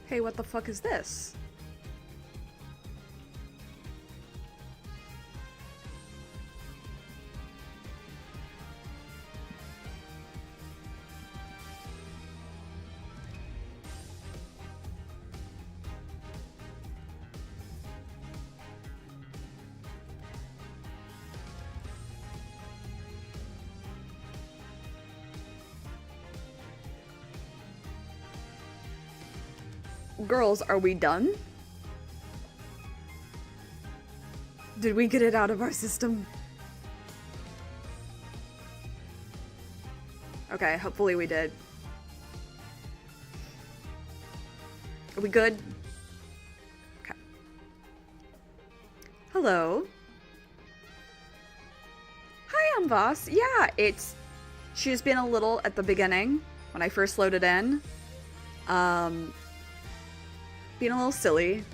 Hey, what the fuck is this? Girls, are we done? Did we get it out of our system? Okay, hopefully we did. Are we good? Okay. Hello. Hi, I'm Voss. Yeah, she's been a little at the beginning when I first loaded in. Being a little silly,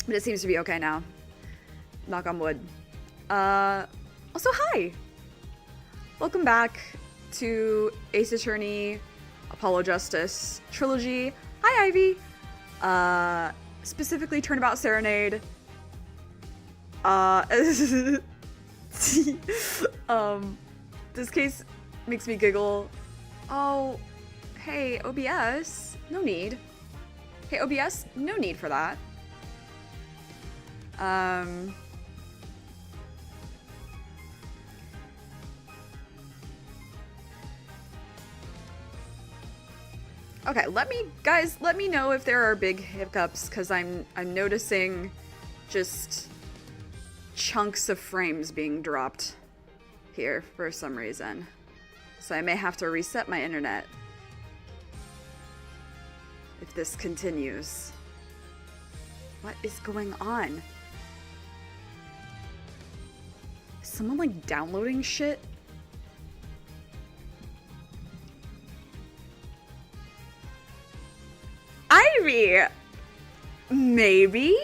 but it seems to be okay now. Knock on wood. Also, hi! Welcome back to Ace Attorney, Apollo Justice Trilogy. Hi, Ivy! Specifically Turnabout Serenade. This case makes me giggle. Oh, hey, OBS. No need. Hey, OBS, no need for that. Okay, let me know if there are big hiccups, because I'm noticing just chunks of frames being dropped here for some reason. So I may have to reset my internet if this continues. What is going on? Is someone like downloading shit? Ivy! Maybe?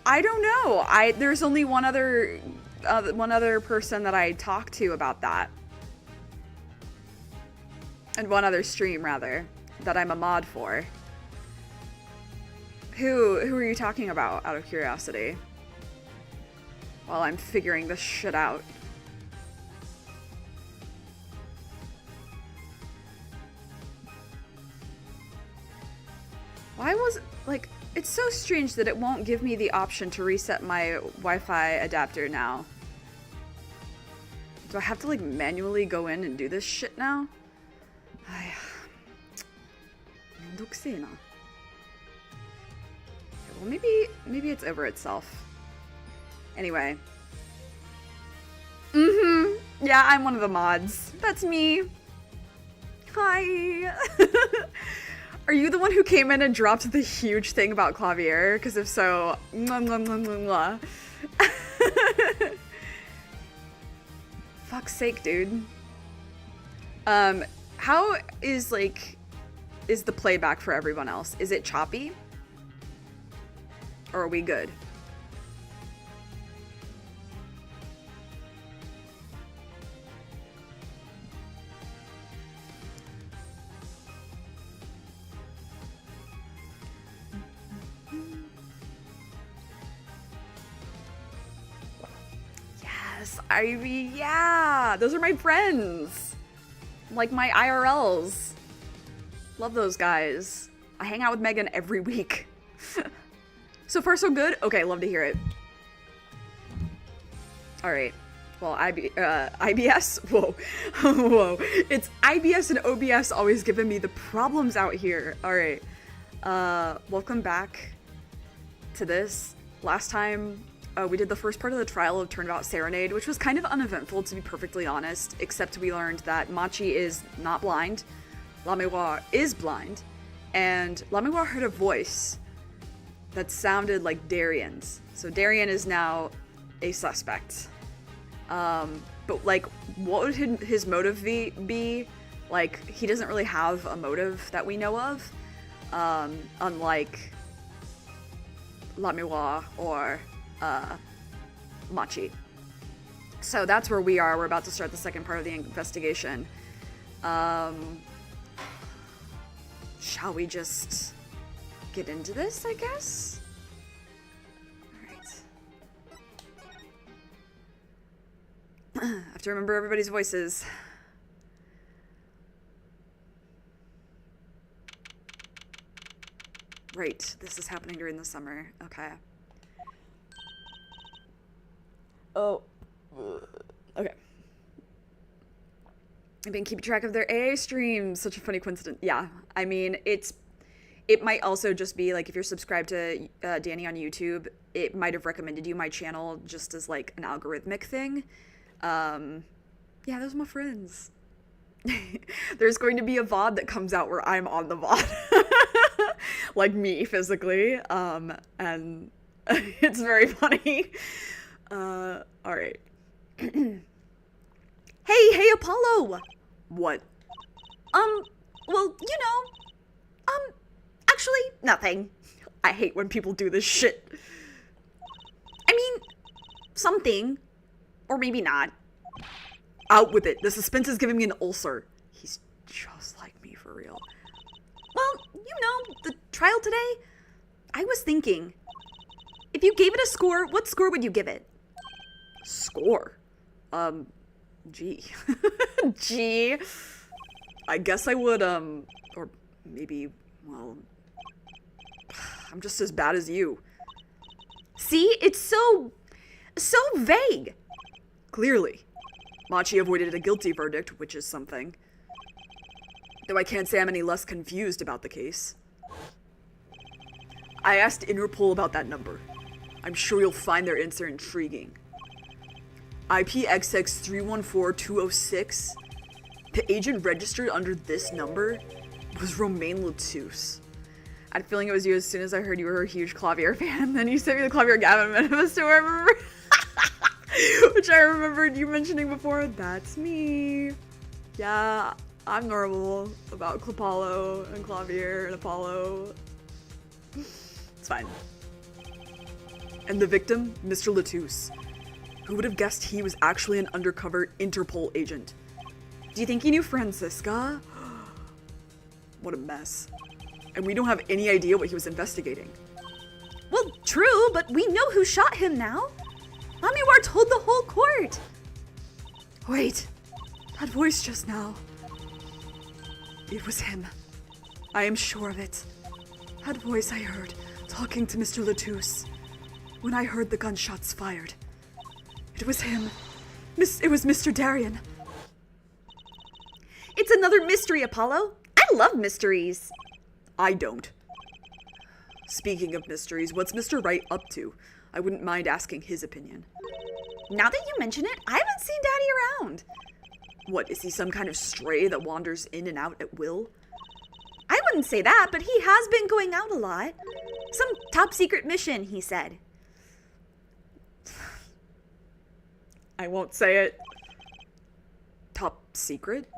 I don't know. There's only one other person that I talked to about that. And one other stream, rather, that I'm a mod for. Who are you talking about, out of curiosity? While I'm figuring this shit out. Why was, like, it's so strange that it won't give me the option to reset my Wi-Fi adapter now. Do I have to, like, manually go in and do this shit now? Well, maybe it's over itself. Anyway. Yeah, I'm one of the mods. That's me. Hi. Are you the one who came in and dropped the huge thing about Clavier? Because if so, mwah, mwah, mwah, mwah, mwah. Fuck's sake, dude. How is, like, is the playback for everyone else? Is it choppy? Or are we good? Yes, Ivy, yeah! Those are my friends! Like my IRLs. Love those guys. I hang out with Megan every week. So far so good? Okay, love to hear it. Alright. Well, IBS? Whoa. Whoa. It's IBS and OBS always giving me the problems out here. Alright. Welcome back to this. Last time, we did the first part of the trial of Turnabout Serenade, which was kind of uneventful, to be perfectly honest, except we learned that Machi is not blind, La Mémoire is blind, and La Mémoire heard a voice that sounded like Darian's. So Darian is now a suspect. But, like, what would his motive be? Like, he doesn't really have a motive that we know of, unlike La Mémoire or Machi. So that's where we are. We're about to start the second part of the investigation. Shall we just get into this, I guess? Alright. I have to remember everybody's voices. Right, this is happening during the summer. Okay. Oh. Okay. I've been keeping track of their AA streams. Such a funny coincidence. Yeah, I mean, it might also just be, like, if you're subscribed to Danny on YouTube, it might have recommended you my channel just as, like, an algorithmic thing. Yeah, those are my friends. There's going to be a VOD that comes out where I'm on the VOD. Like me, physically. And it's very funny. Alright. Hey, Apollo! What? Well, you know, actually, nothing. I hate when people do this shit. I mean, something. Or maybe not. Out with it. The suspense is giving me an ulcer. He's just like me, for real. Well, you know, the trial today, I was thinking, if you gave it a score, what score would you give it? Score? G. G. I guess I would, or maybe, well, I'm just as bad as you. See, it's so vague. Clearly. Machi avoided a guilty verdict, which is something. Though I can't say I'm any less confused about the case. I asked Interpol about that number. I'm sure you'll find their answer intriguing. IPXX314206, the agent registered under this number was Romain Latouche. I had a feeling it was you as soon as I heard you were a huge Clavier fan. Then you sent me the Clavier Gavin manifesto, I remember. Which I remembered you mentioning before. That's me. Yeah, I'm normal about Apollo and Clavier and Apollo. It's fine. And the victim, Mr. Latouche. Who would have guessed he was actually an undercover Interpol agent? Do you think he knew Francisca? What a mess. And we don't have any idea what he was investigating. Well, true, but we know who shot him now. Amiwar told the whole court. Wait, that voice just now. It was him. I am sure of it. That voice I heard talking to Mr. Latouche when I heard the gunshots fired. It was him. It was Mr. Darien. It's another mystery, Apollo. I love mysteries. I don't. Speaking of mysteries, what's Mr. Wright up to? I wouldn't mind asking his opinion. Now that you mention it, I haven't seen Daddy around. What, is he some kind of stray that wanders in and out at will? I wouldn't say that, but he has been going out a lot. Some top secret mission, he said. I won't say it. Top secret?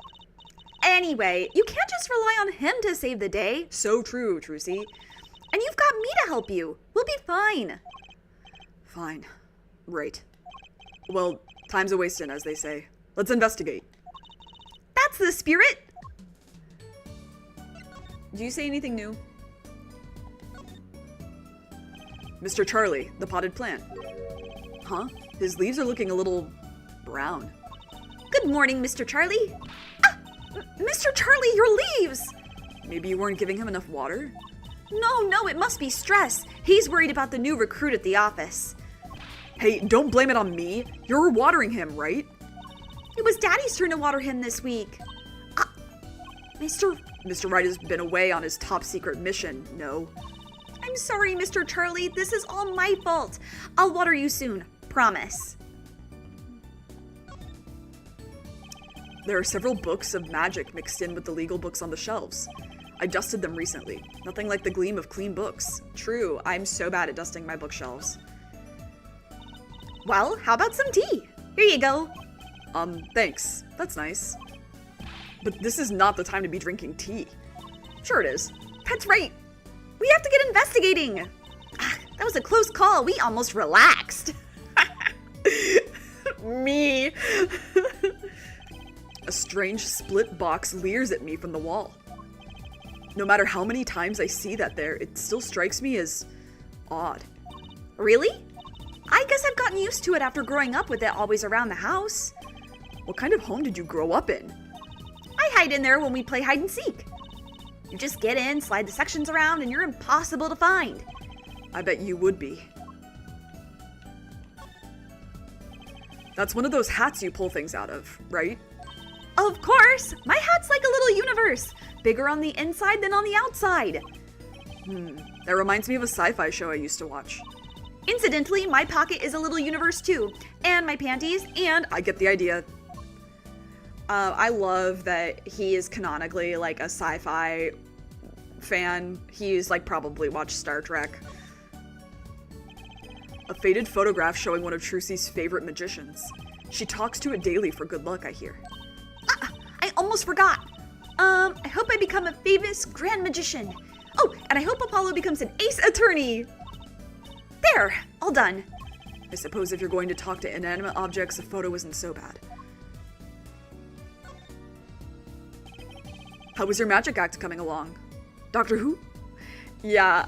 Anyway, you can't just rely on him to save the day. So true, Trucy. And you've got me to help you. We'll be fine. Fine. Right. Well, time's a wasting, as they say. Let's investigate. That's the spirit! Do you say anything new? Mr. Charlie, the potted plant. Huh? His leaves are looking a little brown. Good morning, Mr. Charlie. Ah! Mr. Charlie, your leaves! Maybe you weren't giving him enough water? No, it must be stress. He's worried about the new recruit at the office. Hey, don't blame it on me. You're watering him, right? It was Daddy's turn to water him this week. Mr. Wright has been away on his top secret mission, no? I'm sorry, Mr. Charlie. This is all my fault. I'll water you soon. Promise. There are several books of magic mixed in with the legal books on the shelves. I dusted them recently. Nothing like the gleam of clean books. True, I'm so bad at dusting my bookshelves. Well, how about some tea? Here you go. Thanks. That's nice. But this is not the time to be drinking tea. Sure it is. That's right. We have to get investigating. That was a close call. We almost relaxed. Me. A strange split box leers at me from the wall. No matter how many times I see that there, it still strikes me as odd. Really? I guess I've gotten used to it after growing up with it always around the house. What kind of home did you grow up in? I hide in there when we play hide and seek. You just get in, slide the sections around, and you're impossible to find. I bet you would be. That's one of those hats you pull things out of, right? Of course! My hat's like a little universe. Bigger on the inside than on the outside. That reminds me of a sci-fi show I used to watch. Incidentally, my pocket is a little universe too. And my panties, and I get the idea. I love that he is canonically like a sci-fi fan. He's like probably watched Star Trek. A faded photograph showing one of Trucy's favorite magicians. She talks to it daily for good luck, I hear. I almost forgot. I hope I become a famous grand magician. Oh, and I hope Apollo becomes an ace attorney. There, all done. I suppose if you're going to talk to inanimate objects, a photo isn't so bad. How was your magic act coming along? Doctor Who? Yeah.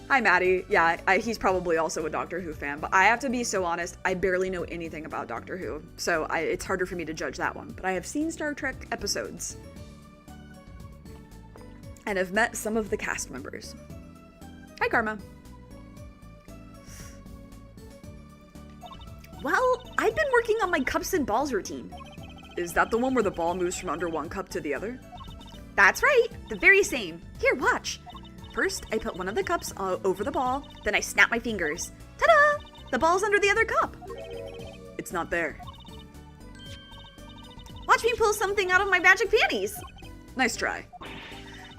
Hi, Maddie. Yeah, he's probably also a Doctor Who fan, but I have to be so honest, I barely know anything about Doctor Who, so it's harder for me to judge that one. But I have seen Star Trek episodes. And have met some of the cast members. Hi, Karma. Well, I've been working on my cups and balls routine. Is that the one where the ball moves from under one cup to the other? That's right, the very same. Here, watch. First, I put one of the cups over the ball, then I snap my fingers. Ta-da! The ball's under the other cup. It's not there. Watch me pull something out of my magic panties. Nice try.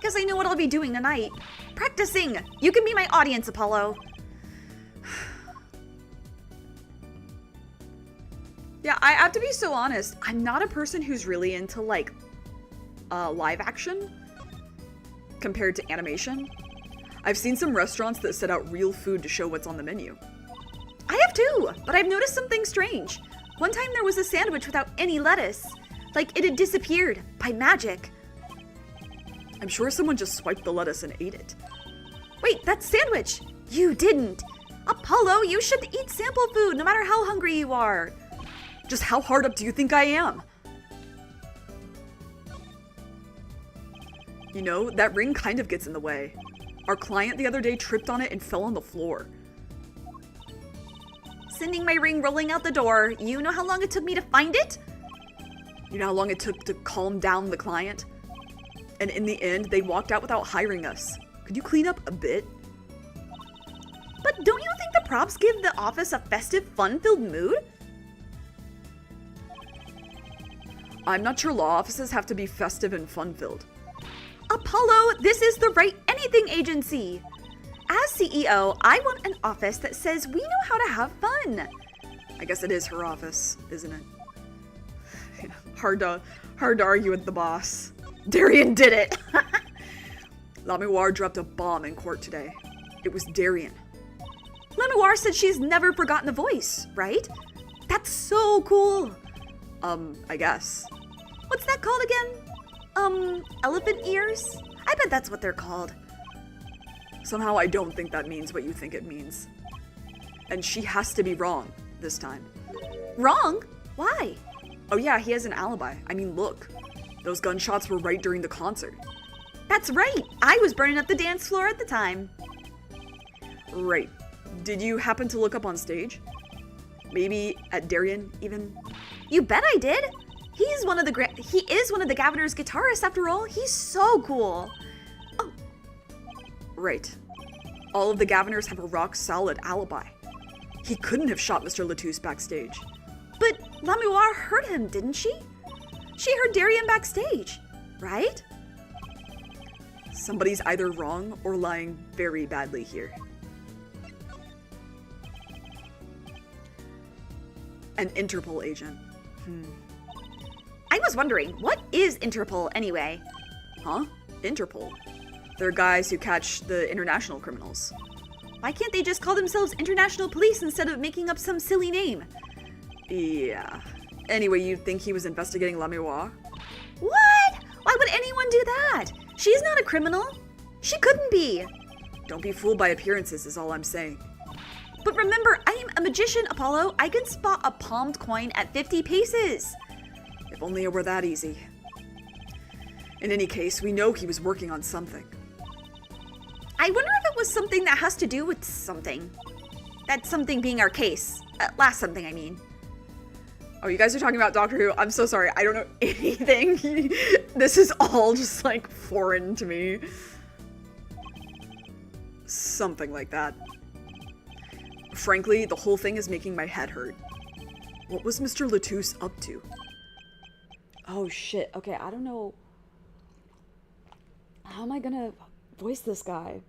Guess I know what I'll be doing tonight. Practicing! You can be my audience, Apollo. Yeah, I have to be so honest. I'm not a person who's really into, like, live action compared to animation. I've seen some restaurants that set out real food to show what's on the menu. I have too, but I've noticed something strange. One time there was a sandwich without any lettuce. Like it had disappeared by magic. I'm sure someone just swiped the lettuce and ate it. Wait, that's sandwich! You didn't! Apollo, you should eat sample food no matter how hungry you are. Just how hard up do you think I am? You know, that ring kind of gets in the way. Our client the other day tripped on it and fell on the floor. Sending my ring rolling out the door. You know how long it took me to find it? You know how long it took to calm down the client? And in the end, they walked out without hiring us. Could you clean up a bit? But don't you think the props give the office a festive, fun-filled mood? I'm not sure law offices have to be festive and fun-filled. Apollo, this is the Right Anything agency. As CEO, I want an office that says we know how to have fun. I guess it is her office, isn't it? Hard to argue with the boss. Darian did it! Lamiwar dropped a bomb in court today. It was Darian. Lamiwar said she's never forgotten the voice, right? That's so cool. I guess. What's that called again? Elephant ears? I bet that's what they're called. Somehow I don't think that means what you think it means. And she has to be wrong this time. Wrong? Why? Oh yeah, he has an alibi. I mean, look. Those gunshots were right during the concert. That's right. I was burning up the dance floor at the time. Right. Did you happen to look up on stage? Maybe at Darian, even? You bet I did. He is one of the governor's guitarists after all. He's so cool. Oh. Right. All of the governors have a rock-solid alibi. He couldn't have shot Mr. Latouche backstage. But Lamiwar heard him, didn't she? She heard Darian backstage, right? Somebody's either wrong or lying very badly here. An Interpol agent. I was wondering, what is Interpol anyway? Huh? Interpol? They're guys who catch the international criminals. Why can't they just call themselves International Police instead of making up some silly name? Yeah. Anyway, you'd think he was investigating Lamiwar? What? Why would anyone do that? She's not a criminal. She couldn't be. Don't be fooled by appearances is all I'm saying. But remember, I am a magician, Apollo. I can spot a palmed coin at 50 paces. If only it were that easy. In any case, we know he was working on something. I wonder if it was something that has to do with something. That something being our case. Last something, I mean. Oh, you guys are talking about Doctor Who? I'm so sorry. I don't know anything. This is all just like foreign to me. Something like that. Frankly, the whole thing is making my head hurt. What was Mr. Latouche up to? Oh shit. Okay, I don't know. How am I gonna voice this guy?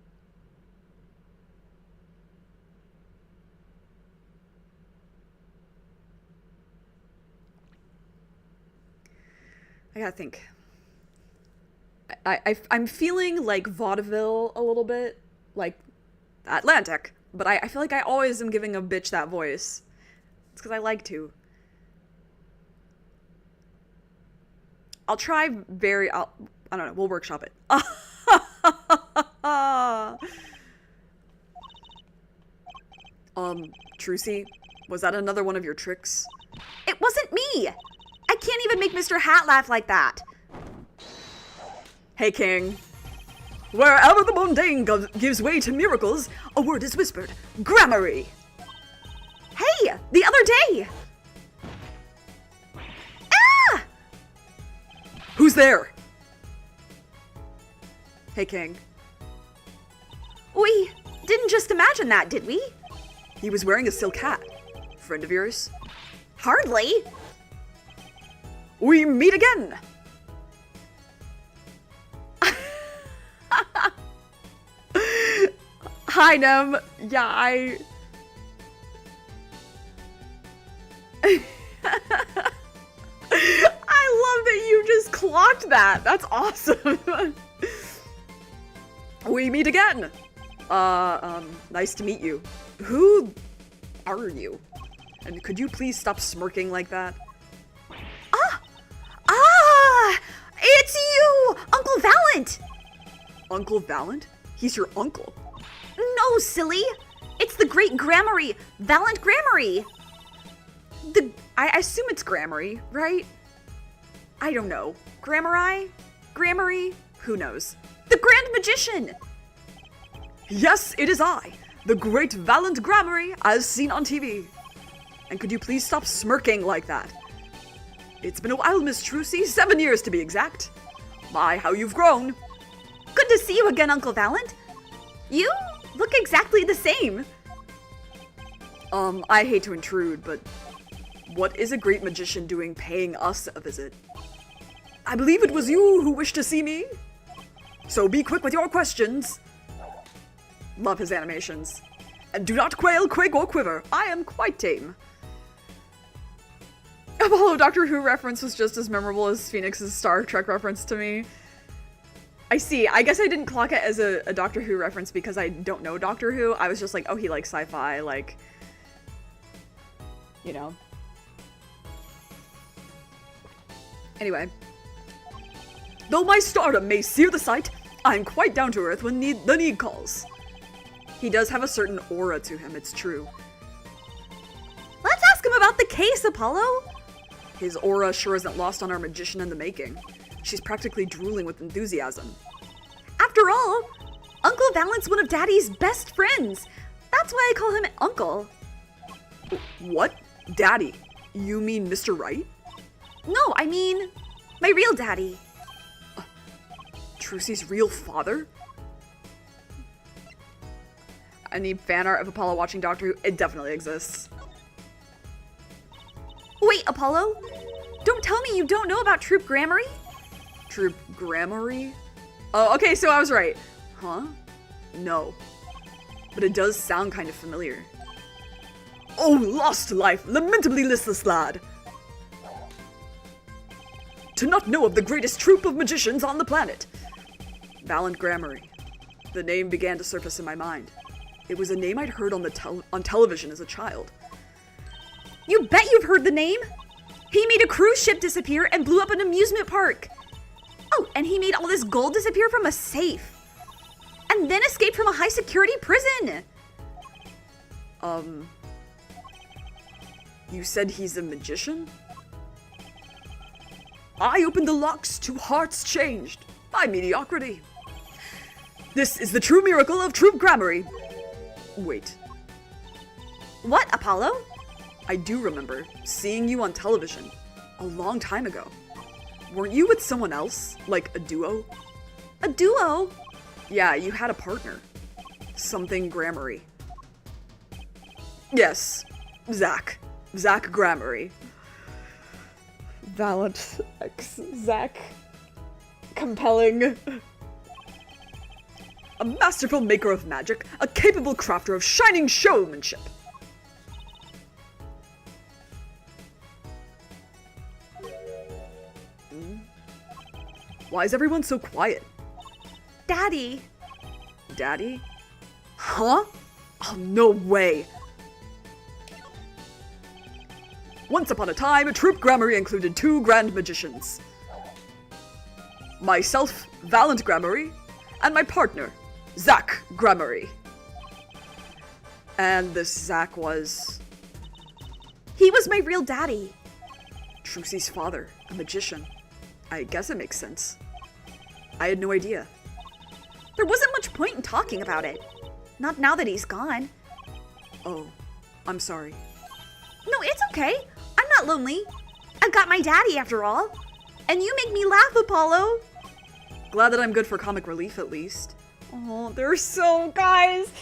I gotta think. I'm feeling like vaudeville a little bit, like Atlantic, but I feel like I always am giving a bitch that voice. It's because I like to. I'll try I don't know, we'll workshop it. Trucy, was that another one of your tricks? It wasn't me! I can't even make Mr. Hat laugh like that. Hey, King. Wherever the mundane gives way to miracles, a word is whispered. Gramarye! Hey! The other day! Ah! Who's there? Hey, King. We didn't just imagine that, did we? He was wearing a silk hat. Friend of yours? Hardly. We meet again! Hi, Nem. Yeah, I love that you just clocked that. That's awesome. We meet again. Nice to meet you. Who are you? And could you please stop smirking like that? It's you! Uncle Valant! Uncle Valant? He's your uncle. No, silly! It's the great Gramarye, Valant Gramarye! I assume it's Gramarye, right? I don't know. Gramarye? Who knows? The Grand Magician! Yes, it is I, the great Valant Gramarye, as seen on TV. And could you please stop smirking like that? It's been a while, Miss Trucy, 7 years to be exact. My, how you've grown. Good to see you again, Uncle Valant. You look exactly the same. I hate to intrude, but what is a great magician doing paying us a visit? I believe it was you who wished to see me. So be quick with your questions. Love his animations. And do not quail, quake, or quiver. I am quite tame. Apollo Doctor Who reference was just as memorable as Phoenix's Star Trek reference to me. I see. I guess I didn't clock it as a Doctor Who reference because I don't know Doctor Who. I was just like, oh, he likes sci-fi, like, you know. Anyway. Though my stardom may sear the sight, I'm quite down to earth when the need calls. He does have a certain aura to him, it's true. Let's ask him about the case, Apollo. His aura sure isn't lost on our magician in the making. She's practically drooling with enthusiasm. After all, Uncle Valant's one of Daddy's best friends. That's why I call him Uncle. What? Daddy? You mean Mr. Wright? No, I mean my real daddy. Trucy's real father? I need fan art of Apollo watching Doctor Who. It definitely exists. Wait, Apollo? Don't tell me you don't know about Troop Gramarye? Troop Gramarye? Oh, okay, so I was right. Huh? No. But it does sound kind of familiar. Oh, lost life, lamentably listless lad! To not know of the greatest troop of magicians on the planet. Valant Gramarye. The name began to surface in my mind. It was a name I'd heard on television as a child. You bet you've heard the name! He made a cruise ship disappear and blew up an amusement park! Oh, and he made all this gold disappear from a safe. And then escaped from a high security prison. You said he's a magician? I opened the locks to hearts changed by mediocrity. This is the true miracle of troop grammary. Wait, What, Apollo? I do remember seeing you on television a long time ago. Weren't you with someone else? Like a duo? A duo? Yeah, you had a partner. Something grammary. Yes, Zach. Zach Grammary. Valiant X Zach. Compelling. A masterful maker of magic, a capable crafter of shining showmanship. Why is everyone so quiet? Daddy. Daddy? Huh? Oh, no way. Once upon a time, troop grammary included 2 grand magicians. Myself, Valiant Grammary, and my partner, Zach Grammary. And this Zach was He was my real daddy. Trucy's father, a magician. I guess it makes sense. I had no idea. There wasn't much point in talking about it. Not now that he's gone. Oh, I'm sorry. No, it's okay. I'm not lonely. I've got my daddy after all. And you make me laugh, Apollo. Glad that I'm good for comic relief at least. Oh, they're so, guys.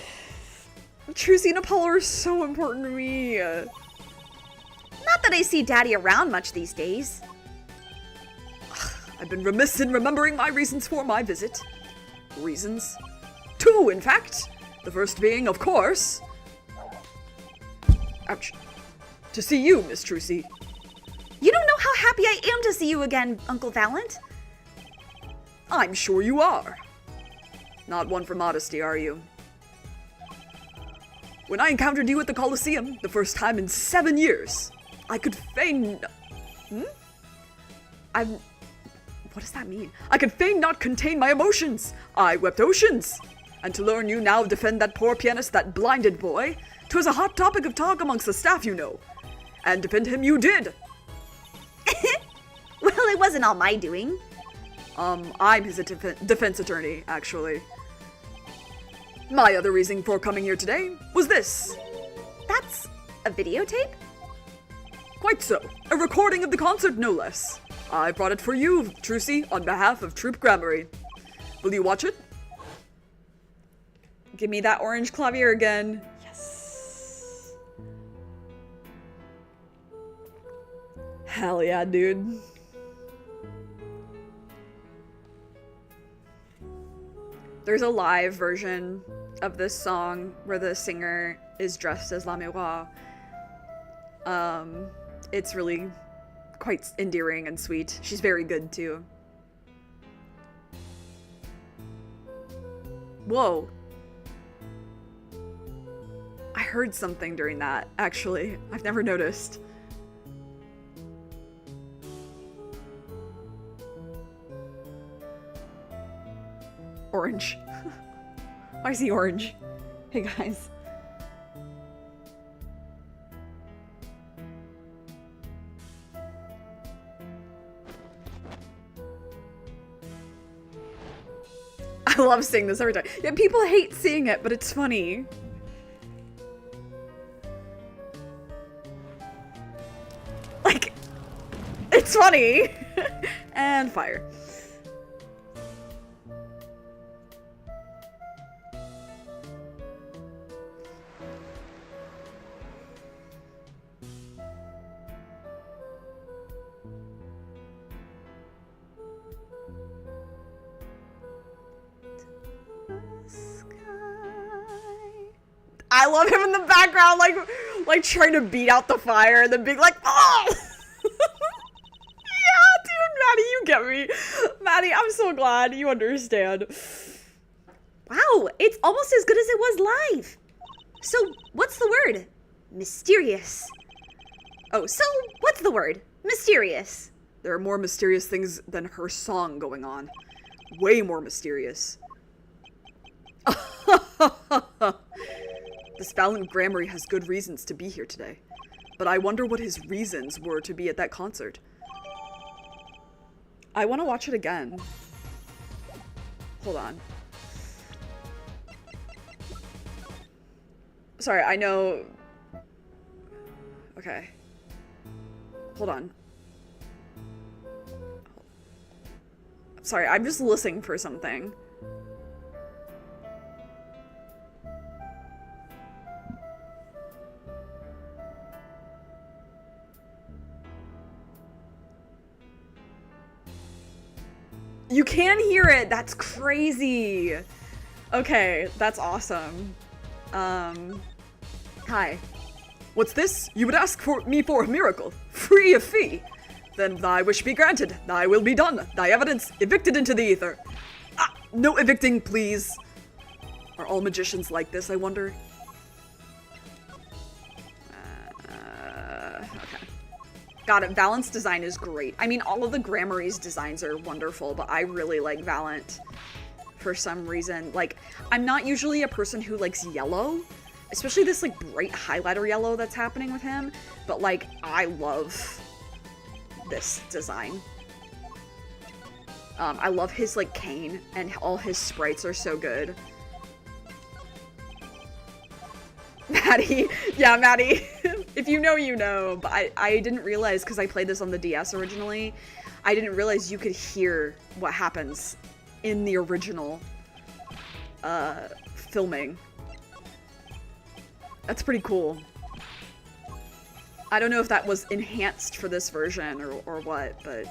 Trucy and Apollo are so important to me. Not that I see daddy around much these days. I've been remiss in remembering my reasons for my visit. Reasons? 2, in fact. The first being, of course... Ouch. To see you, Miss Trucy. You don't know how happy I am to see you again, Uncle Valiant. I'm sure you are. Not one for modesty, are you? When I encountered you at the Colosseum, the first time in 7 years, I could feign... What does that mean? I could feign not contain my emotions. I wept oceans. And to learn you now defend that poor pianist, that blinded boy, 'twas a hot topic of talk amongst the staff, you know. And defend him you did. Well, it wasn't all my doing. I'm his defense attorney, actually. My other reason for coming here today was this. That's a videotape? Quite so. A recording of the concert, no less. I brought it for you, Trucy, on behalf of Troop Grammary. Will you watch it? Give me that orange clavier again. Yes. Hell yeah, dude. There's a live version of this song where the singer is dressed as La Miroir. It's really quite endearing and sweet. She's very good too. Whoa. I heard something during that, actually. I've never noticed. Orange. Why is he orange? Hey guys. I love seeing this every time. Yeah, people hate seeing it, but it's funny. Like, it's funny. And fire. I love him in the background, like trying to beat out the fire and then being like, oh! Yeah, dude, Maddie, you get me. Maddie, I'm so glad you understand. Wow, it's almost as good as it was live. So, what's the word? Mysterious. Oh, so what's the word? Mysterious. There are more mysterious things than her song going on. Way more mysterious. This Valiant Grammary has good reasons to be here today. But I wonder what his reasons were to be at that concert. I want to watch it again. Hold on. Sorry, I know... Okay. Hold on. Sorry, I'm just listening for something. You can hear it! That's crazy! Okay, that's awesome. Hi. What's this? You would ask me for a miracle, free of fee. Then thy wish be granted, thy will be done, thy evidence evicted into the ether. Ah, no evicting, please. Are all magicians like this, I wonder? Okay. Got it, Valent's design is great. I mean, all of the Grammary's designs are wonderful, but I really like Valent for some reason. Like, I'm not usually a person who likes yellow, especially this, like, bright highlighter yellow that's happening with him, but, like, I love this design. I love his, like, cane, and all his sprites are so good. Maddie, yeah, Maddie, if you know, you know, but I didn't realize, because I played this on the DS originally, I didn't realize you could hear what happens in the original, filming. That's pretty cool. I don't know if that was enhanced for this version or what, but...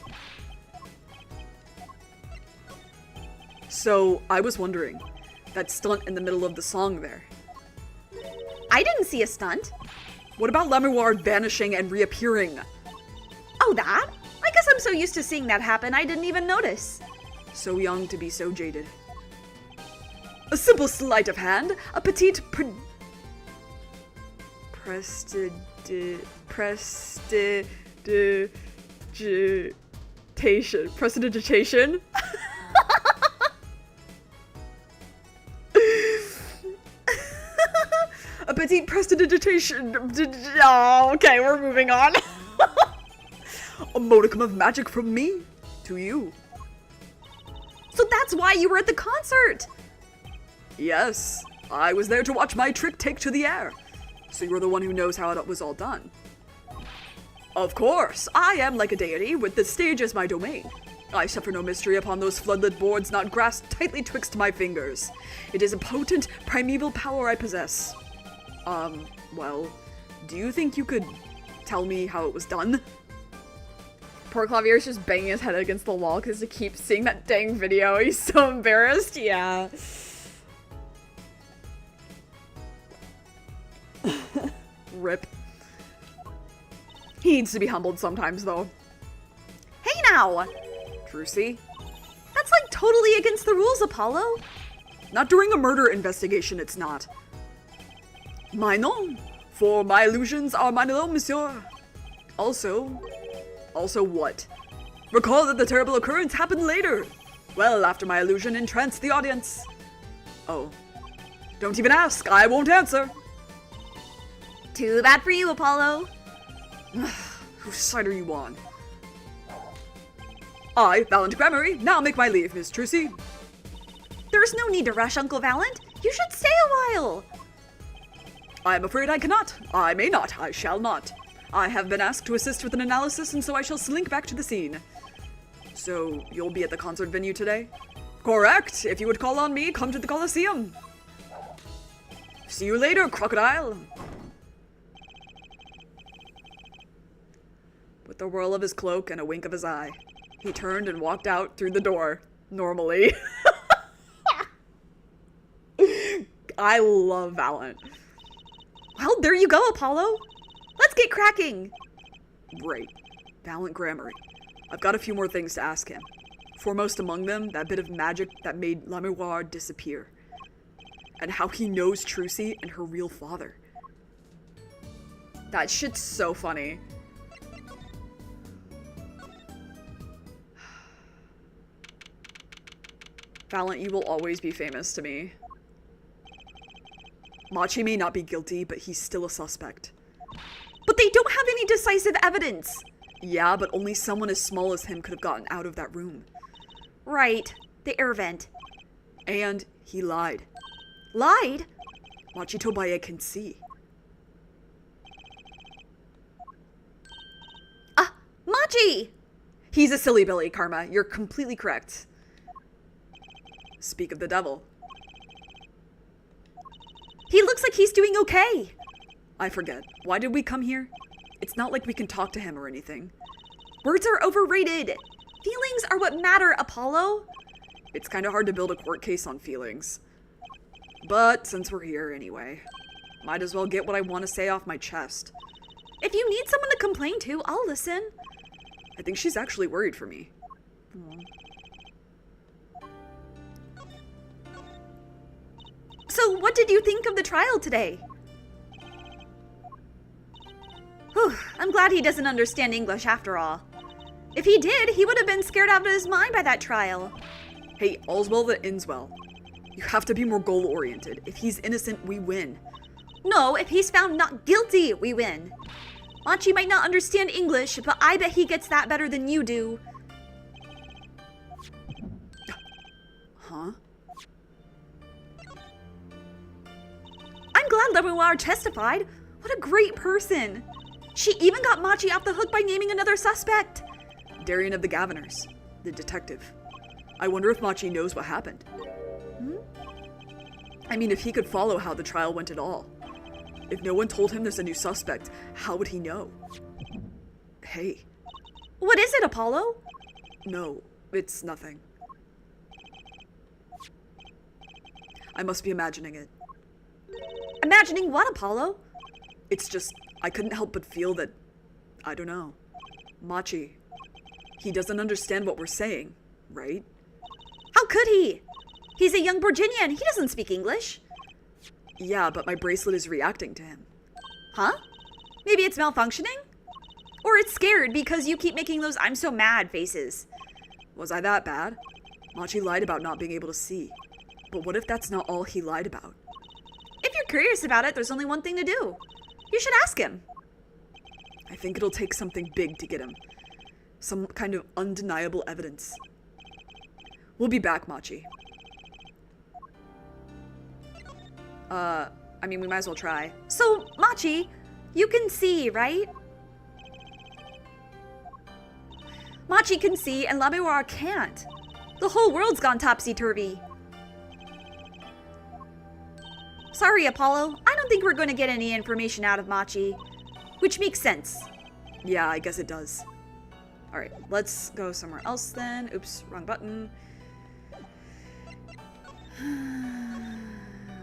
So, I was wondering, that stunt in the middle of the song there. I didn't see a stunt. What about Lemeward vanishing and reappearing? Oh, that? I guess I'm so used to seeing that happen, I didn't even notice. So young to be so jaded. A simple sleight of hand, a petite prestidigitation. A petite prestidigitation. Oh, okay, we're moving on. A modicum of magic from me to you. So that's why you were at the concert! Yes, I was there to watch my trick take to the air. So you're the one who knows how it was all done. Of course, I am like a deity, with the stage as my domain. I suffer no mystery upon those floodlit boards not grasped tightly twixt my fingers. It is a potent, primeval power I possess. Well, do you think you could tell me how it was done? Poor Clavier's just banging his head against the wall because he keeps seeing that dang video. He's so embarrassed. Yeah. Rip. He needs to be humbled sometimes, though. Hey now! Trucy? That's like totally against the rules, Apollo. Not during a murder investigation, it's not. My nom, for my illusions are mine alone, monsieur. Also what? Recall that the terrible occurrence happened later. Well, after my illusion entranced the audience. Oh. Don't even ask, I won't answer. Too bad for you, Apollo. Whose side are you on? I, Valiant Grammary, now make my leave, Miss Trucy. There's no need to rush, Uncle Valent. You should stay a while. I am afraid I cannot. I may not. I shall not. I have been asked to assist with an analysis, and so I shall slink back to the scene. So, you'll be at the concert venue today? Correct. If you would call on me, come to the Coliseum. See you later, crocodile. With a whirl of his cloak and a wink of his eye, he turned and walked out through the door, normally. I love Valent. Well, there you go, Apollo. Let's get cracking. Great. Valiant Grammary. I've got a few more things to ask him. Foremost among them, that bit of magic that made Lemeward disappear. And how he knows Trucy and her real father. That shit's so funny. Valent, you will always be famous to me. Machi may not be guilty, but he's still a suspect. But they don't have any decisive evidence. Yeah, but only someone as small as him could have gotten out of that room. Right. The air vent. And he lied. Lied? Machi Tobaya can see. Machi! He's a silly Billy, Karma. You're completely correct. Speak of the devil. He looks like he's doing okay. I forget. Why did we come here? It's not like we can talk to him or anything. Words are overrated. Feelings are what matter, Apollo. It's kind of hard to build a court case on feelings. But since we're here anyway, might as well get what I want to say off my chest. If you need someone to complain to, I'll listen. I think she's actually worried for me. So, what did you think of the trial today? Whew, I'm glad he doesn't understand English after all. If he did, he would have been scared out of his mind by that trial. Hey, all's well that ends well. You have to be more goal-oriented. If he's innocent, we win. No, if he's found not guilty, we win. Machi might not understand English, but I bet he gets that better than you do. Huh? I'm glad Lemoir testified. What a great person. She even got Machi off the hook by naming another suspect. Darian of the Governors, the detective. I wonder if Machi knows what happened. I mean, if he could follow how the trial went at all. If no one told him there's a new suspect, how would he know? Hey. What is it, Apollo? No, it's nothing. I must be imagining it. Imagining what, Apollo? It's just, I couldn't help but feel that, I don't know. Machi, he doesn't understand what we're saying, right? How could he? He's a young Virginian. He doesn't speak English. Yeah, but my bracelet is reacting to him. Huh? Maybe it's malfunctioning? Or it's scared because you keep making those I'm so mad faces. Was I that bad? Machi lied about not being able to see. But what if that's not all he lied about? If you're curious about it, there's only one thing to do. You should ask him. I think it'll take something big to get him. Some kind of undeniable evidence. We'll be back, Machi. I mean, we might as well try. So, Machi, you can see, right? Machi can see and Labeoir can't. The whole world's gone topsy-turvy. Sorry, Apollo. I don't think we're going to get any information out of Machi. Which makes sense. Yeah, I guess it does. Alright, let's go somewhere else then. Oops, wrong button.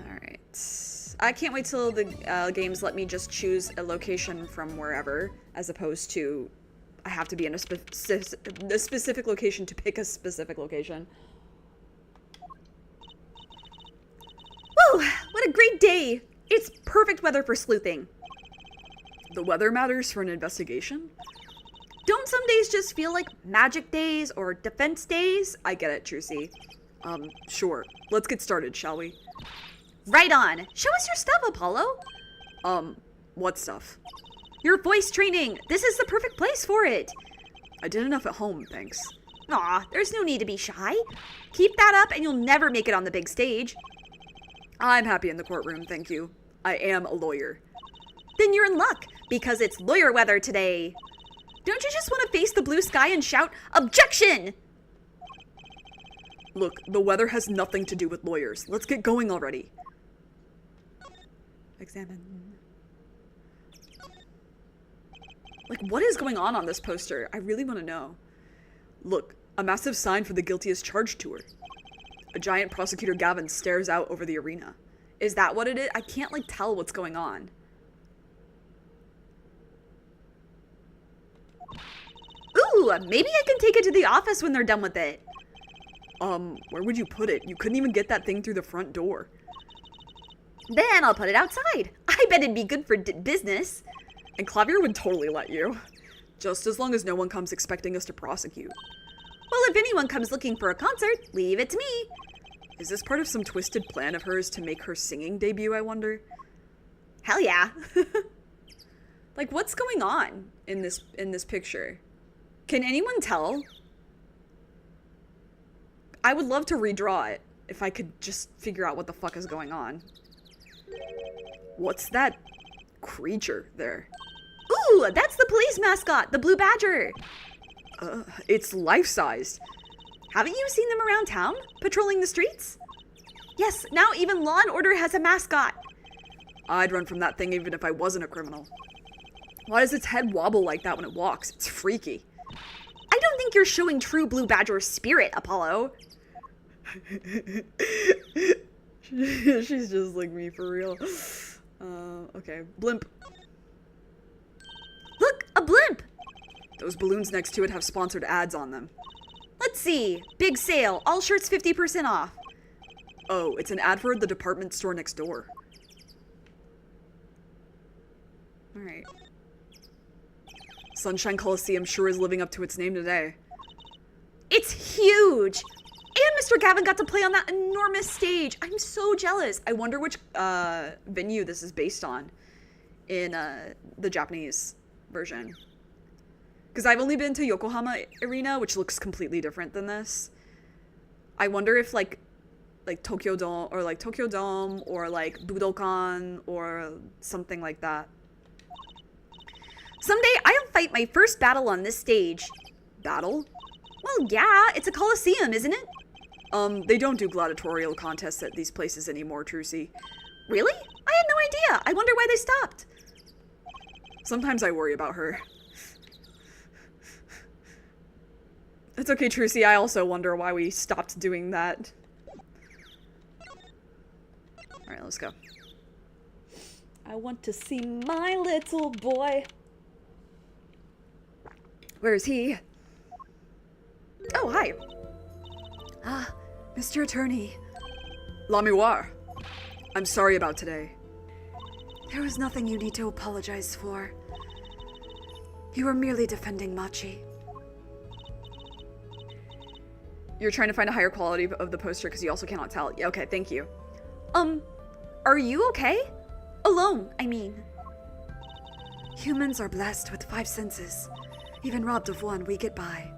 Alright. I can't wait till the games let me just choose a location from wherever, as opposed to I have to be in a specific location to pick a specific location. Woo! What a great day! It's perfect weather for sleuthing. The weather matters for an investigation? Don't some days just feel like magic days or defense days? I get it, Trucy. Sure. Let's get started, shall we? Right on. Show us your stuff, Apollo. What stuff? Your voice training. This is the perfect place for it. I did enough at home, thanks. Aw, there's no need to be shy. Keep that up and you'll never make it on the big stage. I'm happy in the courtroom, thank you. I am a lawyer. Then you're in luck, because it's lawyer weather today. Don't you just want to face the blue sky and shout, "Objection!" Look, the weather has nothing to do with lawyers. Let's get going already. Examine. Like, what is going on this poster? I really want to know. Look, a massive sign for the guiltiest charged tour. A giant Prosecutor Gavin stares out over the arena. Is that what it is? I can't, like, tell what's going on. Ooh, maybe I can take it to the office when they're done with it. Where would you put it? You couldn't even get that thing through the front door. Then I'll put it outside. I bet it'd be good for business. And Clavier would totally let you. Just as long as no one comes expecting us to prosecute. Well, if anyone comes looking for a concert, leave it to me. Is this part of some twisted plan of hers to make her singing debut, I wonder? Hell yeah. Like, what's going on in this picture? Can anyone tell? I would love to redraw it if I could just figure out what the fuck is going on. What's that creature there? Ooh, that's the police mascot, the blue badger. It's life-sized. Haven't you seen them around town, patrolling the streets? Yes, now even Law and Order has a mascot. I'd run from that thing even if I wasn't a criminal. Why does its head wobble like that when it walks? It's freaky. I don't think you're showing true blue badger spirit, Apollo. She's just like me for real. Okay, blimp. Look, a blimp. Those balloons next to it have sponsored ads on them. Let's see. Big sale. All shirts 50% off. Oh, it's an ad for the department store next door. Alright. Sunshine Coliseum sure is living up to its name today. It's huge! And Mr. Gavin got to play on that enormous stage. I'm so jealous. I wonder which venue this is based on in the Japanese version. Because I've only been to Yokohama Arena, which looks completely different than this. I wonder if like Tokyo Dome or like Budokan or something like that. Someday I'll fight my first battle on this stage. Battle? Well, yeah, it's a coliseum, isn't it? They don't do gladiatorial contests at these places anymore, Trucy. Really? I had no idea. I wonder why they stopped. Sometimes I worry about her. It's okay, Trucy. I also wonder why we stopped doing that. Alright, let's go. I want to see my little boy. Where is he? Oh, hi. Ah, Mr. Attorney. Lamiwar. I'm sorry about today. There was nothing you need to apologize for. You were merely defending Machi. You're trying to find a higher quality of the poster because you also cannot tell. Yeah, okay, thank you. Are you okay? Alone, I mean. Humans are blessed with 5 senses. Even robbed of one, we get by.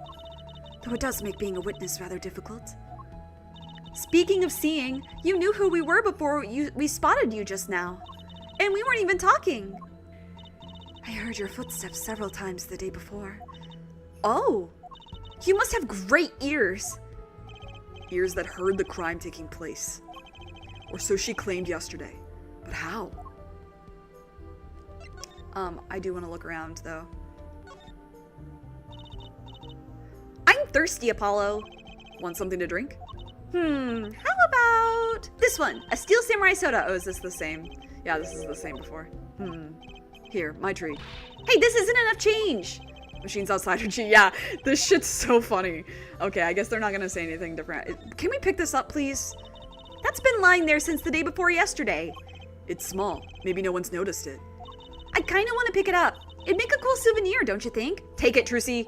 Though it does make being a witness rather difficult. Speaking of seeing, you knew who we were before we spotted you just now. And we weren't even talking. I heard your footsteps several times the day before. Oh, you must have great ears. Ears that heard the crime taking place. Or so she claimed yesterday. But how? I do want to look around, though. I'm thirsty, Apollo. Want something to drink? How about this one? A Steel Samurai soda. Oh, is this the same? Yeah, this is the same before. Here, my treat. Hey, this isn't enough change. Machines outside her G. Yeah, this shit's so funny. Okay, I guess they're not gonna say anything different. Can we pick this up, please? That's been lying there since the day before yesterday. It's small. Maybe no one's noticed it. I kind of want to pick it up. It'd make a cool souvenir, don't you think? Take it, Trucy.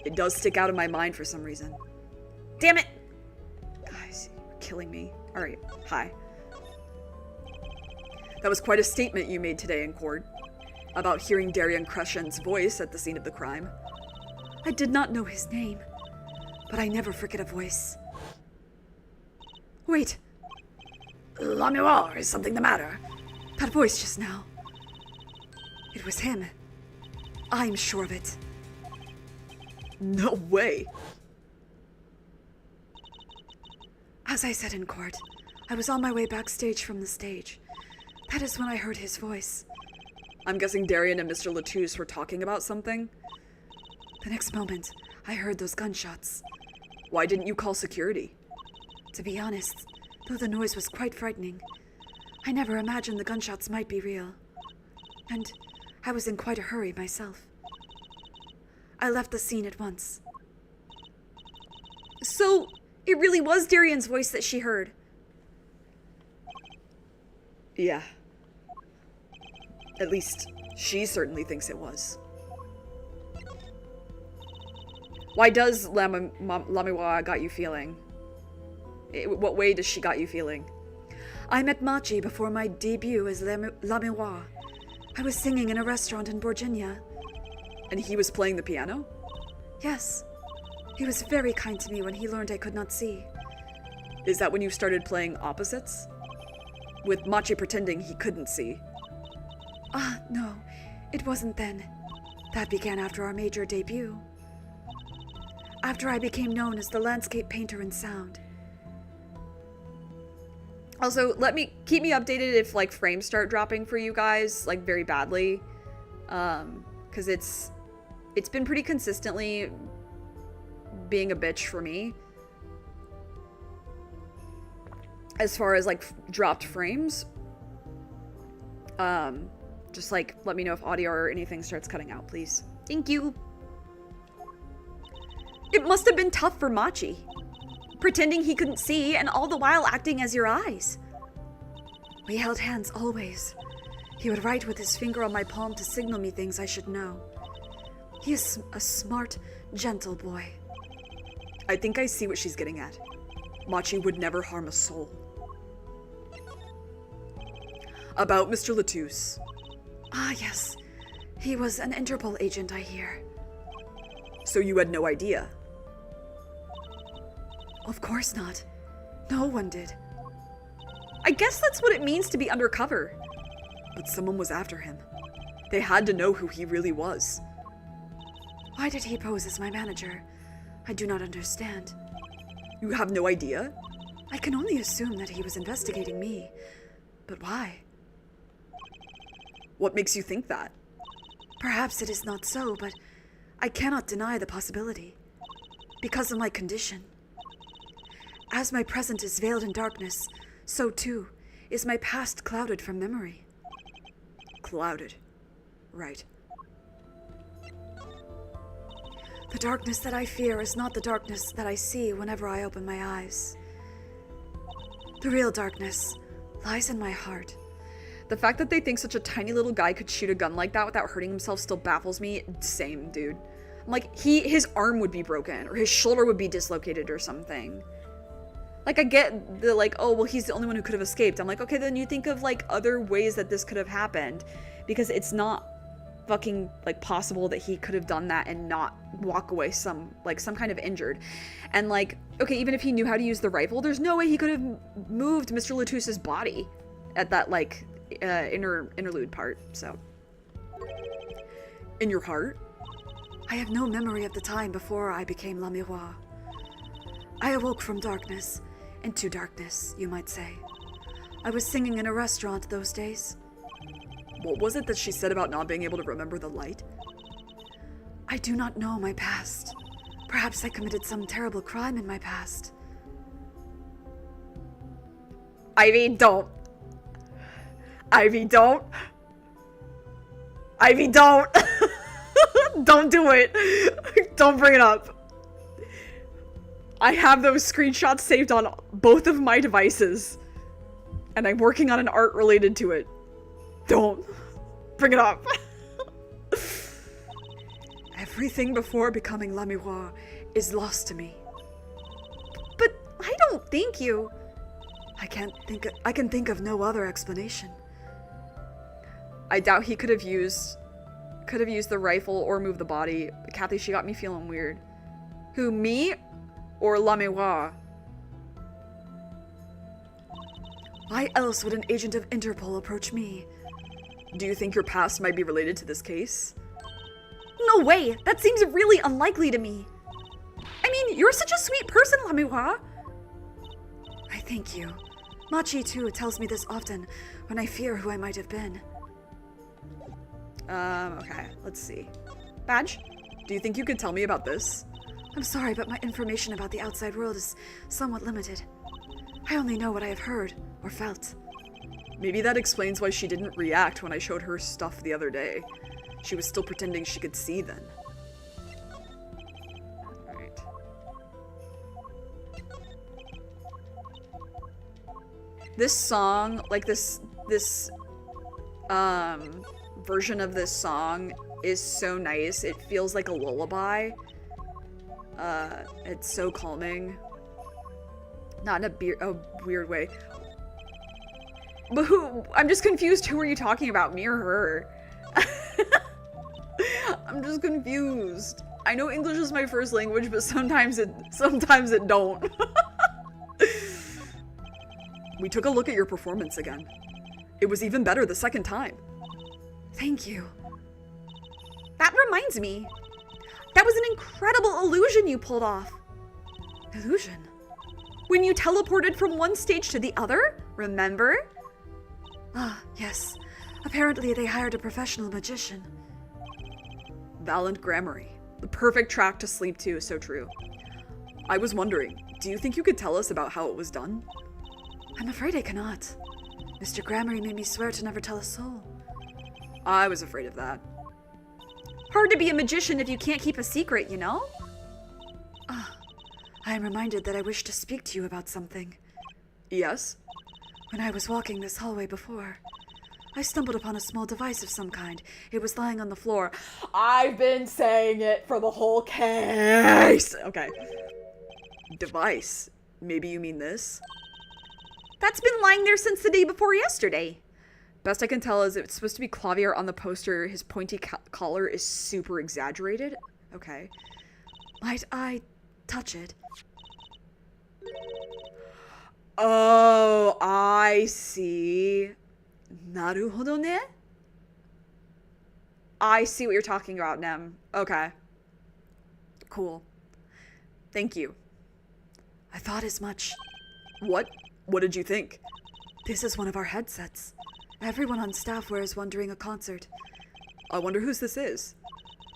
It does stick out in my mind for some reason. Damn it. Guys, you're killing me. Alright, hi. That was quite a statement you made today in court. About hearing Darian Crescen's voice at the scene of the crime. I did not know his name, but I never forget a voice. Wait. Lamiwar, is something the matter? That voice just now. It was him. I'm sure of it. No way. As I said in court, I was on my way backstage from the stage. That is when I heard his voice. I'm guessing Darian and Mr. Latouche were talking about something? The next moment, I heard those gunshots. Why didn't you call security? To be honest, though the noise was quite frightening, I never imagined the gunshots might be real. And I was in quite a hurry myself. I left the scene at once. So, it really was Darian's voice that she heard? Yeah. At least, she certainly thinks it was. Why does Lamiwa got you feeling? What way does she got you feeling? I met Machi before my debut as La Miroir. I was singing in a restaurant in Virginia. And he was playing the piano? Yes. He was very kind to me when he learned I could not see. Is that when you started playing opposites? With Machi pretending he couldn't see? Ah, no. It wasn't then. That began after our major debut. After I became known as the landscape painter in sound. Also, keep me updated if like frames start dropping for you guys, like very badly. Cause it's been pretty consistently being a bitch for me. As far as like dropped frames. Just like let me know if audio or anything starts cutting out, please. Thank you. It must have been tough for Machi. Pretending he couldn't see and all the while acting as your eyes. We held hands always. He would write with his finger on my palm to signal me things I should know. He is a smart, gentle boy. I think I see what she's getting at. Machi would never harm a soul. About Mr. Latouche. Ah, yes. He was an Interpol agent, I hear. So you had no idea? Of course not. No one did. I guess that's what it means to be undercover. But someone was after him. They had to know who he really was. Why did he pose as my manager? I do not understand. You have no idea? I can only assume that he was investigating me. But why? What makes you think that? Perhaps it is not so, but I cannot deny the possibility. Because of my condition. As my present is veiled in darkness, so too is my past clouded from memory. Clouded. Right. The darkness that I fear is not the darkness that I see whenever I open my eyes. The real darkness lies in my heart. The fact that they think such a tiny little guy could shoot a gun like that without hurting himself still baffles me. Same, dude. I'm like, his arm would be broken, or his shoulder would be dislocated or something. Like, I get the, like, oh, well, he's the only one who could have escaped. I'm like, okay, then you think of, like, other ways that this could have happened. Because it's not fucking, like, possible that he could have done that and not walk away some kind of injured. And, like, okay, even if he knew how to use the rifle, there's no way he could have moved Mr. Latouche's body at that, like, interlude part, so. In your heart? I have no memory of the time before I became La Miroir. I awoke from darkness, into darkness, you might say. I was singing in a restaurant those days. What was it that she said about not being able to remember the light? I do not know my past. Perhaps I committed some terrible crime in my past. Ivy, don't. Ivy, don't. Ivy, don't. Don't do it. Don't bring it up. I have those screenshots saved on both of my devices. And I'm working on an art related to it. Don't. Bring it up. Everything before becoming La Miroir is lost to me. But I don't think you... I can think of no other explanation. I doubt he could have used the rifle or moved the body. Kathy, she got me feeling weird. Who, me? Or La Miroir? Why else would an agent of Interpol approach me? Do you think your past might be related to this case? No way! That seems really unlikely to me. I mean, you're such a sweet person, La Miroir. I thank you. Machi, too, tells me this often when I fear who I might have been. Okay, let's see. Badge, do you think you could tell me about this? I'm sorry, but my information about the outside world is somewhat limited. I only know what I have heard or felt. Maybe that explains why she didn't react when I showed her stuff the other day. She was still pretending she could see then. Alright. This song, like this version of this song is so nice. It feels like a lullaby. It's so calming. Not in a weird way. But who? I'm just confused. Who are you talking about? Me or her? I'm just confused. I know English is my first language, but sometimes it don't. We took a look at your performance again. It was even better the second time. Thank you. That reminds me. That was an incredible illusion you pulled off. Illusion? When you teleported from one stage to the other, remember? Ah, yes. Apparently they hired a professional magician. Valent Grammary. The perfect track to sleep to is so true. I was wondering, do you think you could tell us about how it was done? I'm afraid I cannot. Mr. Grammary made me swear to never tell a soul. I was afraid of that. Hard to be a magician if you can't keep a secret, you know? Ah, I am reminded that I wish to speak to you about something. Yes? When I was walking this hallway before, I stumbled upon a small device of some kind. It was lying on the floor. I've been saying it for the whole case! Okay. Device. Maybe you mean this? That's been lying there since the day before yesterday. Best I can tell is it's supposed to be Clavier on the poster. His pointy collar is super exaggerated. Okay. Might I touch it? Oh, I see. Naruhodo ne? I see what you're talking about, Nem. Okay. Cool. Thank you. I thought as much. What? What did you think? This is one of our headsets. Everyone on staff wears one during a concert. I wonder whose this is.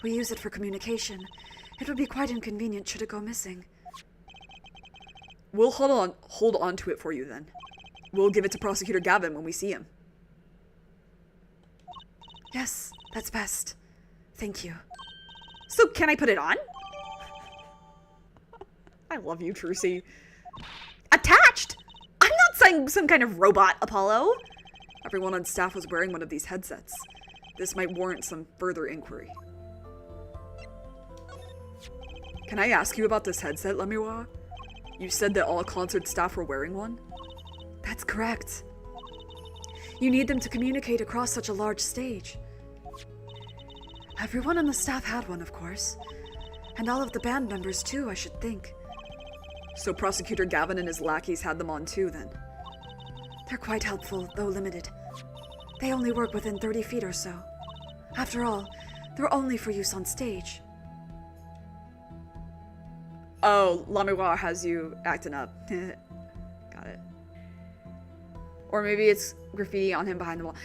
We use it for communication. It would be quite inconvenient should it go missing. We'll hold on to it for you then. We'll give it to Prosecutor Gavin when we see him. Yes, that's best. Thank you. So can I put it on? I love you, Trucy. Attached? I'm not some kind of robot, Apollo. Everyone on staff was wearing one of these headsets. This might warrant some further inquiry. Can I ask you about this headset, Lemiwa? You said that all concert staff were wearing one? That's correct. You need them to communicate across such a large stage. Everyone on the staff had one, of course. And all of the band members too, I should think. So Prosecutor Gavin and his lackeys had them on too, then? They're quite helpful, though limited. They only work within 30 feet or so. After all, they're only for use on stage. Oh, Lamiwa has you acting up. Got it. Or maybe it's graffiti on him behind the wall.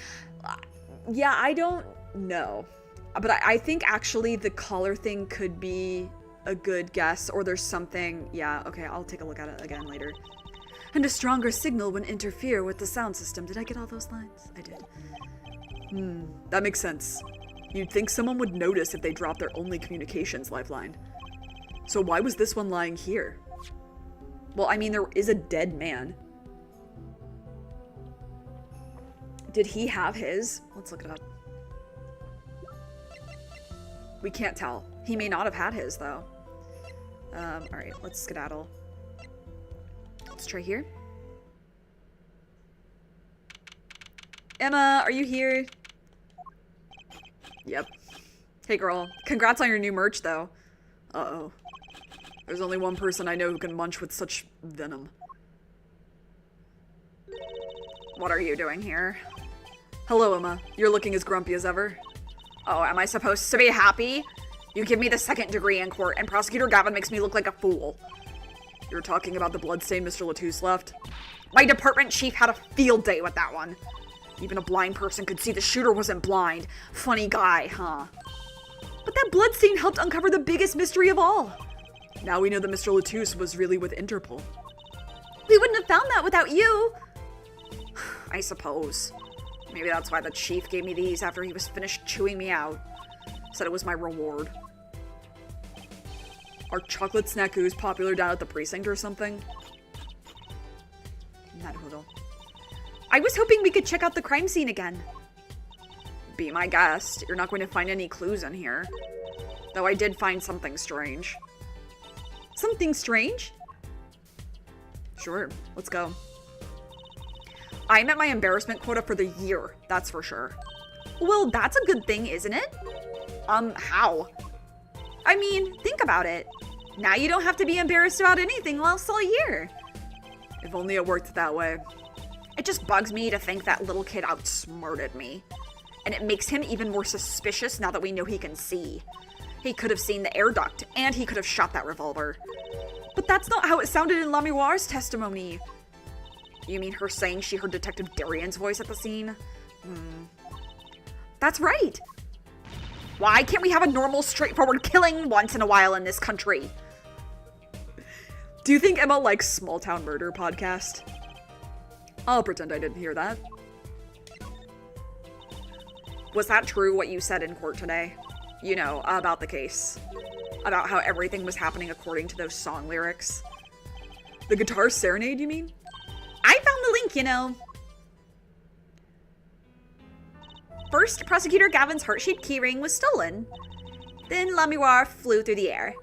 Yeah, I don't know. But I think actually the collar thing could be a good guess, or there's something. Yeah, okay, I'll take a look at it again later. And a stronger signal wouldn't interfere with the sound system. Did I get all those lines? I did. That makes sense. You'd think someone would notice if they dropped their only communications lifeline. So why was this one lying here? Well, I mean, there is a dead man. Did he have his? Let's look it up. We can't tell. He may not have had his, though. Alright, let's skedaddle. Let's try here. Emma, are you here? Yep. Hey, girl. Congrats on your new merch, though. Uh-oh. There's only one person I know who can munch with such venom. What are you doing here? Hello, Emma. You're looking as grumpy as ever. Oh, am I supposed to be happy? You give me the second degree in court, and Prosecutor Gavin makes me look like a fool. You're talking about the bloodstain Mr. Latouche left? My department chief had a field day with that one. Even a blind person could see the shooter wasn't blind. Funny guy, huh? But that bloodstain helped uncover the biggest mystery of all. Now we know that Mr. Latouche was really with Interpol. We wouldn't have found that without you. I suppose. Maybe that's why the chief gave me these after he was finished chewing me out. Said it was my reward. Are chocolate snackoos popular down at the precinct or something? Naruhodo. I was hoping we could check out the crime scene again. Be my guest. You're not going to find any clues in here. Though I did find something strange. Something strange? Sure, let's go. I'm at my embarrassment quota for the year, that's for sure. Well, that's a good thing, isn't it? How? I mean, think about it. Now you don't have to be embarrassed about anything else all year. If only it worked that way. It just bugs me to think that little kid outsmarted me. And it makes him even more suspicious now that we know he can see. He could have seen the air duct, and he could have shot that revolver. But that's not how it sounded in Lamiroire's testimony. You mean her saying she heard Detective Darian's voice at the scene? That's right. Why can't we have a normal, straightforward killing once in a while in this country? Do you think Emma likes Small Town Murder podcast? I'll pretend I didn't hear that. Was that true what you said in court today? You know, about the case. About how everything was happening according to those song lyrics. The guitar serenade, you mean? I found the link, you know. First, Prosecutor Gavin's heart-shaped keyring was stolen. Then Lamiroire flew through the air.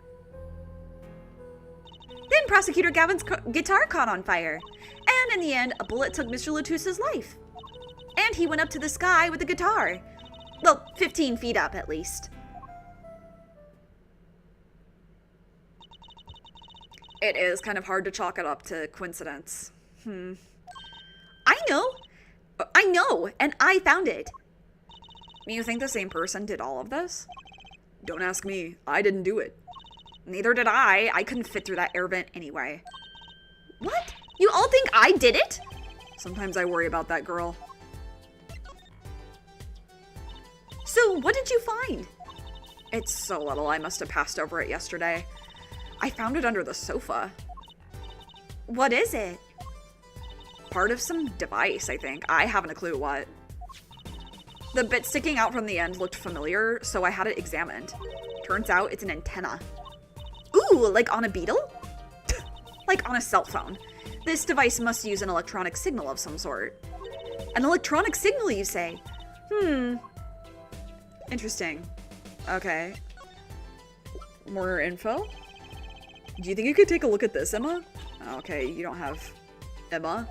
Then Prosecutor Gavin's guitar caught on fire. And in the end, a bullet took Mr. Latous's life. And he went up to the sky with the guitar. Well, 15 feet up, at least. It is kind of hard to chalk it up to coincidence. I know, and I found it. You think the same person did all of this? Don't ask me. I didn't do it. Neither did I. I couldn't fit through that air vent anyway. What? You all think I did it? Sometimes I worry about that girl. So, what did you find? It's so little, I must have passed over it yesterday. I found it under the sofa. What is it? Part of some device, I think. I haven't a clue what. The bit sticking out from the end looked familiar, so I had it examined. Turns out it's an antenna. Ooh, like on a beetle? Like on a cell phone. This device must use an electronic signal of some sort. An electronic signal, you say? Interesting. Okay. More info? Do you think you could take a look at this, Emma? Okay, you don't have Emma.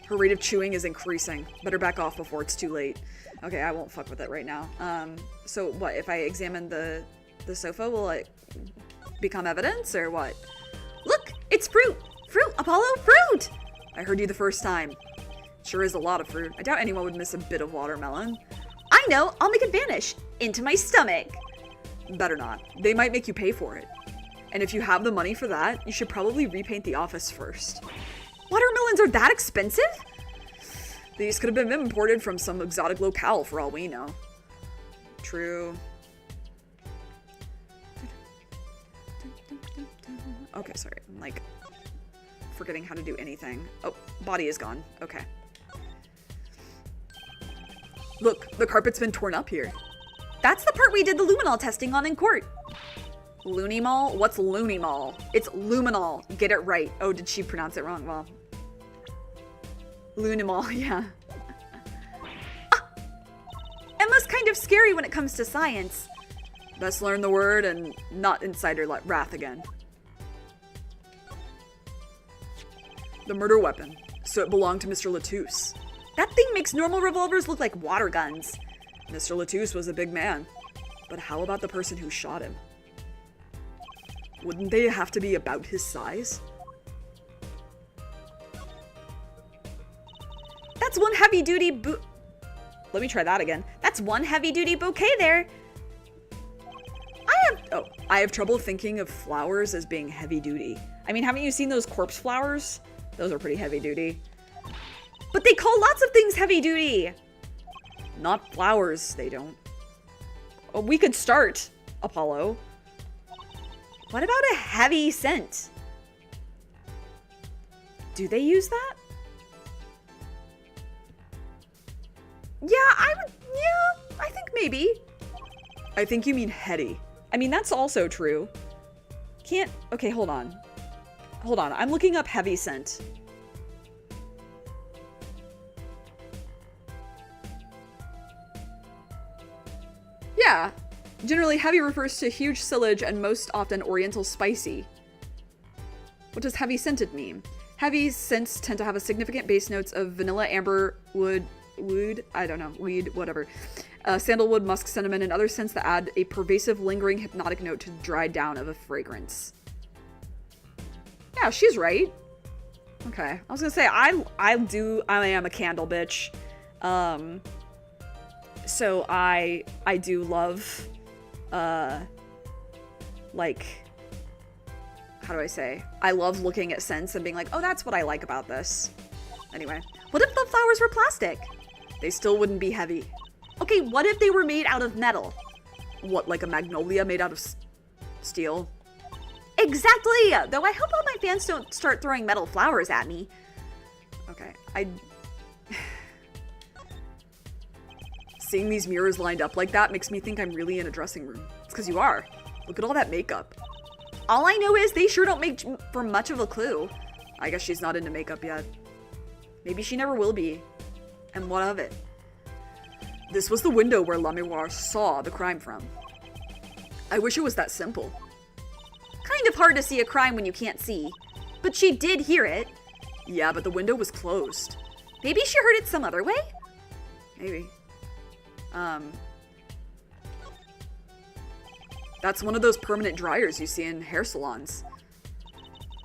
Her rate of chewing is increasing. Better back off before it's too late. Okay, I won't fuck with it right now. So what, if I examine the sofa, will it become evidence, or what? Look, it's fruit! Fruit, Apollo, fruit! I heard you the first time. Sure is a lot of fruit. I doubt anyone would miss a bit of watermelon. I know, I'll make it vanish. Into my stomach. Better not. They might make you pay for it. And if you have the money for that, you should probably repaint the office first. Watermelons are that expensive? These could have been imported from some exotic locale for all we know. True. Okay, sorry. I'm like forgetting how to do anything. Oh, body is gone. Okay. Look, the carpet's been torn up here. That's the part we did the luminol testing on in court. Lunimol? What's Lunimol? It's luminol. Get it right. Oh, did she pronounce it wrong? Well, Lunimol, yeah. Emma's kind of scary when it comes to science. Best learn the word and not insider wrath again. The murder weapon. So it belonged to Mr. Latouche. That thing makes normal revolvers look like water guns. Mr. Latouche was a big man. But how about the person who shot him? Wouldn't they have to be about his size? That's one heavy-duty Let me try that again. That's one heavy-duty bouquet there. I have trouble thinking of flowers as being heavy-duty. I mean, haven't you seen those corpse flowers? Those are pretty heavy-duty. But they call lots of things heavy-duty. Not flowers, they don't. Oh, we could start, Apollo. What about a heavy scent? Do they use that? Yeah, I think maybe. I think you mean heady. I mean, that's also true. Okay, hold on. Hold on, I'm looking up heavy scent. Yeah. Generally, heavy refers to huge sillage and most often oriental spicy. What does heavy scented mean? Heavy scents tend to have a significant base notes of vanilla, amber, weed, whatever. Sandalwood, musk, cinnamon, and other scents that add a pervasive, lingering, hypnotic note to the dry down of a fragrance. Yeah, she's right. Okay, I was gonna say, I am a candle bitch. So I do love, like, how do I say? I love looking at scents and being like, oh, that's what I like about this. Anyway, What if the flowers were plastic? they still wouldn't be heavy. Okay, what if they were made out of metal? What, like a magnolia made out of steel? Exactly! Though I hope all my fans don't start throwing metal flowers at me. Okay, Seeing these mirrors lined up like that makes me think I'm really in a dressing room. It's because you are. Look at all that makeup. All I know is they sure don't make for much of a clue. I guess she's not into makeup yet. Maybe she never will be. And what of it? This was the window where La Miroir saw the crime from. I wish it was that simple. Kind of hard to see a crime when you can't see. But she did hear it. Yeah, but the window was closed. Maybe she heard it some other way? Maybe. That's one of those permanent dryers you see in hair salons.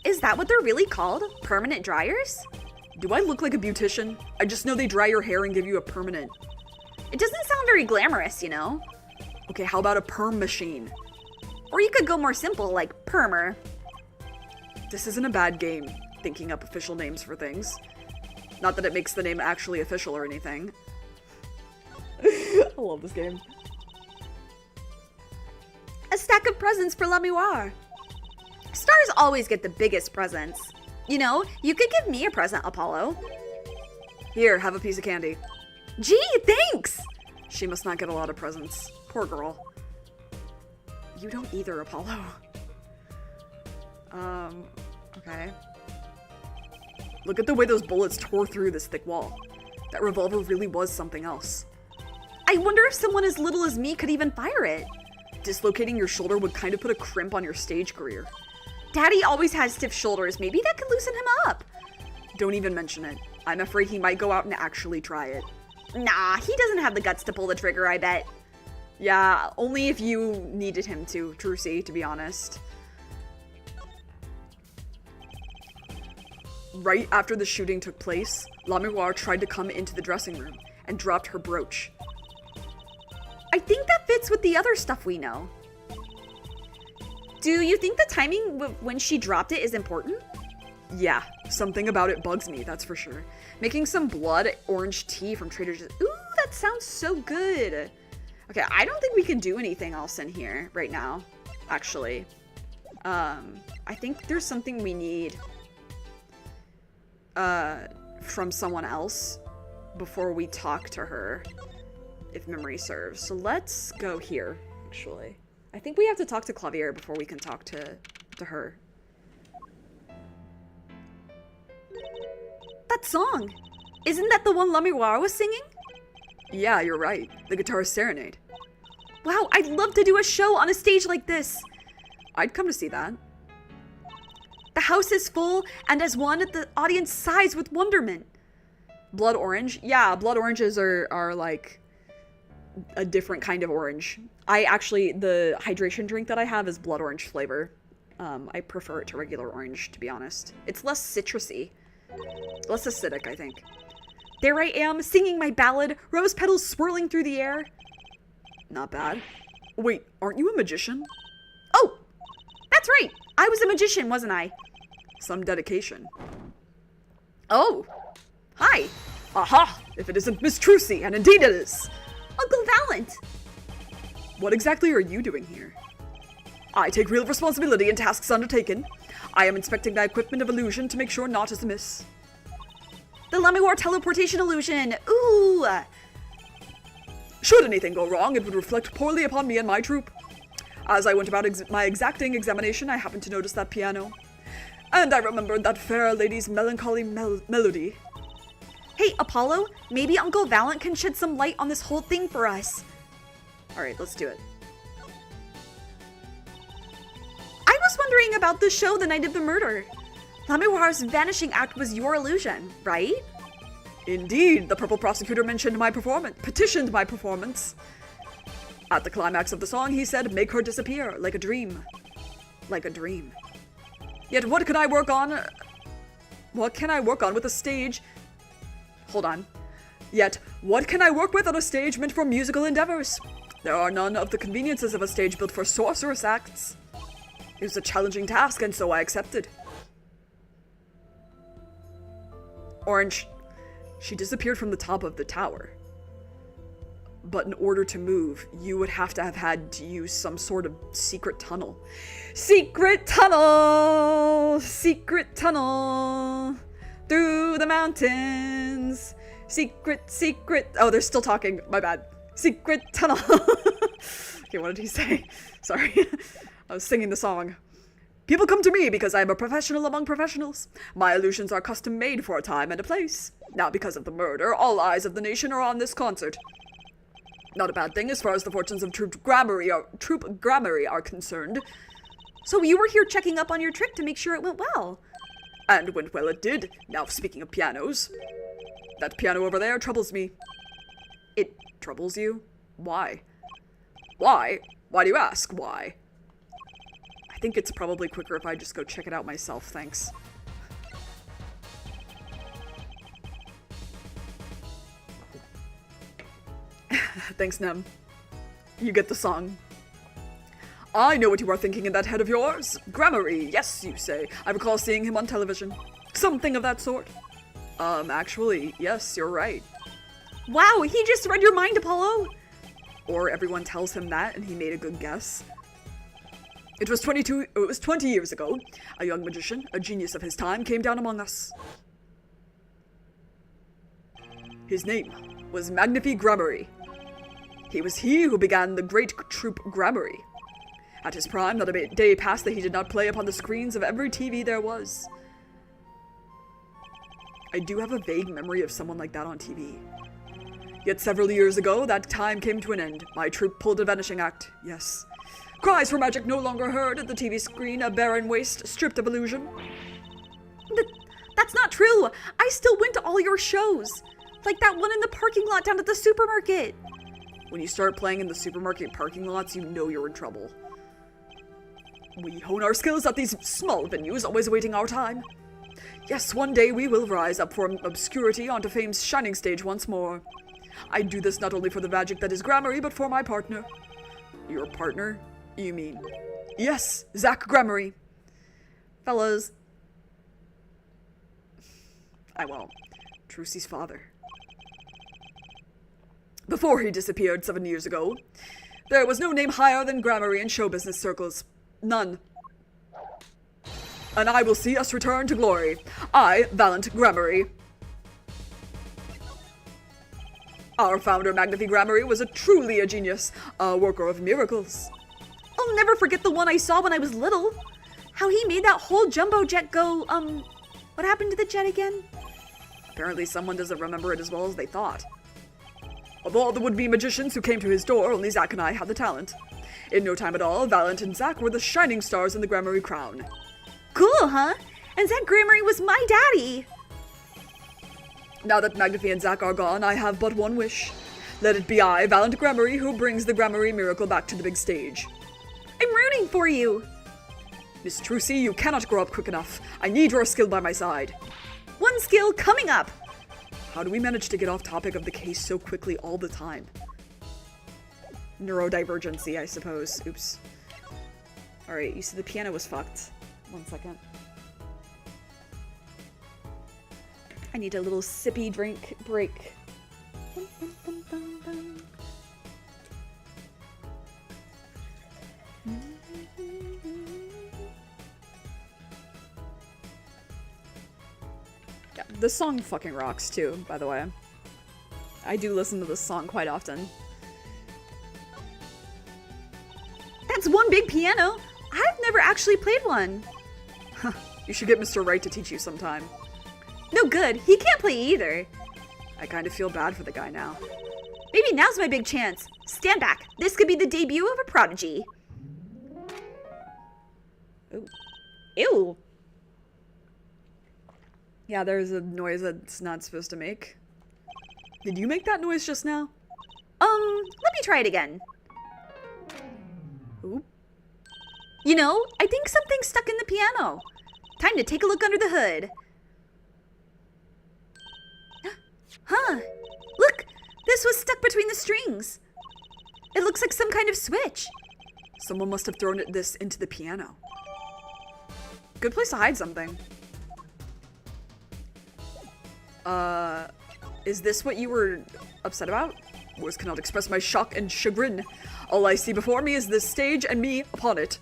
Is that what they're really called? Permanent dryers? Do I look like a beautician? I just know they dry your hair and give you a permanent. It doesn't sound very glamorous, you know? Okay, how about a perm machine? Or you could go more simple, like permer. This isn't a bad game, thinking up official names for things. Not that it makes the name actually official or anything. I love this game. A stack of presents for La Miroir. Stars always get the biggest presents. You know, you could give me a present, Apollo. Here, have a piece of candy. Gee, thanks! She must not get a lot of presents. Poor girl. You don't either, Apollo. Okay. Look at the way those bullets tore through this thick wall. That revolver really was something else. I wonder if someone as little as me could even fire it. Dislocating your shoulder would kind of put a crimp on your stage career. Daddy always has stiff shoulders. Maybe that could loosen him up. Don't even mention it. I'm afraid he might go out and actually try it. Nah, he doesn't have the guts to pull the trigger, I bet. Yeah, only if you needed him to, Trucy, to be honest. Right after the shooting took place, La Miroir tried to come into the dressing room and dropped her brooch. I think that fits with the other stuff we know. Do you think the timing when she dropped it is important? Yeah, something about it bugs me, that's for sure. Making some blood orange tea from Trader Joe's. Ooh, that sounds so good. Okay, I don't think we can do anything else in here right now, actually. I think there's something we need from someone else before we talk to her, if memory serves. So let's go here, actually. I think we have to talk to Clavier before we can talk to her. That song! Isn't that the one La Miroir was singing? Yeah, you're right. The Guitar Serenade. Wow, I'd love to do a show on a stage like this. I'd come to see that. The house is full, and as one, the audience sighs with wonderment. Blood orange? Yeah, blood oranges are like a different kind of orange. The hydration drink that I have is blood orange flavor. I prefer it to regular orange, to be honest. It's less citrusy. Less acidic, I think. There I am, singing my ballad, rose petals swirling through the air. Not bad. Wait, aren't you a magician? Oh! That's right! I was a magician, wasn't I? Some dedication. Oh! Hi! Aha! If it isn't Miss Trucy, and indeed it is! Uncle Valent! What exactly are you doing here? I take real responsibility in tasks undertaken. I am inspecting the equipment of illusion to make sure naught is amiss. The La Miroir teleportation illusion! Ooh! Should anything go wrong, it would reflect poorly upon me and my troupe. As I went about my exacting examination, I happened to notice that piano. And I remembered that fair lady's melancholy melody. Hey, Apollo, maybe Uncle Valent can shed some light on this whole thing for us. Alright, let's do it. I was wondering about the show the night of the murder. Lamiwar's vanishing act was your illusion, right? Indeed, the purple prosecutor petitioned my performance. At the climax of the song, he said, make her disappear, like a dream. Like a dream. Yet what can I work on? What can I work on with a stage? Hold on. Yet, what can I work with on a stage meant for musical endeavors? There are none of the conveniences of a stage built for sorceress acts. It was a challenging task, and so I accepted. Orange. She disappeared from the top of the tower. But in order to move, you would have to have had to use some sort of secret tunnel. Secret tunnel! Secret tunnel! Through the mountains! Secret... Oh, they're still talking. My bad. Secret tunnel! Okay, what did he say? Sorry. I was singing the song. People come to me because I am a professional among professionals. My illusions are custom made for a time and a place. Now, because of the murder, all eyes of the nation are on this concert. Not a bad thing as far as the fortunes of Troop Grammary are concerned. So you were here checking up on your trick to make sure it went well. And went well it did. Now, speaking of pianos, that piano over there troubles me. It troubles you? Why? Why? Why do you ask? Why? I think it's probably quicker if I just go check it out myself, thanks. Thanks, Nem. You get the song. I know what you are thinking in that head of yours. Grammary, yes, you say. I recall seeing him on television. Something of that sort. Actually, yes, you're right. Wow, he just read your mind, Apollo! Or everyone tells him that and he made a good guess. It was 20 years ago. A young magician, a genius of his time, came down among us. His name was Magnifi Grammary. He was he who began the great troupe Grammary. At his prime, not a day passed that he did not play upon the screens of every TV there was. I do have a vague memory of someone like that on TV. Yet several years ago, that time came to an end. My troupe pulled a vanishing act, yes. Cries for magic no longer heard at the TV screen, a barren waste, stripped of illusion. That's not true! I still went to all your shows! Like that one in the parking lot down at the supermarket! When you start playing in the supermarket parking lots, you know you're in trouble. We hone our skills at these small venues, always awaiting our time. Yes, one day we will rise up from obscurity onto fame's shining stage once more. I do this not only for the magic that is Grammary, but for my partner. Your partner? You mean? Yes, Zach Grammary. Fellas. I won't. Trucy's father. Before he disappeared 7 years ago, there was no name higher than Grammary in show business circles. None. And I will see us return to glory. I, Valiant Grammary. Our founder, Magnifi Grammary, was truly a genius, a worker of miracles. I'll never forget the one I saw when I was little. How he made that whole jumbo jet go, what happened to the jet again? Apparently someone doesn't remember it as well as they thought. Of all the would-be magicians who came to his door, only Zack and I had the talent. In no time at all, Valiant and Zack were the shining stars in the Grammary crown. Cool, huh? And Zack Grammary was my daddy! Now that Magnifi and Zack are gone, I have but one wish. Let it be I, Valiant Grammary, who brings the Grammary miracle back to the big stage. I'm rooting for you! Miss Trucy, you cannot grow up quick enough. I need your skill by my side. One skill coming up! How do we manage to get off topic of the case so quickly all the time? Neurodivergency, I suppose. Oops. Alright, you said the piano was fucked. 1 second. I need a little sippy drink break. Dun, dun, dun, dun, dun. Yeah, this song fucking rocks too, by the way. I do listen to this song quite often. That's one big piano! I've never actually played one. You should get Mr. Wright to teach you sometime. No good, he can't play either. I kind of feel bad for the guy now. Maybe now's my big chance. Stand back, this could be the debut of a prodigy. Ooh. Ew. Yeah, there's a noise that's not supposed to make. Did you make that noise just now? Let me try it again. Oop. You know, I think something's stuck in the piano. Time to take a look under the hood. Huh. Look, this was stuck between the strings. It looks like some kind of switch. Someone must have thrown this into the piano. Good place to hide something. Is this what you were upset about? Words cannot express my shock and chagrin. All I see before me is this stage and me upon it.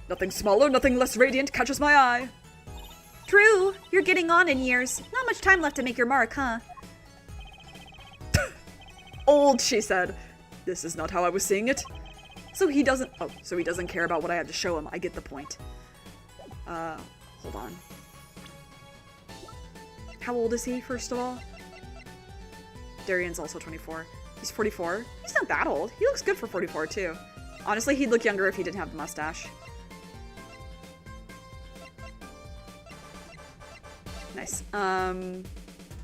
Nothing smaller, nothing less radiant catches my eye. True, you're getting on in years. Not much time left to make your mark, huh? Old, she said. This is not how I was seeing it. So he doesn't care about what I have to show him. I get the point. Hold on. How old is he, first of all? Darian's also 24. He's 44. He's not that old. He looks good for 44, too. Honestly, he'd look younger if he didn't have the mustache. Nice.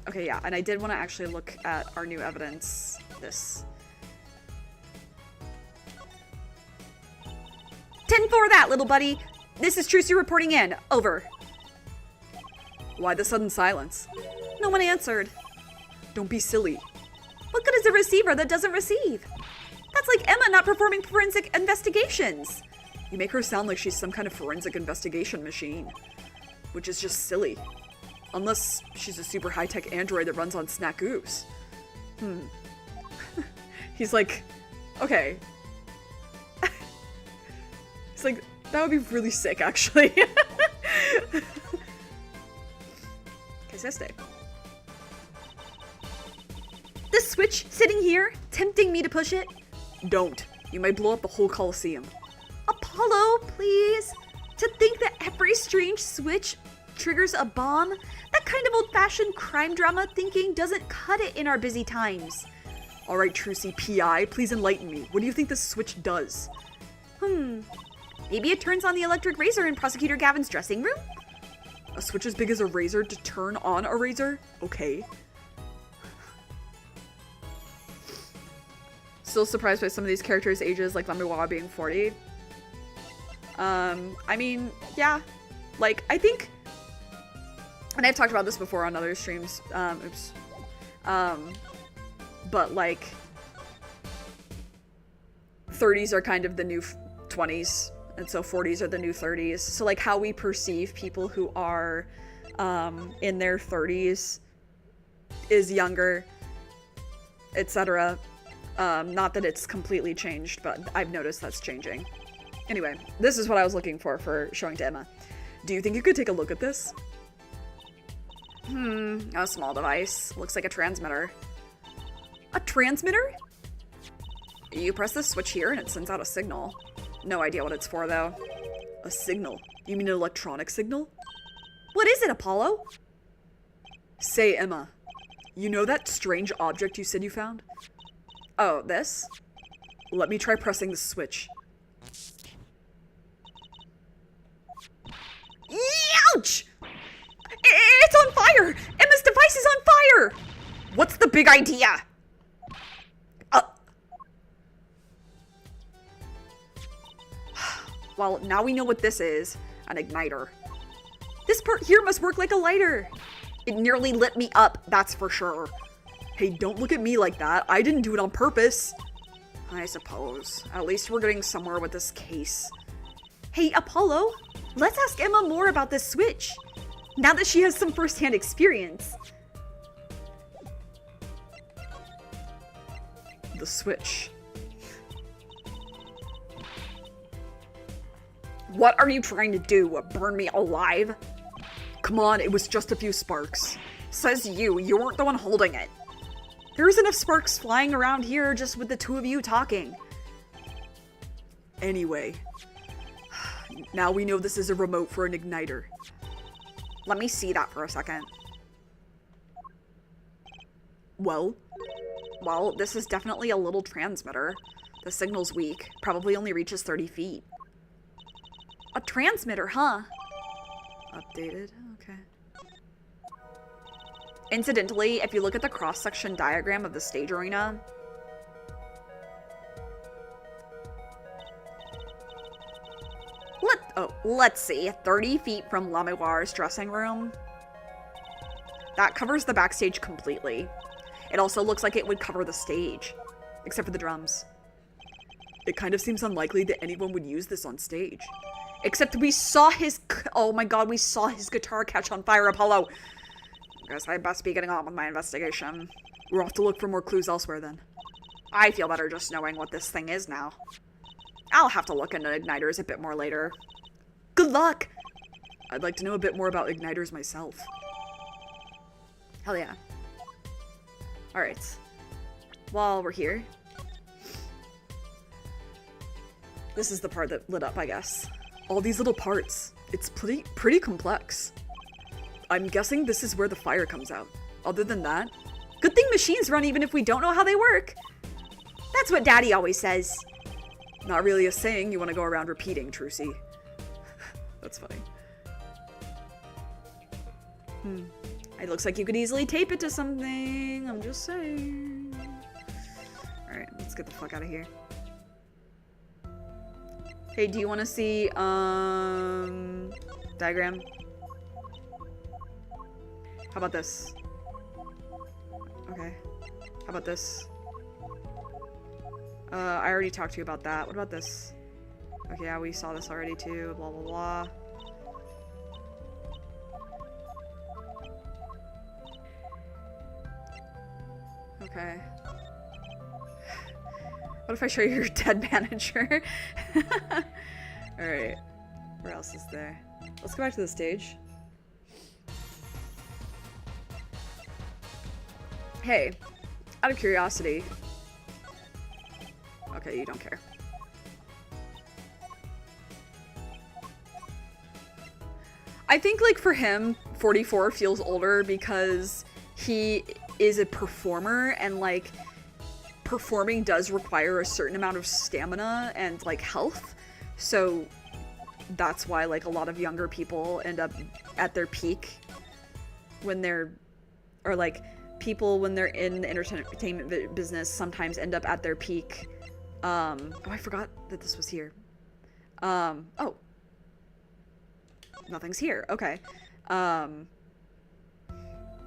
Okay, yeah, and I did want to actually look at our new evidence. This. 10 for that, little buddy. This is Trucy reporting in. Over. Why the sudden silence? No one answered. Don't be silly. What good is a receiver that doesn't receive? That's like Emma not performing forensic investigations. You make her sound like she's some kind of forensic investigation machine. Which is just silly. Unless she's a super high-tech android that runs on Snackoos. He's like, okay. He's like, that would be really sick, actually. Consiste. The switch sitting here, tempting me to push it. Don't. You might blow up the whole Coliseum. Apollo, please. To think that every strange switch triggers a bomb? That kind of old-fashioned crime drama thinking doesn't cut it in our busy times. Alright, Trucy, PI, please enlighten me. What do you think this switch does? Maybe it turns on the electric razor in Prosecutor Gavin's dressing room? A switch as big as a razor to turn on a razor? Okay. Still surprised by some of these characters' ages, like Lamiwa being 40. I mean, yeah. Like, I think... And I've talked about this before on other streams. But, like... 30s are kind of the new 20s. And so 40s are the new 30s. So, like, how we perceive people who are in their 30s is younger, etc. Not that it's completely changed, but I've noticed that's changing. Anyway, this is what I was looking for showing to Emma. Do you think you could take a look at this? A small device. Looks like a transmitter. A transmitter? You press the switch here and it sends out a signal. No idea what it's for, though. A signal? You mean an electronic signal? What is it, Apollo? Say, Emma. You know that strange object you said you found? Oh, this? Let me try pressing the switch. Ouch! It's on fire! Emma's device is on fire! What's the big idea? Well, now we know what this is. An igniter. This part here must work like a lighter. It nearly lit me up, that's for sure. Hey, don't look at me like that. I didn't do it on purpose. I suppose. At least we're getting somewhere with this case. Hey, Apollo, let's ask Emma more about this switch. Now that she has some first-hand experience. The switch. What are you trying to do? Burn me alive? Come on, it was just a few sparks. Says you. You weren't the one holding it. There's enough sparks flying around here just with the two of you talking. Anyway. Now we know this is a remote for an igniter. Let me see that for a second. Well? Well, this is definitely a little transmitter. The signal's weak. Probably only reaches 30 feet. A transmitter, huh? Updated, okay. Incidentally, if you look at the cross-section diagram of the stage arena, let's see, 30 feet from La Mémoire's dressing room. That covers the backstage completely. It also looks like it would cover the stage, except for the drums. It kind of seems unlikely that anyone would use this on stage. Except we saw his, oh my god, we saw his guitar catch on fire, Apollo. Guess I best be getting on with my investigation. We're off to look for more clues elsewhere then. I feel better just knowing what this thing is now. I'll have to look into igniters a bit more later. Good luck! I'd like to know a bit more about igniters myself. Hell yeah. Alright. While we're here, this is the part that lit up, I guess. All these little parts. It's pretty complex. I'm guessing this is where the fire comes out. Other than that, good thing machines run even if we don't know how they work. That's what Daddy always says. Not really a saying you want to go around repeating, Trucy. That's funny. It looks like you could easily tape it to something. I'm just saying. Alright, let's get the fuck out of here. Hey, do you want to see, diagram? How about this? Okay. How about this? I already talked to you about that. What about this? Okay, yeah, we saw this already too. Blah, blah, blah. Okay. What if I show you your dead manager? Alright. Where else is there? Let's go back to the stage. Hey, out of curiosity. Okay, you don't care. I think, like, for him, 44 feels older because he is a performer, and, like, performing does require a certain amount of stamina and, like, health. So that's why, like, a lot of younger people end up at their peak when they're, or, like, people when they're in the entertainment business sometimes end up at their peak. Oh, I forgot that this was here. Oh. Nothing's here. Okay.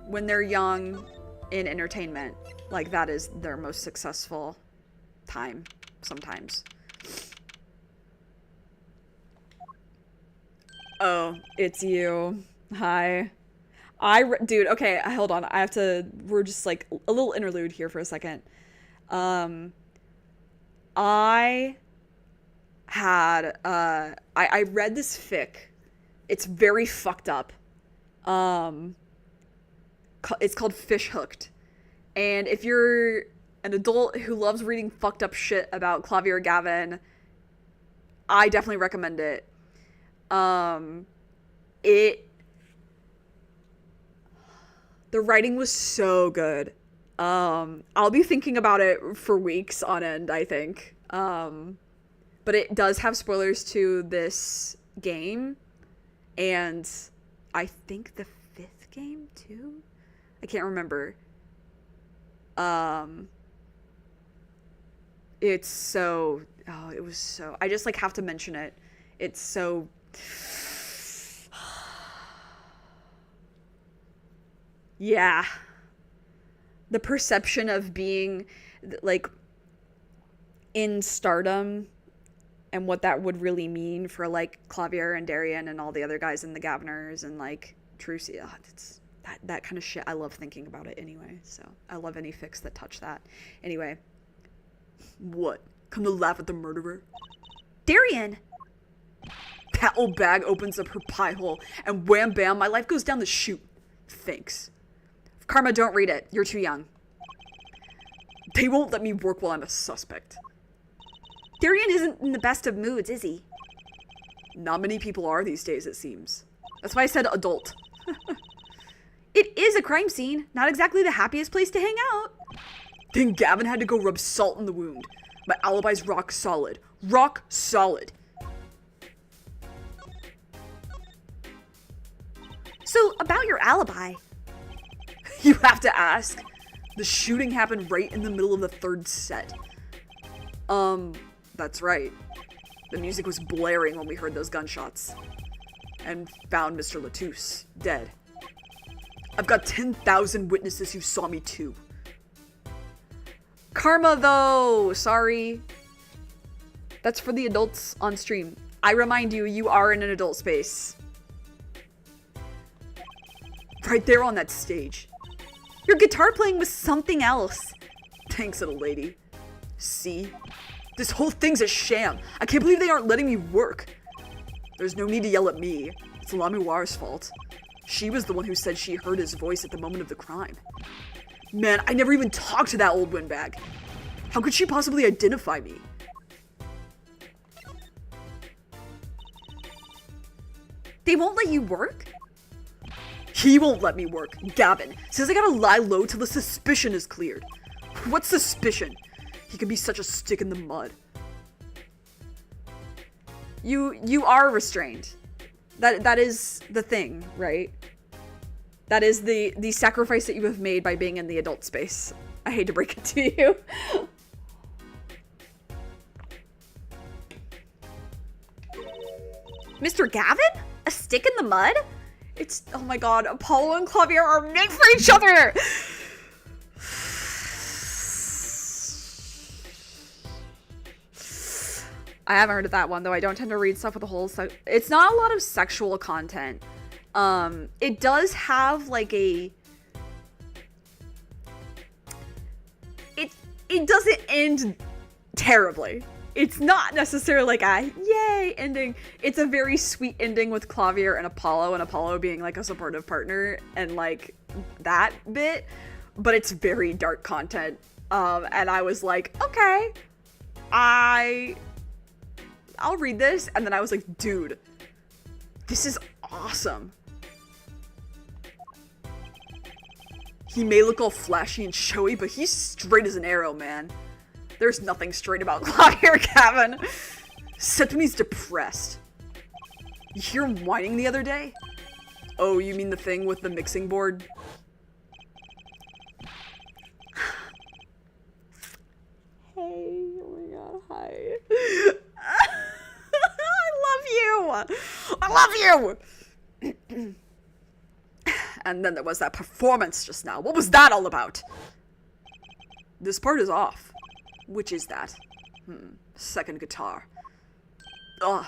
When they're young in entertainment, like, that is their most successful time sometimes. Oh, it's you. Hi. Dude, okay, hold on. I have to, we're just, like, a little interlude here for a second. I had, I read this fic. It's very fucked up. It's called Fish Hooked. And if you're an adult who loves reading fucked up shit about Clavier Gavin, I definitely recommend it. The writing was so good. I'll be thinking about it for weeks on end, I think. But it does have spoilers to this game. And I think the 5th game too? I can't remember. It's so, oh, it was so, I just, like, have to mention it. It's so, yeah. The perception of being, like, in stardom and what that would really mean for, like, Clavier and Darian and all the other guys in the Gaviners and, like, Trucy. Oh, it's that kind of shit. I love thinking about it anyway. So I love any fics that touch that. Anyway. What? Come to laugh at the murderer? Darian! That old bag opens up her pie hole, and wham bam, my life goes down the chute. Thanks. Karma, don't read it. You're too young. They won't let me work while I'm a suspect. Darian isn't in the best of moods, is he? Not many people are these days, it seems. That's why I said adult. It is a crime scene. Not exactly the happiest place to hang out. Then Gavin had to go rub salt in the wound. My alibi's rock solid. Rock solid. So, about your alibi. You have to ask. The shooting happened right in the middle of the third set. That's right. The music was blaring when we heard those gunshots. And found Mr. Latouche dead. I've got 10,000 witnesses who saw me too. Karma though, sorry. That's for the adults on stream. I remind you, you are in an adult space. Right there on that stage. Your guitar playing was something else. Thanks, little lady. See? This whole thing's a sham. I can't believe they aren't letting me work. There's no need to yell at me. It's Lamuar's fault. She was the one who said she heard his voice at the moment of the crime. Man, I never even talked to that old windbag. How could she possibly identify me? They won't let you work? He won't let me work. Gavin says I gotta lie low till the suspicion is cleared. What suspicion? He could be such a stick in the mud. You are restrained. That is the thing, right? That is the sacrifice that you have made by being in the adult space. I hate to break it to you. Mr. Gavin? A stick in the mud? It's, oh my god, Apollo and Clavier are made for each other! I haven't heard of that one, though. I don't tend to read stuff with a whole it's not a lot of sexual content. It does have, like, a... It doesn't end terribly. It's not necessarily like a yay ending. It's a very sweet ending with Clavier and Apollo being like a supportive partner and like that bit, but it's very dark content. And I was like, okay, I'll read this. And then I was like, dude, this is awesome. He may look all flashy and showy, but he's straight as an arrow, man. There's nothing straight about Clavier, Gavin. Except when he's depressed. You hear him whining the other day? Oh, you mean the thing with the mixing board? Hey, oh my god, hi. I love you! I love you! And then there was that performance just now. What was that all about? This part is off. Which is that? Second guitar. Ugh.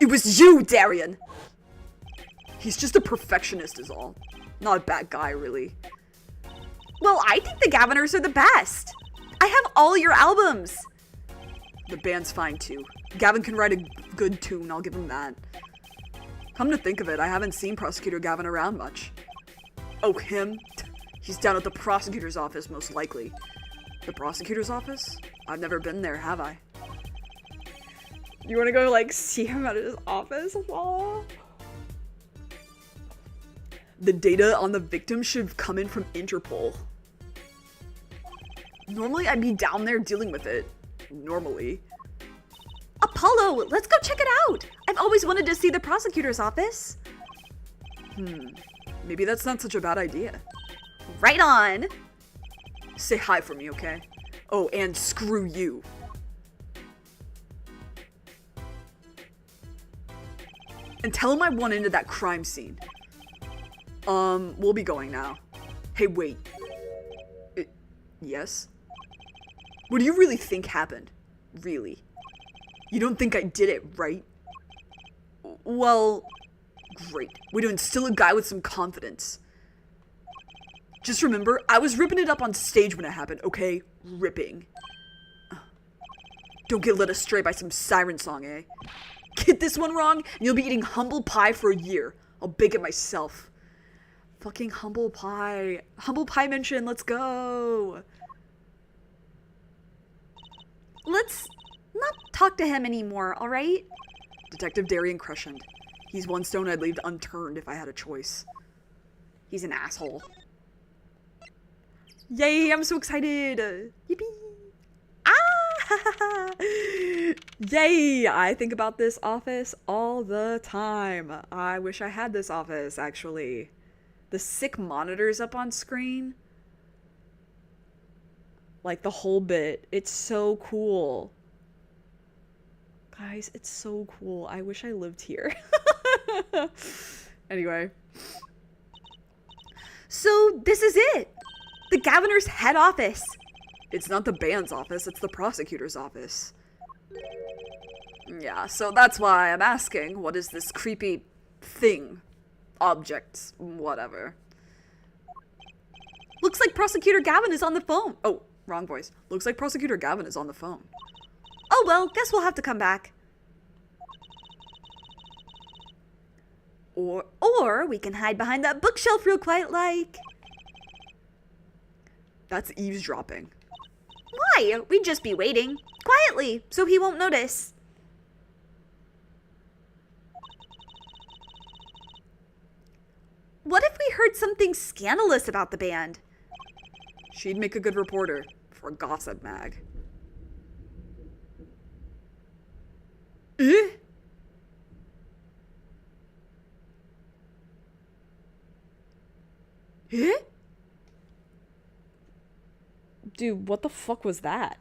It was you, Darian! He's just a perfectionist is all. Not a bad guy, really. Well, I think the Gaviners are the best. I have all your albums. The band's fine, too. Gavin can write a good tune, I'll give him that. Come to think of it, I haven't seen Prosecutor Gavin around much. Oh, him? He's down at the prosecutor's office, most likely. The prosecutor's office? I've never been there, have I? You wanna go, like, see him at his office? Aww. The data on the victim should come in from Interpol. Normally, I'd be down there dealing with it. Normally. Apollo, let's go check it out. I've always wanted to see the prosecutor's office. Maybe that's not such a bad idea. Right on. Say hi for me, okay? Oh, and screw you. And tell him I went into that crime scene. We'll be going now. Hey, wait. Yes? What do you really think happened? Really? You don't think I did it, right? Well, great. Way to instill a guy with some confidence. Just remember, I was ripping it up on stage when it happened, okay? Ripping. Don't get led astray by some siren song, eh? Get this one wrong, and you'll be eating humble pie for a year. I'll bake it myself. Fucking humble pie. Humble pie mention, let's go. Let's not talk to him anymore, alright? Detective Darian Crescent. He's one stone I'd leave unturned if I had a choice. He's an asshole. Yay, I'm so excited! Yippee! Ah! Yay! I think about this office all the time. I wish I had this office, actually. the sick monitors up on screen. Like the whole bit. It's so cool. Guys, it's so cool. I wish I lived here. Anyway. So this is it. The governor's head office. It's not the band's office, it's the prosecutor's office. Yeah, so that's why I'm asking, what is this creepy thing? Object, whatever. Looks like Prosecutor Gavin is on the phone. Oh, wrong voice. Looks like Prosecutor Gavin is on the phone. Oh well, guess we'll have to come back. Or we can hide behind that bookshelf real quiet like. That's eavesdropping. Why? We'd just be waiting. Quietly, so he won't notice. What if we heard something scandalous about the band? She'd make a good reporter for a gossip mag. Eh? Eh? Dude, what the fuck was that?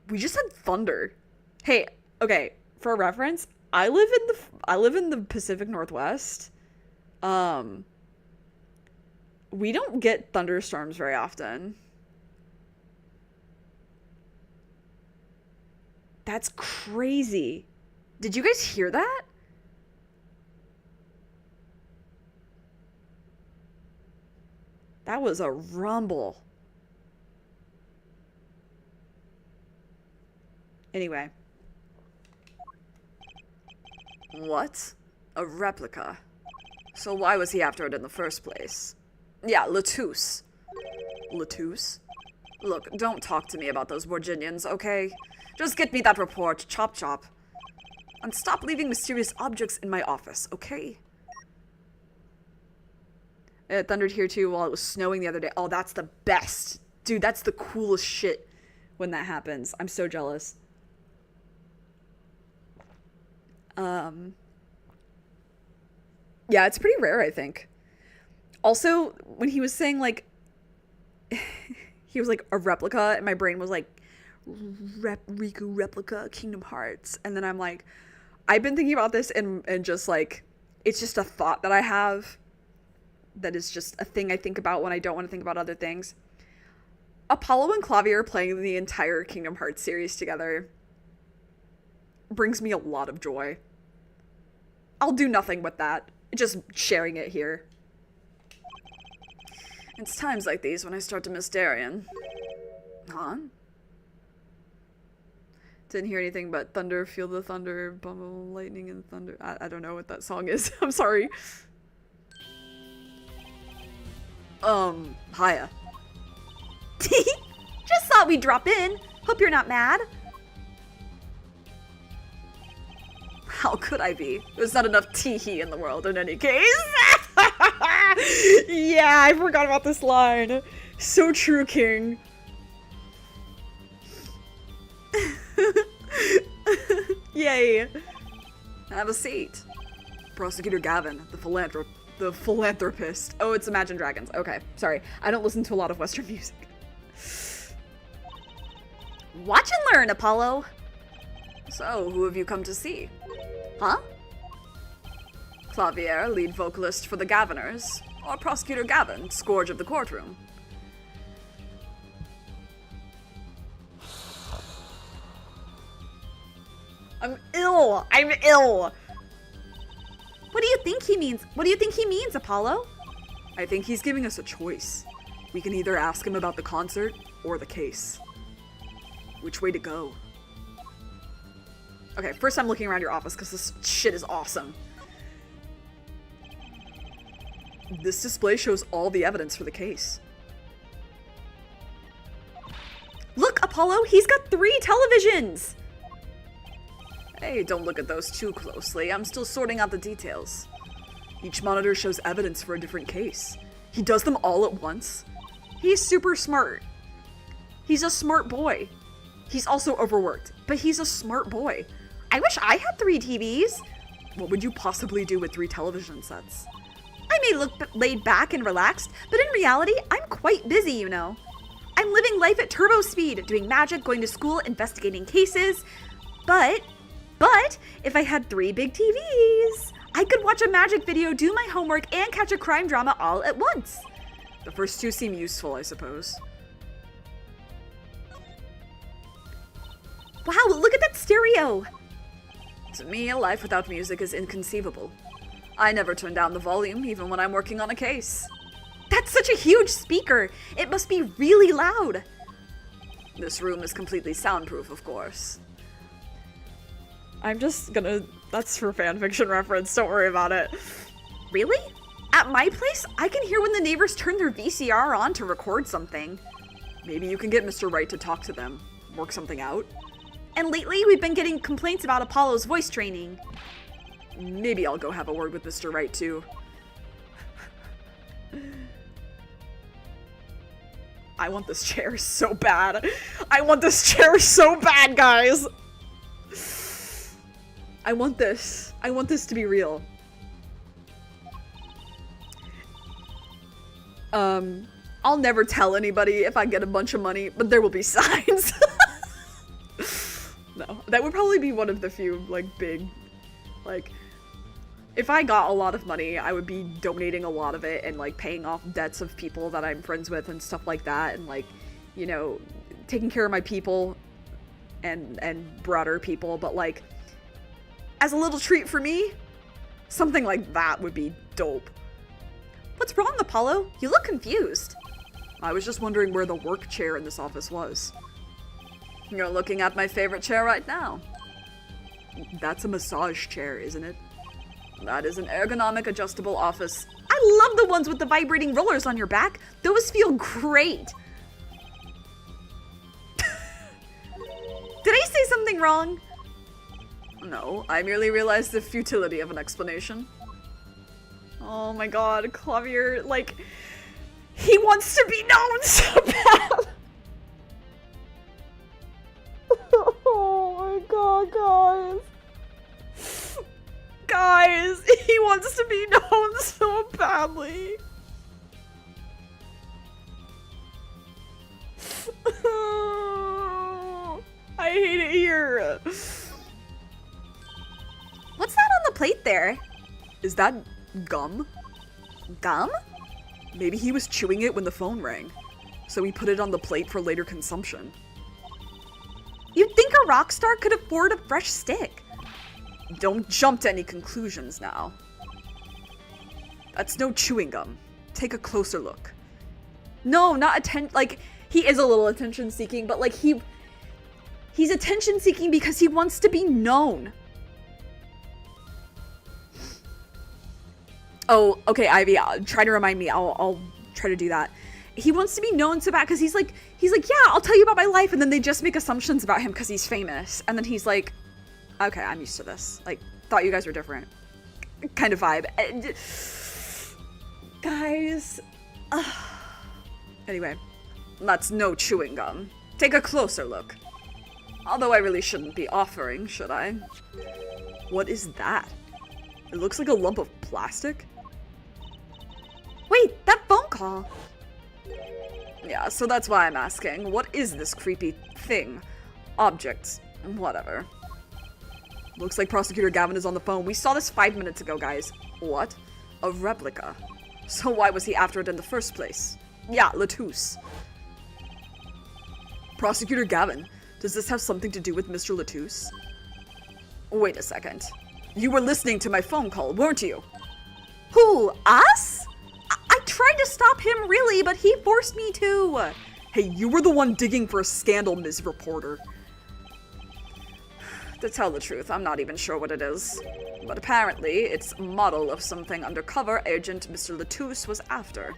We just had thunder. Hey, okay, for a reference, I live in the Pacific Northwest. We don't get thunderstorms very often. That's crazy. Did you guys hear that? That was a rumble. Anyway. What? A replica? So why was he after it in the first place? Yeah, Latouche. Latouche? Look, don't talk to me about those Virginians, okay? Just get me that report, chop chop. And stop leaving mysterious objects in my office, okay? It thundered here too while it was snowing the other day. Oh, that's the best. Dude, that's the coolest shit when that happens. I'm so jealous. Yeah, it's pretty rare, I think. Also, when he was saying, like, he was like, a replica, and my brain was like, Riku replica, Kingdom Hearts. And then I'm like, I've been thinking about this and just like, it's just a thought that I have that is just a thing I think about when I don't want to think about other things. Apollo and Clavier playing the entire Kingdom Hearts series together brings me a lot of joy. I'll do nothing with that. Just sharing it here. It's times like these when I start to miss Darien. Huh? Didn't hear anything but thunder, feel the thunder, bumble, lightning and thunder. I don't know what that song is. I'm sorry. Hiya. Just thought we'd drop in. Hope you're not mad. How could I be? There's not enough tee-hee in the world in any case. Yeah, I forgot about this line. So true, King. Yay. Have a seat. Prosecutor Gavin, the philanthropist. Oh, it's Imagine Dragons. Okay, sorry. I don't listen to a lot of Western music. Watch and learn, Apollo. So, who have you come to see? Huh? Clavier, lead vocalist for the Gaviners, or Prosecutor Gavin, scourge of the courtroom? I'm ill! I'm ill! What do you think he means? What do you think he means, Apollo? I think he's giving us a choice. We can either ask him about the concert or the case. Which way to go? Okay, first I'm looking around your office because this shit is awesome. This display shows all the evidence for the case. Look, Apollo, he's got 3 televisions! Hey, don't look at those too closely. I'm still sorting out the details. Each monitor shows evidence for a different case. He does them all at once. He's super smart. He's a smart boy. He's also overworked, but he's a smart boy. I wish I had 3 TVs. What would you possibly do with 3 television sets? I may look laid back and relaxed, but in reality, I'm quite busy, you know. I'm living life at turbo speed, doing magic, going to school, investigating cases. But if I had 3 big TVs, I could watch a magic video, do my homework, and catch a crime drama all at once. The first 2 seem useful, I suppose. Wow, look at that stereo. To me, a life without music is inconceivable. I never turn down the volume, even when I'm working on a case. That's such a huge speaker. It must be really loud. This room is completely soundproof, of course. I'm just gonna... That's for fanfiction reference, don't worry about it. Really? At my place, I can hear when the neighbors turn their VCR on to record something. Maybe you can get Mr. Wright to talk to them. Work something out. And lately, we've been getting complaints about Apollo's voice training. Maybe I'll go have a word with Mr. Wright, too. I want this chair so bad. I want this chair so bad, guys! I want this. I want this to be real. I'll never tell anybody if I get a bunch of money, but there will be signs. No, that would probably be one of the few, like, big, like, if I got a lot of money, I would be donating a lot of it and, like, paying off debts of people that I'm friends with and stuff like that, and, like, you know, taking care of my people and broader people, but, like, as a little treat for me, something like that would be dope. What's wrong, Apollo? You look confused. I was just wondering where the work chair in this office was. You're looking at my favorite chair right now. That's a massage chair, isn't it? That is an ergonomic adjustable office. I love the ones with the vibrating rollers on your back. Those feel great. Did I say something wrong? No, I merely realized the futility of an explanation. Oh my god, Clavier, like, he wants to be known so bad! Oh my god, guys. Guys, he wants to be known so badly. I hate it here. What's that on the plate there? Is that gum? Gum? Maybe he was chewing it when the phone rang, so he put it on the plate for later consumption. You'd think a rock star could afford a fresh stick. Don't jump to any conclusions now. That's no chewing gum. Take a closer look. No, not like, he is a little attention seeking, but like he's attention seeking because he wants to be known. Oh, okay, Ivy, try to remind me. I'll try to do that. He wants to be known so bad because he's like, yeah, I'll tell you about my life, and then they just make assumptions about him because he's famous, and then he's like, okay, I'm used to this. Like, thought you guys were different. Kind of vibe. Guys. Anyway, that's no chewing gum. Take a closer look. Although I really shouldn't be offering, should I? What is that? It looks like a lump of plastic. Wait, that phone call. Yeah, so that's why I'm asking. What is this creepy thing? Object. Whatever. Looks like Prosecutor Gavin is on the phone. We saw this 5 minutes ago, guys. What? A replica. So why was he after it in the first place? Yeah, Latouche. Prosecutor Gavin, does this have something to do with Mr. Latouche? Wait a second. You were listening to my phone call, weren't you? Who, us? I tried to stop him, really, but he forced me to. Hey, you were the one digging for a scandal, Ms. Reporter. To tell the truth, I'm not even sure what it is. But apparently, it's a model of something undercover agent Mr. Latouche was after.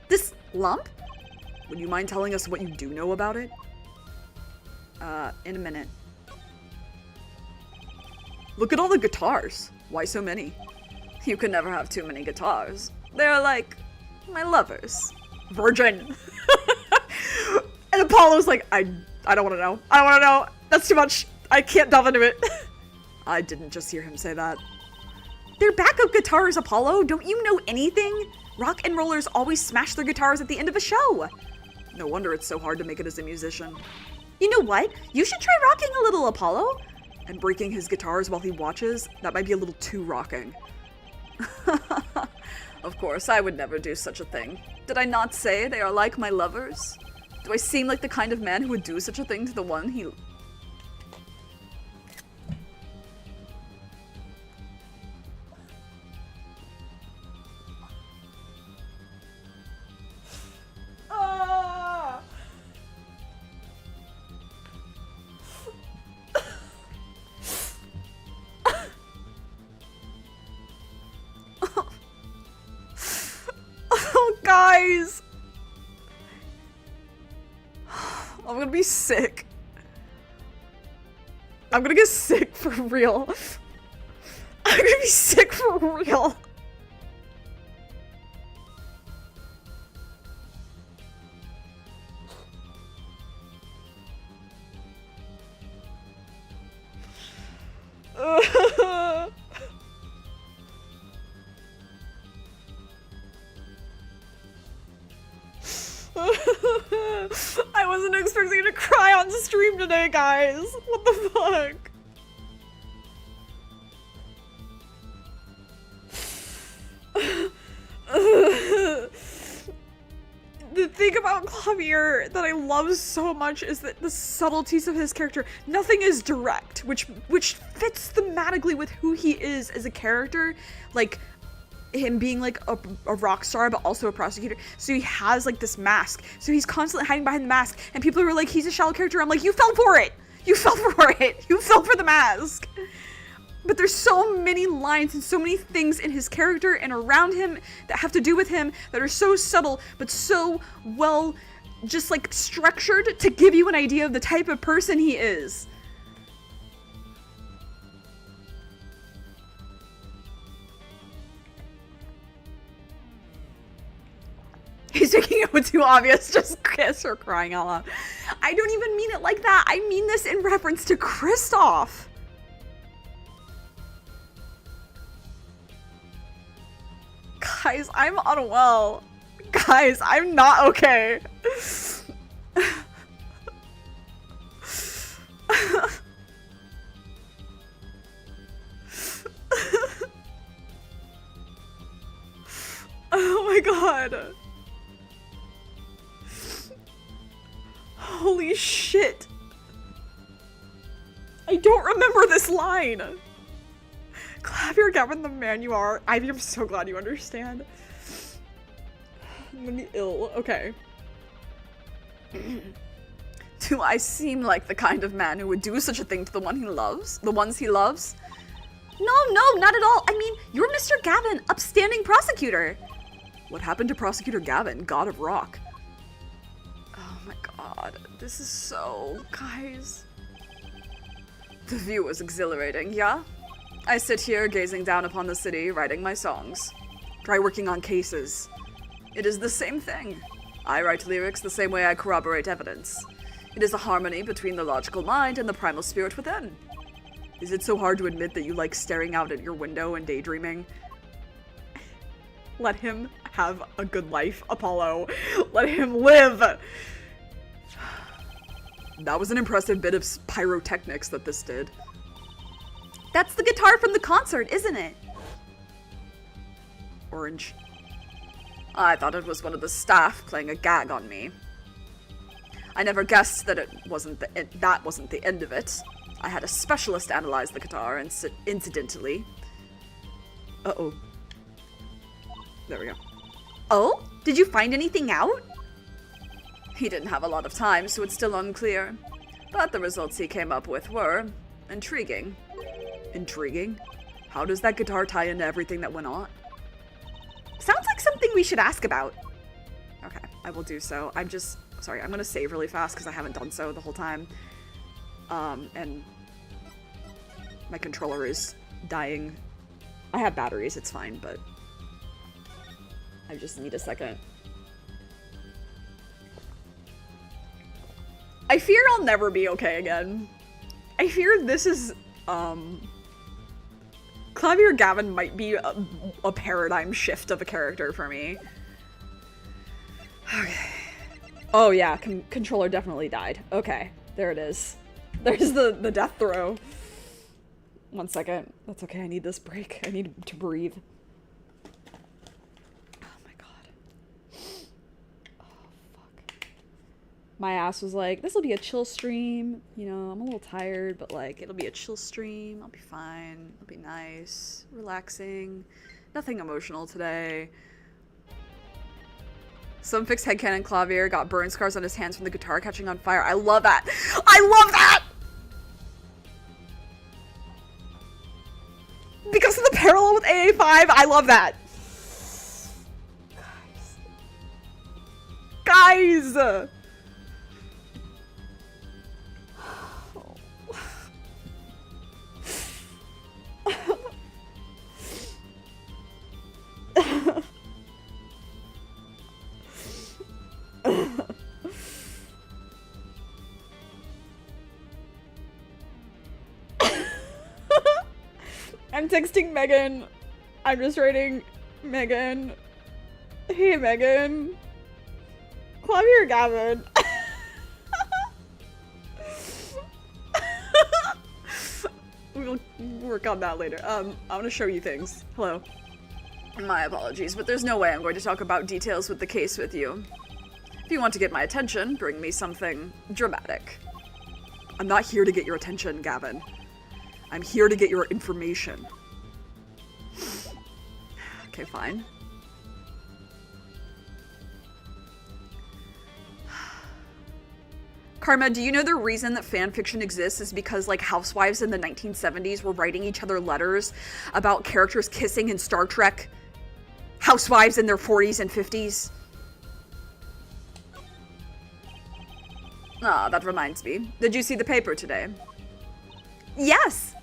This lump? Would you mind telling us what you do know about it? In a minute. Look at all the guitars. Why so many? You can never have too many guitars. They're like my lovers. Virgin. And Apollo's like, I don't want to know. I don't want to know. That's too much. I can't delve into it. I didn't just hear him say that. They're backup guitars, Apollo. Don't you know anything? Rock and rollers always smash their guitars at the end of a show. No wonder it's so hard to make it as a musician. You know what? You should try rocking a little, Apollo. And breaking his guitars while he watches? That might be a little too rocking. Of course, I would never do such a thing. Did I not say they are like my lovers? Do I seem like the kind of man who would do such a thing to the one he... Guys! I'm gonna be sick. I'm gonna get sick for real. I'm gonna be sick for real. I wasn't expecting to cry on stream today, guys. What the fuck? The thing about Clavier that I love so much is that the subtleties of his character, nothing is direct, which fits thematically with who he is as a character, like him being like a rock star but also a prosecutor. So he has like this mask, so he's constantly hiding behind the mask, and people are like, he's a shallow character. I'm like, you fell for it, you fell for it, you fell for the mask. But there's so many lines and so many things in his character and around him that have to do with him that are so subtle but so well just like structured to give you an idea of the type of person he is. He's making it too obvious, just kiss her, crying out loud. I don't even mean it like that. I mean this in reference to Kristoff. Guys, I'm unwell. Guys, I'm not okay. Oh my god. Holy shit. I don't remember this line. Clavier, Gavin, the man you are. Ivy, I'm so glad you understand. I'm gonna be ill. Okay. Do I seem like the kind of man who would do such a thing to the one he loves? The ones he loves? No, not at all. I mean, you're Mr. Gavin, upstanding prosecutor. What happened to Prosecutor Gavin, God of Rock? Oh my god. This is so... Guys. The view was exhilarating, yeah? I sit here gazing down upon the city, writing my songs. Try working on cases. It is the same thing. I write lyrics the same way I corroborate evidence. It is a harmony between the logical mind and the primal spirit within. Is it so hard to admit that you like staring out at your window and daydreaming? Let him have a good life, Apollo. Let him live! That was an impressive bit of pyrotechnics that this did. That's the guitar from the concert, isn't it? Orange. I thought it was one of the staff playing a gag on me. I never guessed that that wasn't the end of it. I had a specialist analyze the guitar incidentally. Uh-oh. There we go. Oh? Did you find anything out? He didn't have a lot of time, so it's still unclear. But the results he came up with were intriguing. Intriguing? How does that guitar tie into everything that went on? Sounds like something we should ask about. Okay, I will do so. Sorry, I'm gonna save really fast because I haven't done so the whole time. And my controller is dying. I have batteries, it's fine, but I just need a second. I fear I'll never be okay again. I fear this is, Clavier Gavin might be a paradigm shift of a character for me. Okay. Oh yeah, controller definitely died. Okay, there it is. There's the death throw. 1 second. That's okay, I need this break. I need to breathe. Oh my god. Oh fuck. My ass was like, this will be a chill stream. You know, I'm a little tired, but like, it'll be a chill stream. I'll be fine. It'll be nice. Relaxing. Nothing emotional today. Some fixed headcanon Clavier got burn scars on his hands from the guitar catching on fire. I love that. I love that! Because of the parallel with AA5, I love that. Guys! I'm texting Megan. I'm just writing, Megan. Hey, Megan. Clavier Gavin. We'll work on that later. I'm gonna show you things. Hello. My apologies, but there's no way I'm going to talk about details with the case with you. If you want to get my attention, bring me something dramatic. I'm not here to get your attention, Gavin. I'm here to get your information. Okay, fine. Karma, do you know the reason that fan fiction exists is because, like, housewives in the 1970s were writing each other letters about characters kissing in Star Trek? Housewives in their 40s and 50s? Ah, that reminds me. Did you see the paper today? Yes!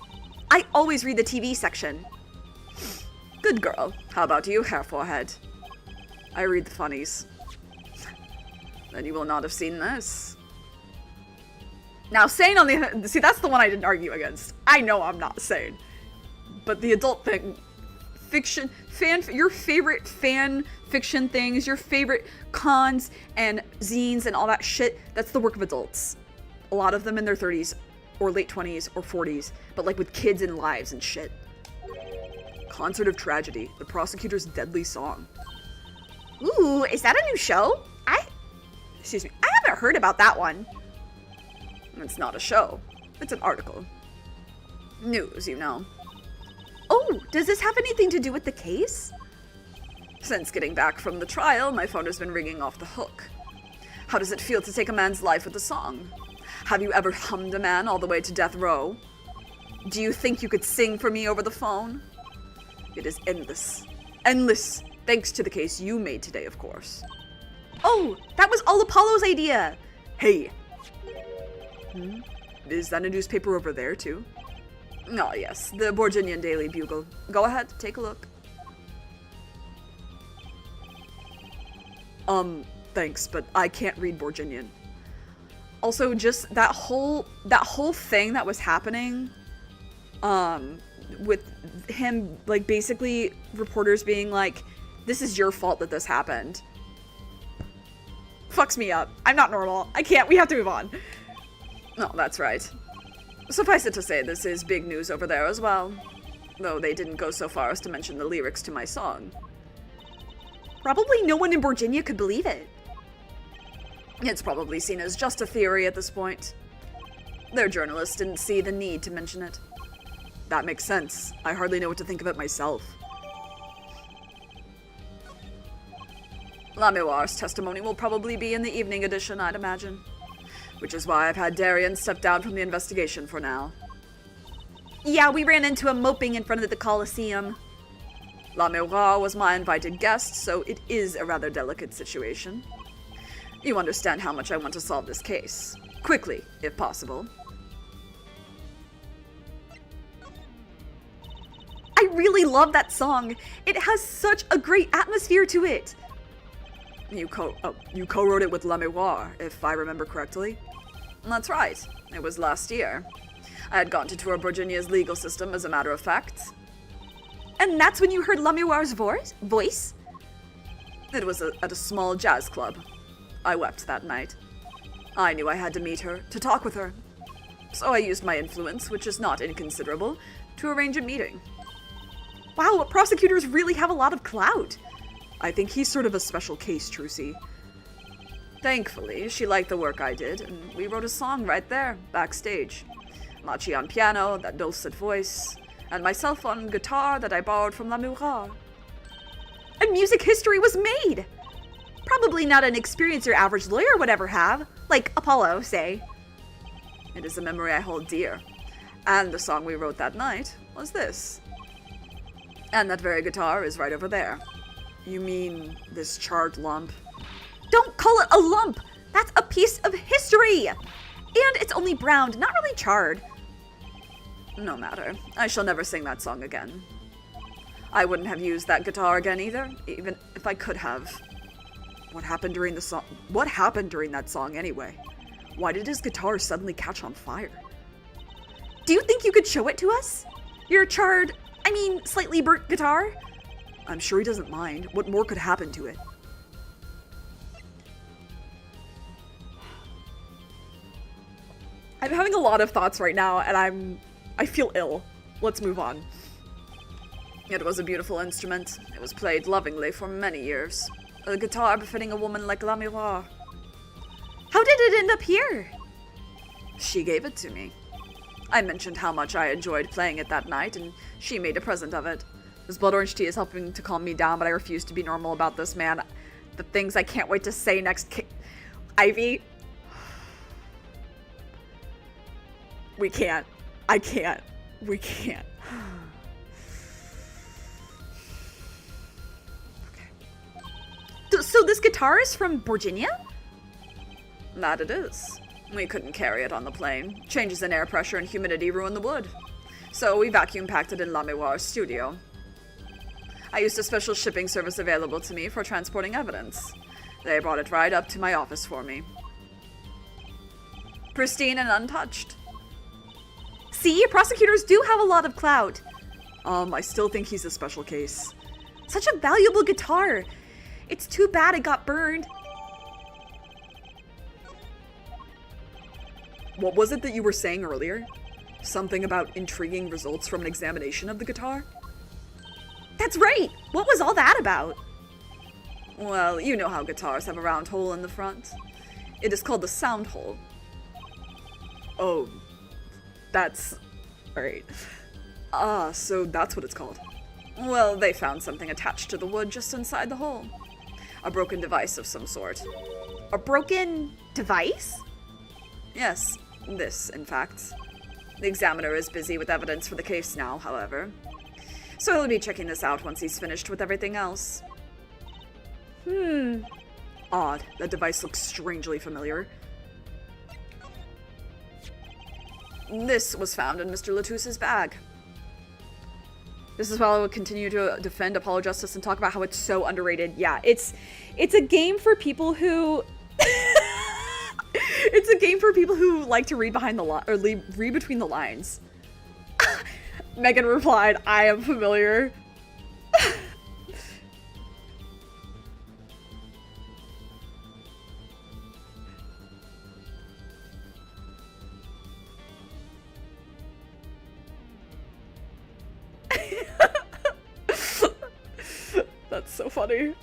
I always read the TV section. Good girl. How about you, hair forehead? I read the funnies. Then you will not have seen this. Now, sane on the... See, that's the one I didn't argue against. I know I'm not sane. But the adult thing... Fiction... Your favorite fan fiction things, your favorite cons and zines and all that shit, that's the work of adults. A lot of them in their 30s or late 20s or 40s, but like with kids and lives and shit. Concert of Tragedy, the prosecutor's deadly song. Ooh, is that a new show? Excuse me. I haven't heard about that one. It's not a show. It's an article. News, you know. Oh, does this have anything to do with the case? Since getting back from the trial, my phone has been ringing off the hook. How does it feel to take a man's life with a song? Have you ever hummed a man all the way to death row? Do you think you could sing for me over the phone? It is endless. Endless, thanks to the case you made today, of course. Oh, that was all Apollo's idea. Hey. Is that a newspaper over there, too? Oh, yes, the Borginian Daily Bugle. Go ahead, take a look. Thanks, but I can't read Borginian. Also, just that whole thing that was happening, with him, like, basically reporters being like, this is your fault that this happened. Fucks me up. I'm not normal. I can't. We have to move on. No, that's right. Suffice it to say, this is big news over there as well. Though they didn't go so far as to mention the lyrics to my song. Probably no one in Virginia could believe it. It's probably seen as just a theory at this point. Their journalists didn't see the need to mention it. That makes sense. I hardly know what to think of it myself. Laméoire's testimony will probably be in the evening edition, I'd imagine. Which is why I've had Darian step down from the investigation for now. Yeah, we ran into him moping in front of the Coliseum. Laméoire was my invited guest, so it is a rather delicate situation. You understand how much I want to solve this case. Quickly, if possible. I really love that song. It has such a great atmosphere to it. You co-wrote it with Laméoire, if I remember correctly. That's right. It was last year. I had gone to tour Virginia's legal system, as a matter of fact. And that's when you heard Lamuar's voice? It was at a small jazz club. I wept that night. I knew I had to meet her, to talk with her. So I used my influence, which is not inconsiderable, to arrange a meeting. Wow, prosecutors really have a lot of clout. I think he's sort of a special case, Trucy. Thankfully, she liked the work I did, and we wrote a song right there, backstage. Machi on piano, that dulcet voice, and myself on guitar that I borrowed from Lamourard. And music history was made! Probably not an experience your average lawyer would ever have, like Apollo, say. It is a memory I hold dear. And the song we wrote that night was this. And that very guitar is right over there. You mean this charred lump? Don't call it a lump! That's a piece of history! And it's only browned, not really charred. No matter. I shall never sing that song again. I wouldn't have used that guitar again either, even if I could have. What happened during the song? What happened during that song anyway? Why did his guitar suddenly catch on fire? Do you think you could show it to us? Your charred, slightly burnt guitar? I'm sure he doesn't mind. What more could happen to it? I'm having a lot of thoughts right now, and I feel ill. Let's move on. It was a beautiful instrument. It was played lovingly for many years. A guitar befitting a woman like Lamourard. How did it end up here? She gave it to me. I mentioned how much I enjoyed playing it that night, and she made a present of it. This blood orange tea is helping to calm me down, but I refuse to be normal about this, man. The things I can't wait to say next. Ivy. We can't. I can't. We can't. So this guitar is from Virginia? That it is. We couldn't carry it on the plane. Changes in air pressure and humidity ruin the wood. So we vacuum packed it in Lamourard's studio. I used a special shipping service available to me for transporting evidence. They brought it right up to my office for me. Pristine and untouched. See, prosecutors do have a lot of clout. I still think he's a special case. Such a valuable guitar. It's too bad it got burned. What was it that you were saying earlier? Something about intriguing results from an examination of the guitar? That's right! What was all that about? Well, you know how guitars have a round hole in the front. It is called the sound hole. Oh, that's... Alright. So that's what it's called. Well, they found something attached to the wood just inside the hole. A broken device of some sort. A broken device? Yes, this, in fact. The examiner is busy with evidence for the case now, however. So he'll be checking this out once he's finished with everything else. Odd. That device looks strangely familiar. This was found in Mr. Latous's bag. This is why I will continue to defend Apollo Justice and talk about how it's so underrated. Yeah, it's a game for people who... It's a game for people who like to read behind the read between the lines. Megan replied, I am familiar. That's so funny.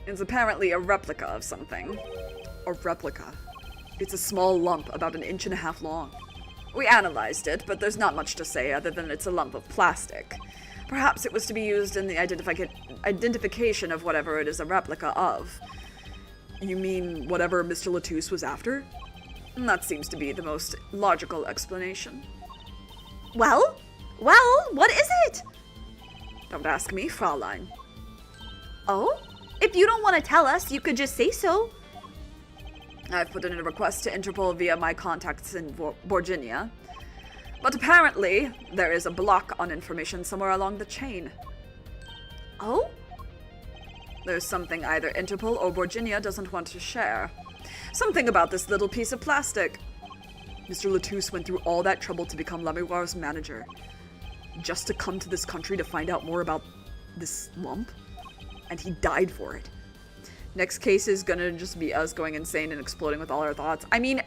It's apparently a replica of something. A replica. It's a small lump about 1.5 inches long. We analyzed it, but there's not much to say other than it's a lump of plastic. Perhaps it was to be used in the identification of whatever it is a replica of. You mean whatever Mr. Latouche was after? That seems to be the most logical explanation. Well, what is it? Don't ask me, Fraulein. Oh? If you don't want to tell us, you could just say so. I've put in a request to Interpol via my contacts in Virginia. But apparently, there is a block on information somewhere along the chain. Oh? There's something either Interpol or Virginia doesn't want to share. Something about this little piece of plastic. Mr. Latouche went through all that trouble to become Lamourard's manager. just to come to this country to find out more about this lump, and he died for it. Next case is gonna just be us going insane and exploding with all our thoughts. I mean,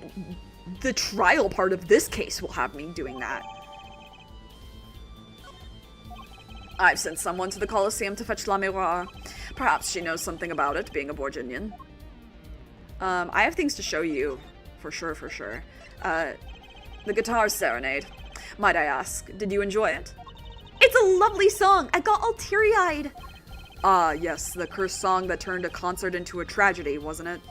the trial part of this case will have me doing that. I've sent someone to the Colosseum to fetch La Miroir. Perhaps she knows something about it, being a Borginian. I have things to show you. For sure, for sure. The guitar serenade. Might I ask, did you enjoy it? It's a lovely song. I got all teary-eyed. Ah, yes, the cursed song that turned a concert into a tragedy, wasn't it?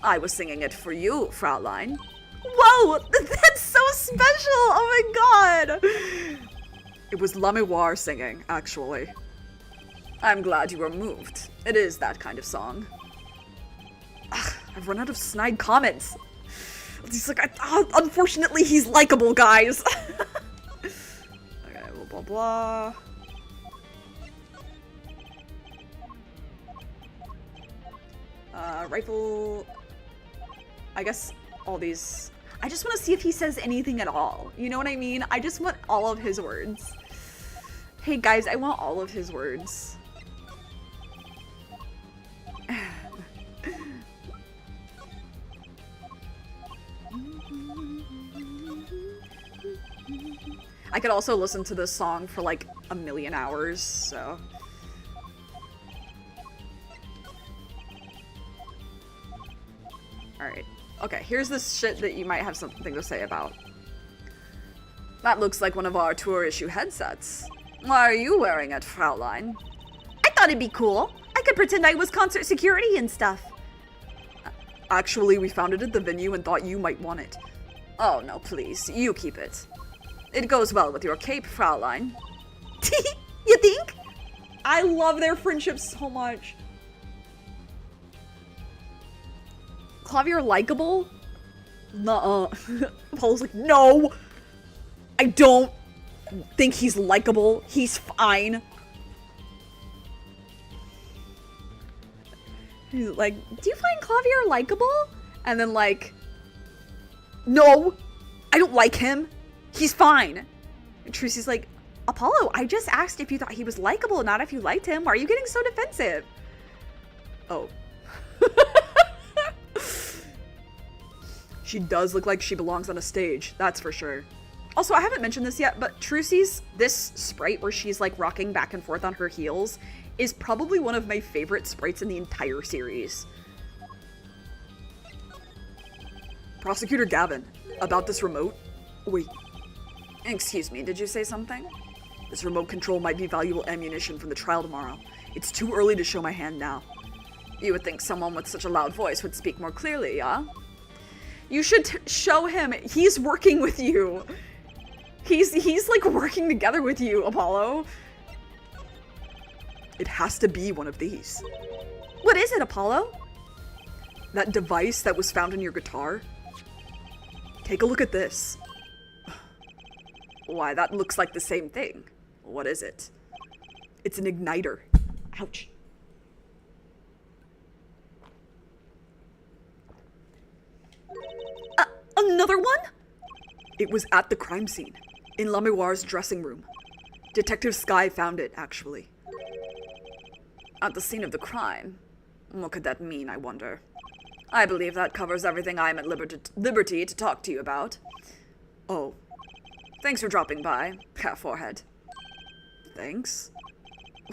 I was singing it for you, Fraulein. Whoa, that's so special. Oh my god. It was La Miroir singing, actually. I'm glad you were moved. It is that kind of song. Ugh, I've run out of snide comments. He's like, unfortunately, he's likable, guys. Okay, blah, blah, blah. Rifle. I guess all these. I just want to see if he says anything at all. You know what I mean? I just want all of his words. Hey, guys, I want all of his words. I could also listen to this song for like a million hours, so. Alright. Okay, here's this shit that you might have something to say about. That looks like one of our tour issue headsets. Why are you wearing it, Fraulein? I thought it'd be cool. I could pretend I was concert security and stuff. Actually, we found it at the venue and thought you might want it. Oh no, please, you keep it. It goes well with your cape, Fraulein. You think? I love their friendship so much. Clavier likable? Nuh-uh. Paul's like, no! I don't think he's likable. He's fine. He's like, do you find Clavier likable? And then like, no! I don't like him. He's fine. And Trucy's like, Apollo, I just asked if you thought he was likable, not if you liked him. Why are you getting so defensive? Oh. She does look like she belongs on a stage, that's for sure. Also, I haven't mentioned this yet, but Trucy's, this sprite where she's like rocking back and forth on her heels, is probably one of my favorite sprites in the entire series. Prosecutor Gavin, about this remote? Wait. Excuse me, did you say something? This remote control might be valuable ammunition from the trial tomorrow. It's too early to show my hand now. You would think someone with such a loud voice would speak more clearly, yeah? You should show him. He's working with you. He's like working together with you, Apollo. It has to be one of these. What is it, Apollo? That device that was found in your guitar? Take a look at this. Why, that looks like the same thing. What is it? It's an igniter. Ouch. Another one? It was at the crime scene, in La Miroir's dressing room. Detective Skye found it, actually. At the scene of the crime? What could that mean, I wonder? I believe that covers everything I am at liberty to talk to you about. Oh. Thanks for dropping by, Herr Forehead. Thanks?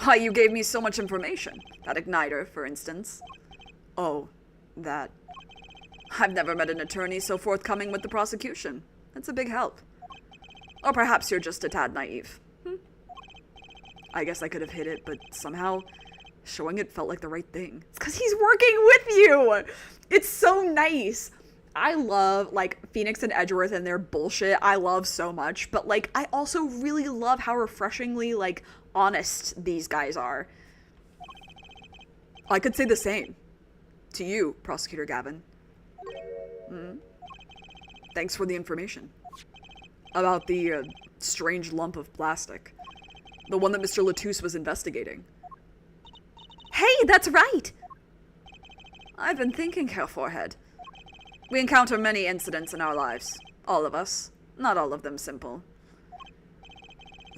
Why, you gave me so much information. That igniter, for instance. Oh, that. I've never met an attorney so forthcoming with the prosecution. That's a big help. Or perhaps you're just a tad naive. I guess I could have hid it, but somehow showing it felt like the right thing. It's because he's working with you! It's so nice. I love, like, Phoenix and Edgeworth and their bullshit. I love so much. But, like, I also really love how refreshingly, like, honest these guys are. I could say the same. To you, Prosecutor Gavin. Thanks for the information. About the, strange lump of plastic. The one that Mr. Latouche was investigating. Hey, that's right! I've been thinking, Herr Forehead. We encounter many incidents in our lives. All of us. Not all of them simple.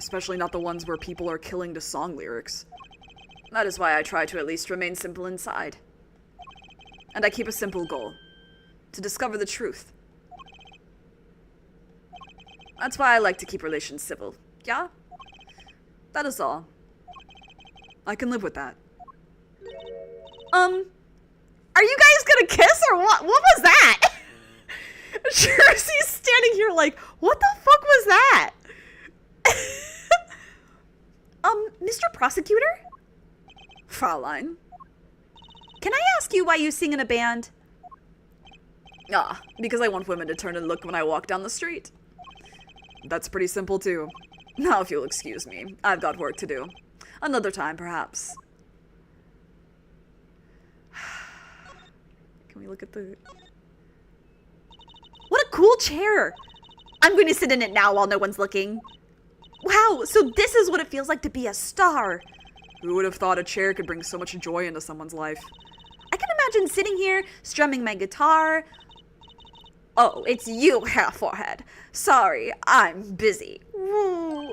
Especially not the ones where people are killing to song lyrics. That is why I try to at least remain simple inside. And I keep a simple goal. To discover the truth. That's why I like to keep relations civil. Yeah? That is all. I can live with that. Are you guys gonna kiss or what? What was that? Jersey's standing here like, what the fuck was that? Mr. Prosecutor? Fraulein. Can I ask you why you sing in a band? Because I want women to turn and look when I walk down the street. That's pretty simple too. Now, if you'll excuse me, I've got work to do. Another time, perhaps. Can we look at the... What a cool chair! I'm going to sit in it now while no one's looking. Wow, so this is what it feels like to be a star. Who would have thought a chair could bring so much joy into someone's life? I can imagine sitting here, strumming my guitar. Oh, it's you, Hair Forehead. Sorry, I'm busy. Woo.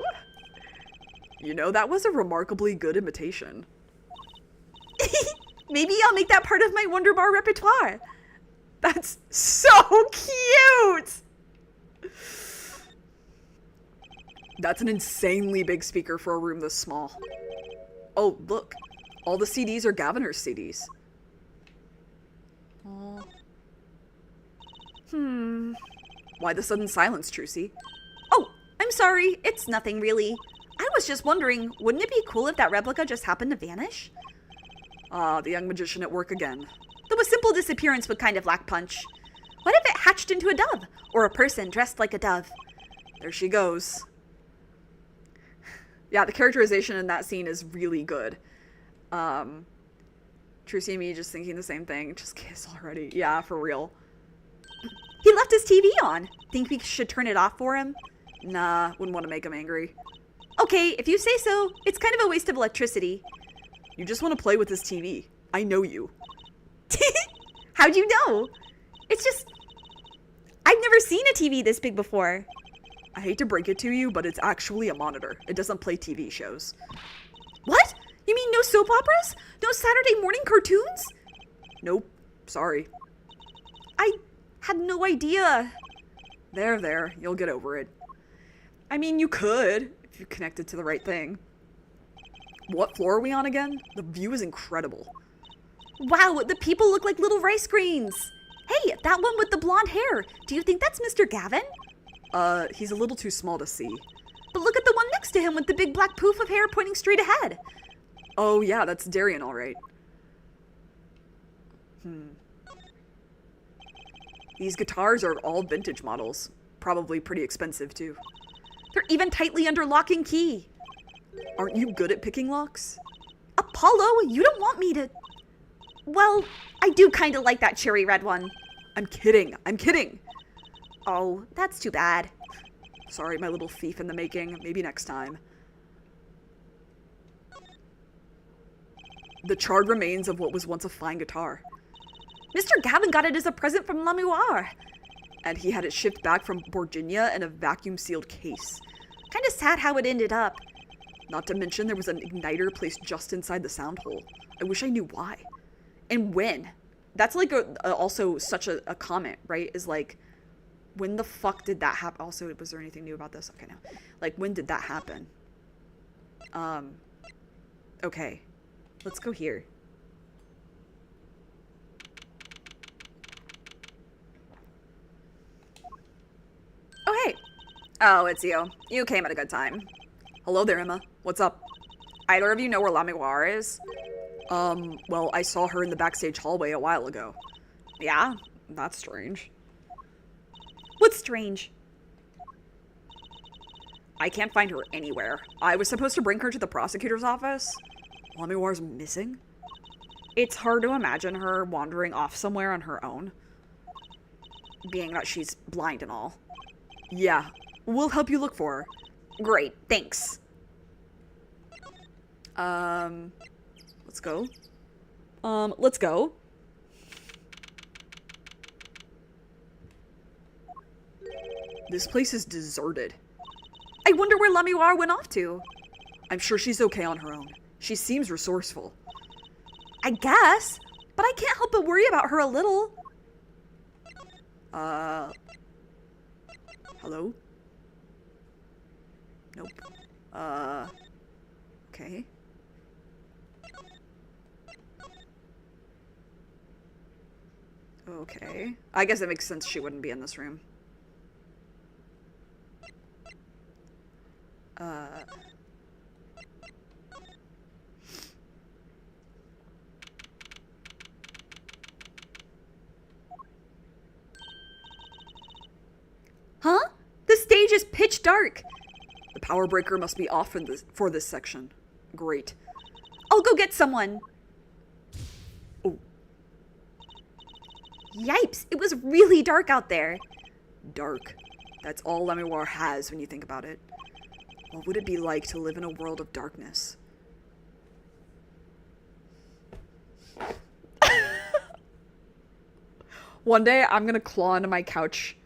You know, that was a remarkably good imitation. Maybe I'll make that part of my Wonder Bar repertoire. That's so cute! That's an insanely big speaker for a room this small. Oh, look. All the CDs are Gaviner's CDs. Oh. Why the sudden silence, Trucy? Oh, I'm sorry. It's nothing really. I was just wondering, wouldn't it be cool if that replica just happened to vanish? Ah, the young magician at work again. Though a simple disappearance would kind of lack punch. What if it hatched into a dove? Or a person dressed like a dove? There she goes. Yeah, the characterization in that scene is really good. Trucy and me just thinking the same thing. Just kiss already. Yeah, for real. He left his TV on. Think we should turn it off for him? Nah, wouldn't want to make him angry. Okay, if you say so. It's kind of a waste of electricity. You just want to play with this TV. I know you. How'd you know? It's just... I've never seen a TV this big before. I hate to break it to you, but it's actually a monitor. It doesn't play TV shows. What? You mean no soap operas? No Saturday morning cartoons? Nope. Sorry. I had no idea. There. You'll get over it. I mean, you could, if you connected to the right thing. What floor are we on again? The view is incredible. Wow, the people look like little rice grains. Hey, that one with the blonde hair. Do you think that's Mr. Gavin? He's a little too small to see. But look at the one next to him with the big black poof of hair pointing straight ahead. Oh yeah, that's Darian, all right. These guitars are all vintage models. Probably pretty expensive, too. They're even tightly under lock and key. Aren't you good at picking locks? Apollo, you don't want me to... Well, I do kind of like that cherry red one. I'm kidding. Oh, that's too bad. Sorry, my little thief in the making. Maybe next time. The charred remains of what was once a fine guitar. Mr. Gavin got it as a present from Lamoire. And he had it shipped back from Virginia in a vacuum-sealed case. Kind of sad how it ended up. Not to mention there was an igniter placed just inside the sound hole. I wish I knew why. And when. That's like also such a comment, right? Is like, when the fuck did that happen? Also, was there anything new about this? Okay, no. Like, when did that happen? Okay. Let's go here. Oh, hey. Oh, it's you. You came at a good time. Hello there, Emma. What's up? Either of you know where Lamoire is? Well, I saw her in the backstage hallway a while ago. Yeah? That's strange. What's strange? I can't find her anywhere. I was supposed to bring her to the prosecutor's office. Lamoire's missing? It's hard to imagine her wandering off somewhere on her own. Being that she's blind and all. Yeah, we'll help you look for her. Great, thanks. Let's go. Let's go. This place is deserted. I wonder where Lamiwar went off to. I'm sure she's okay on her own. She seems resourceful. I guess, but I can't help but worry about her a little. Hello? Nope. Okay. Okay. I guess it makes sense she wouldn't be in this room. Huh? The stage is pitch dark. The power breaker must be off for this section. Great. I'll go get someone. Oh. Yipes, it was really dark out there. Dark. That's all Lamiwar has when you think about it. What would it be like to live in a world of darkness? One day, I'm gonna claw into my couch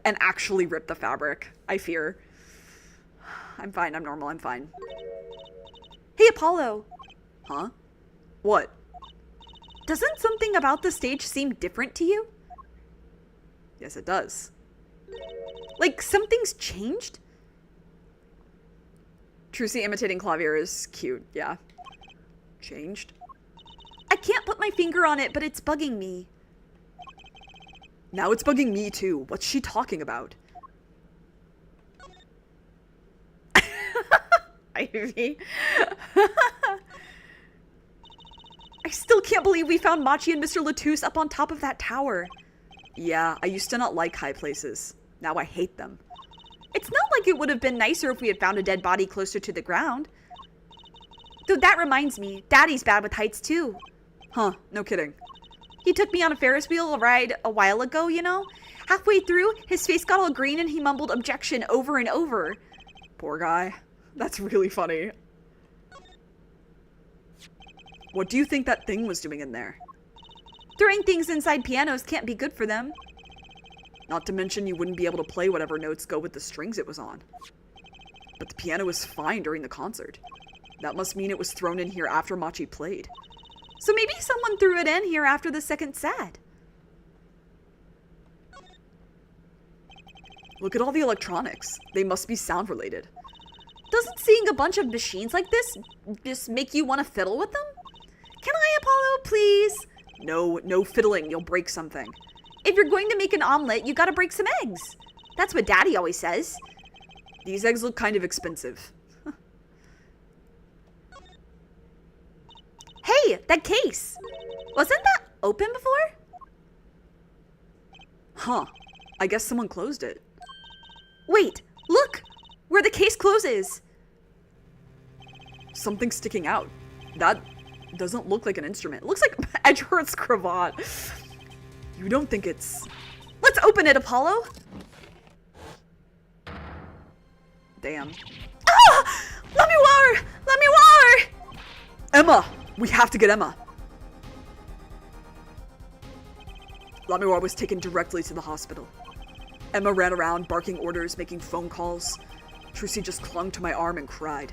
and actually rip the fabric. I fear. I'm fine. I'm normal. I'm fine. Hey, Apollo. Huh? What? Doesn't something about the stage seem different to you? Yes, it does. Like something's changed? Trucy imitating Clavier is cute. Yeah. Changed? I can't put my finger on it, but it's bugging me. Now it's bugging me too. What's she talking about? Ivy. I still can't believe we found Machi and Mr. Latouche up on top of that tower. Yeah, I used to not like high places. Now I hate them. It's not like it would have been nicer if we had found a dead body closer to the ground. Though that reminds me, Daddy's bad with heights too. Huh, no kidding. He took me on a Ferris wheel ride a while ago, you know? Halfway through, his face got all green and he mumbled objection over and over. Poor guy. That's really funny. What do you think that thing was doing in there? Throwing things inside pianos can't be good for them. Not to mention you wouldn't be able to play whatever notes go with the strings it was on. But the piano was fine during the concert. That must mean it was thrown in here after Machi played. So maybe someone threw it in here after the second set. Look at all the electronics. They must be sound related. Doesn't seeing a bunch of machines like this just make you want to fiddle with them? Can I, Apollo, please? No fiddling. You'll break something. If you're going to make an omelet, you gotta break some eggs. That's what Daddy always says. These eggs look kind of expensive. Hey, that case. Wasn't that open before? Huh. I guess someone closed it. Wait, look! Where the case closes. Something's sticking out. That doesn't look like an instrument. It looks like Edgeworth's cravat. You don't think it's... Let's open it, Apollo. Damn. Ah! Lamiwar! Lamiwar! Emma! We have to get Emma. Lamiwar was taken directly to the hospital. Emma ran around, barking orders, making phone calls. Trucy just clung to my arm and cried.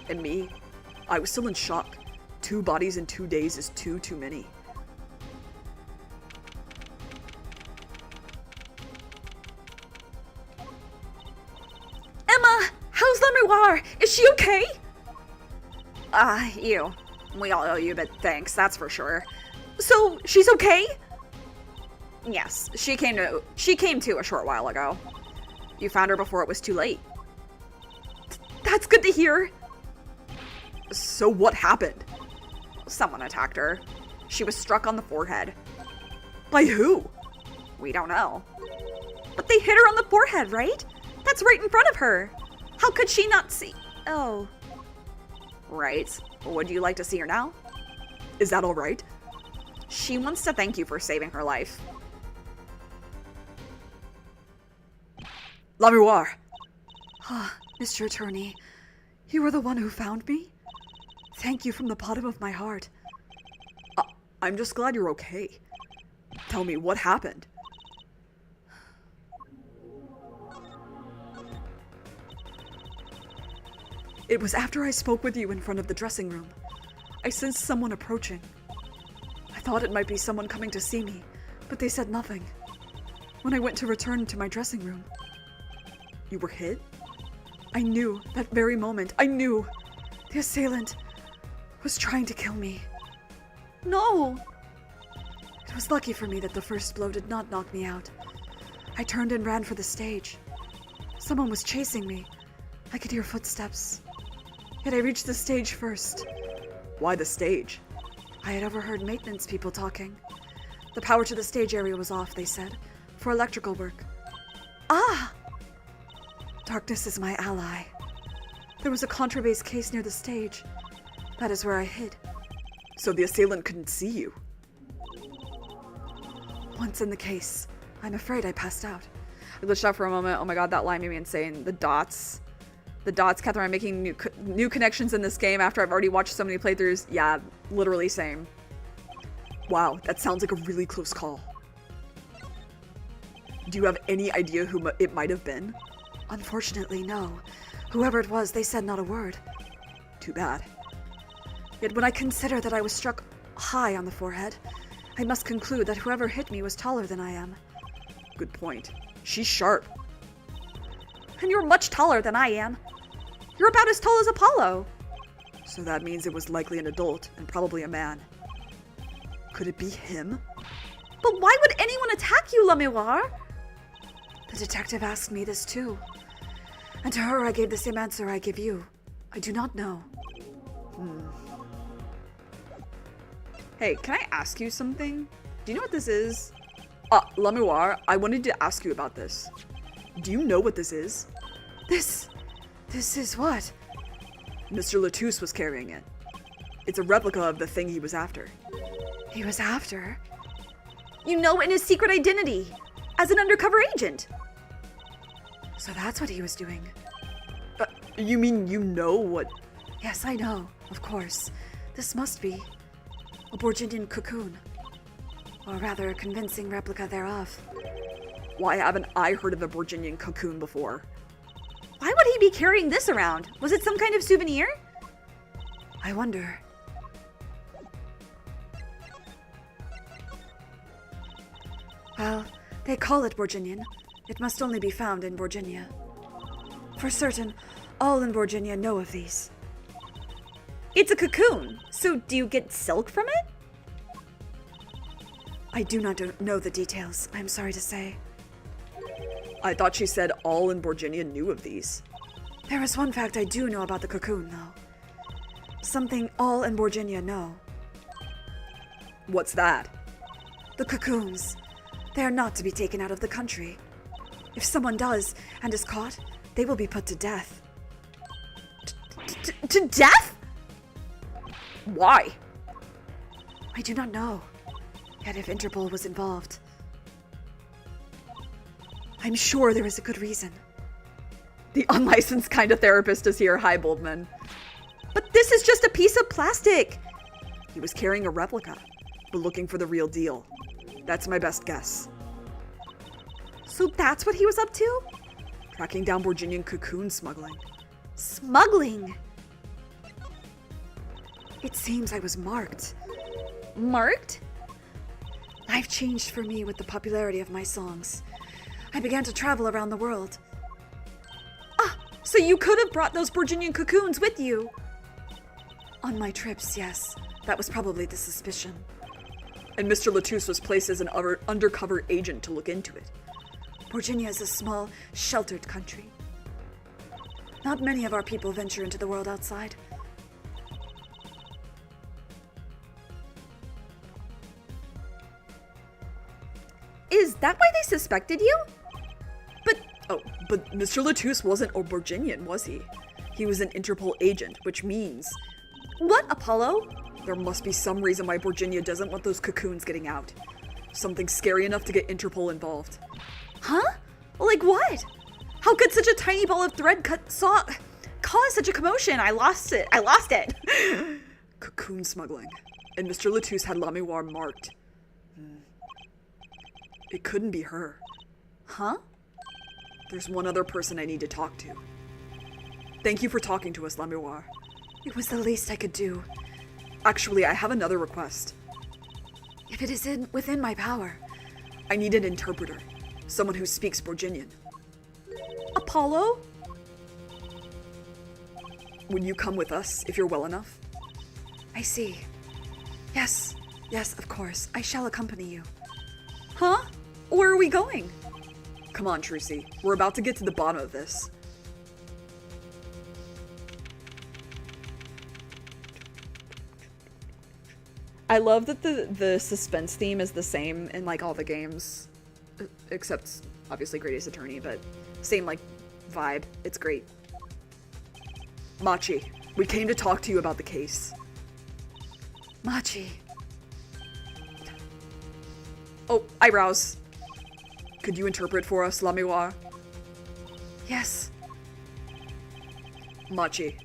And me? I was still in shock. 2 bodies in 2 days is too many. Emma! How's Lamiwar? Is she okay? You. We all owe you a bit thanks, that's for sure. So, she's okay? Yes, she came to a short while ago. You found her before it was too late. That's good to hear. So what happened? Someone attacked her. She was struck on the forehead. By who? We don't know. But they hit her on the forehead, right? That's right in front of her. How could she not see? Oh. Right. Would you like to see her now? Is that all right? She wants to thank you for saving her life. Lamiwar! Ah, Mr. Attorney, you were the one who found me? Thank you from the bottom of my heart. I'm just glad you're okay. Tell me, what happened? It was after I spoke with you in front of the dressing room. I sensed someone approaching. I thought it might be someone coming to see me, but they said nothing. When I went to return to my dressing room, you were hit? I knew, that very moment, I knew the assailant was trying to kill me. No! It was lucky for me that the first blow did not knock me out. I turned and ran for the stage. Someone was chasing me. I could hear footsteps. Yet I reached the stage first. Why the stage? I had overheard maintenance people talking. The power to the stage area was off, they said, for electrical work. Ah! Darkness is my ally. There was a contrabase case near the stage. That is where I hid. So the assailant couldn't see you. Once in the case, I'm afraid I passed out. I glitched out for a moment. Oh my god, that line made me insane. The dots. The dots, Catherine, I'm making new connections in this game after I've already watched so many playthroughs. Yeah, literally same. Wow, that sounds like a really close call. Do you have any idea who it might have been? Unfortunately, no. Whoever it was, they said not a word. Too bad. Yet when I consider that I was struck high on the forehead, I must conclude that whoever hit me was taller than I am. Good point. She's sharp. And you're much taller than I am. You're about as tall as Apollo. So that means it was likely an adult, and probably a man. Could it be him? But why would anyone attack you, Lamiroir? The detective asked me this too. And to her I gave the same answer I give you. I do not know. Hey, can I ask you something? Do you know what this is? Lamiroir, I wanted to ask you about this. Do you know what this is? This is what? Mr. Latouche was carrying it. It's a replica of the thing he was after. He was after? You know, in his secret identity, as an undercover agent. So that's what he was doing. You mean you know what? Yes, I know, of course. This must be a Borginian cocoon. Or rather, a convincing replica thereof. Why haven't I heard of the Borginian cocoon before? Why would he be carrying this around? Was it some kind of souvenir? I wonder. Well, they call it Borginian. It must only be found in Borginia. For certain, all in Borginia know of these. It's a cocoon, so do you get silk from it? I do not know the details, I'm sorry to say. I thought she said all in Borginia knew of these. There is one fact I do know about the cocoon, though. Something all in Borginia know. What's that? The cocoons. They are not to be taken out of the country. If someone does and is caught, they will be put to death. To death? Why? I do not know. Yet if Interpol was involved, I'm sure there is a good reason. The unlicensed kind of therapist is here. Hi, Boldman. But this is just a piece of plastic. He was carrying a replica, but looking for the real deal. That's my best guess. So that's what he was up to? Tracking down Borginian cocoon smuggling. Smuggling? It seems I was marked. Marked? Life changed for me with the popularity of my songs. I began to travel around the world. So you could have brought those Borginian cocoons with you. On my trips, yes. That was probably the suspicion. And Mr. Latouche was placed as an undercover agent to look into it. Borginia is a small, sheltered country. Not many of our people venture into the world outside. Is that why they suspected you? But Mr. Latouche wasn't a Borginian, was he? He was an Interpol agent, which means... What, Apollo? There must be some reason why Borginia doesn't want those cocoons getting out. Something scary enough to get Interpol involved. Huh? Like what? How could such a tiny ball of thread cause such a commotion? I lost it. Cocoon smuggling. And Mr. Latouche had Lamiroir marked. It couldn't be her. Huh? There's one other person I need to talk to. Thank you for talking to us, La Miroir. It was the least I could do. Actually, I have another request. If it is within my power. I need an interpreter. Someone who speaks Borginian. Apollo? Would you come with us if you're well enough? I see. Yes, of course. I shall accompany you. Huh? Where are we going? Come on, Trucy. We're about to get to the bottom of this. I love that the suspense theme is the same in like all the games, except obviously Great Ace Attorney, but same like vibe. It's great. Machi, we came to talk to you about the case. Machi. Oh, eyebrows. Could you interpret for us, La Miroir? Yes. Machi,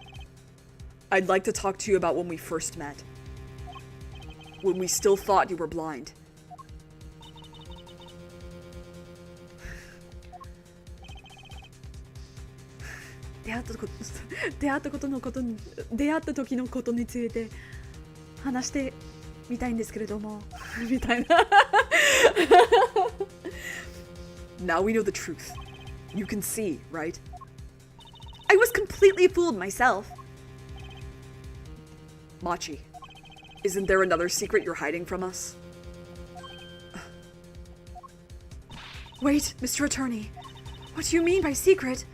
I'd like to talk to you about when we first met. When we still thought you were blind. 出会った時のことについて話してみたいんですけれどもみたいな Now we know the truth. You can see, right? I was completely fooled myself. Machi, isn't there another secret you're hiding from us? Wait, Mr. Attorney. What do you mean by secret?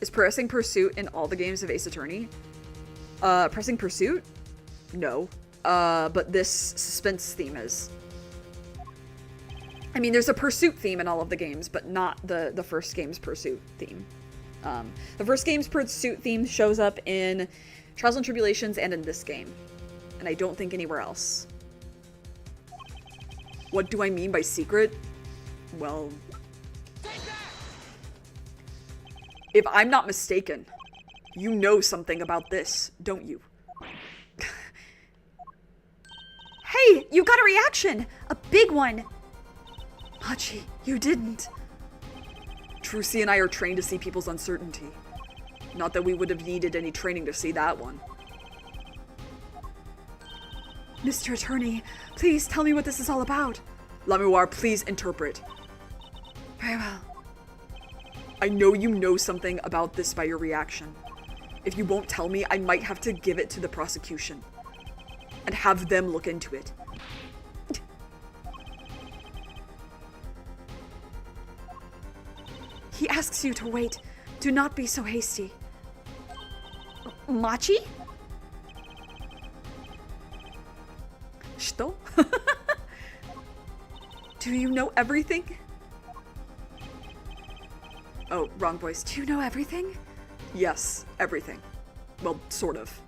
Is pressing pursuit in all the games of Ace Attorney? Pressing pursuit? No. But this suspense theme is. I mean, there's a pursuit theme in all of the games, but not the first game's pursuit theme. The first game's pursuit theme shows up in Trials and Tribulations and in this game. And I don't think anywhere else. What do I mean by secret? Well, if I'm not mistaken, you know something about this, don't you? Hey, you got a reaction! A big one! Machi, you didn't. Trucy and I are trained to see people's uncertainty. Not that we would have needed any training to see that one. Mr. Attorney, please tell me what this is all about. La Miroir, please interpret. Very well. I know you know something about this by your reaction. If you won't tell me, I might have to give it to the prosecution. And have them look into it. He asks you to wait. Do not be so hasty. Machi? Shito? Do you know everything? Oh, wrong voice. Do you know everything? Yes, everything. Well, sort of.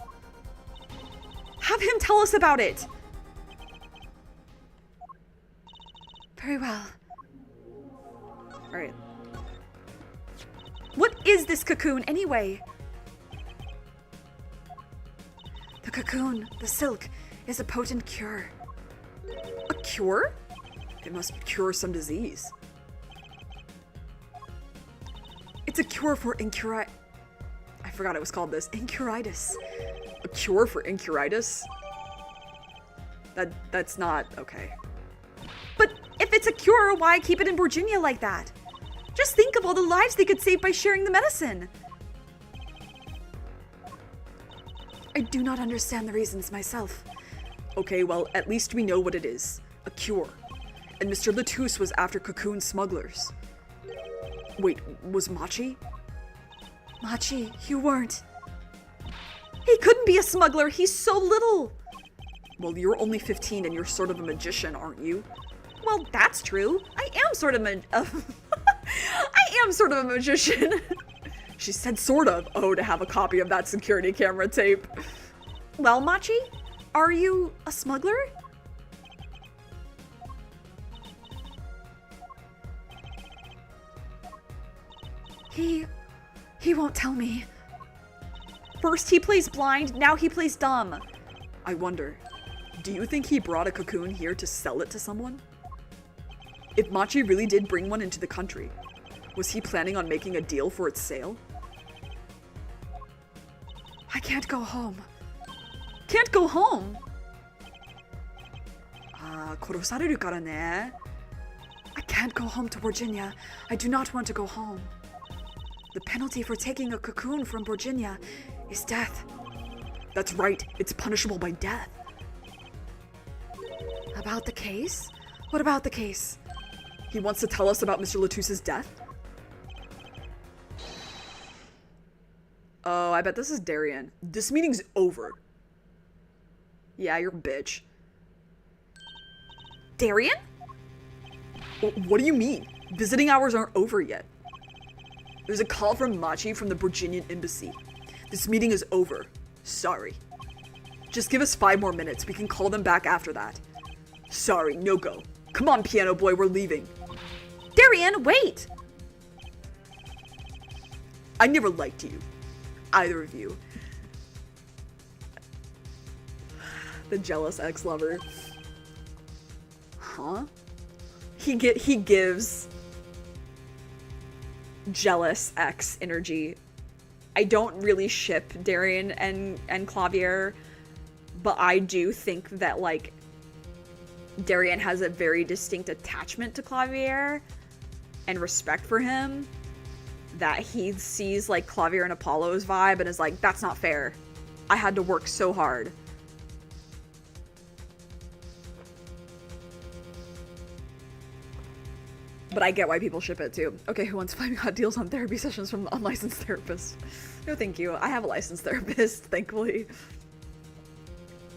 Have him tell us about it! Very well. Alright. What is this cocoon, anyway? The cocoon, the silk, is a potent cure. A cure? It must cure some disease. It's a cure for I forgot it was called this. Incuritis. A cure for incuritis? That's not okay. But if it's a cure, why keep it in Virginia like that? Just think of all the lives they could save by sharing the medicine. I do not understand the reasons myself. Okay, well, at least we know what it is. A cure. And Mr. Latouche was after cocoon smugglers. Wait, was Machi? Machi, you weren't. He couldn't be a smuggler, he's so little. Well, you're only 15 and you're sort of a magician, aren't you? Well, that's true. I am sort of I am sort of a magician. She said sort of. Oh, to have a copy of that security camera tape. Well, Machi, are you a smuggler? He won't tell me. First he plays blind, now he plays dumb. I wonder, do you think he brought a cocoon here to sell it to someone? If Machi really did bring one into the country, was he planning on making a deal for its sale? I can't go home. Can't go home. 殺されるからね. I can't go home to Virginia. I do not want to go home. The penalty for taking a cocoon from Virginia is death. That's right. It's punishable by death. About the case? What about the case? He wants to tell us about Mr. Latusse's death? Oh, I bet this is Darian. This meeting's over. Yeah, you're a bitch. Darian? What do you mean? Visiting hours aren't over yet. There's a call from Machi from the Virginian embassy. This meeting is over. Sorry. Just give us 5 more minutes. We can call them back after that. Sorry, no go. Come on, piano boy, we're leaving. Darian, wait! I never liked you. Either of you. The jealous ex-lover. Huh? He gives jealous ex energy. I don't really ship Darian and Clavier, but I do think that, like, Darian has a very distinct attachment to Clavier and respect for him, that he sees, like, Clavier and Apollo's vibe and is like, that's not fair. I had to work so hard. But I get why people ship it too. Okay, who wants finding hot deals on therapy sessions from an unlicensed therapist? No, thank you. I have a licensed therapist, thankfully.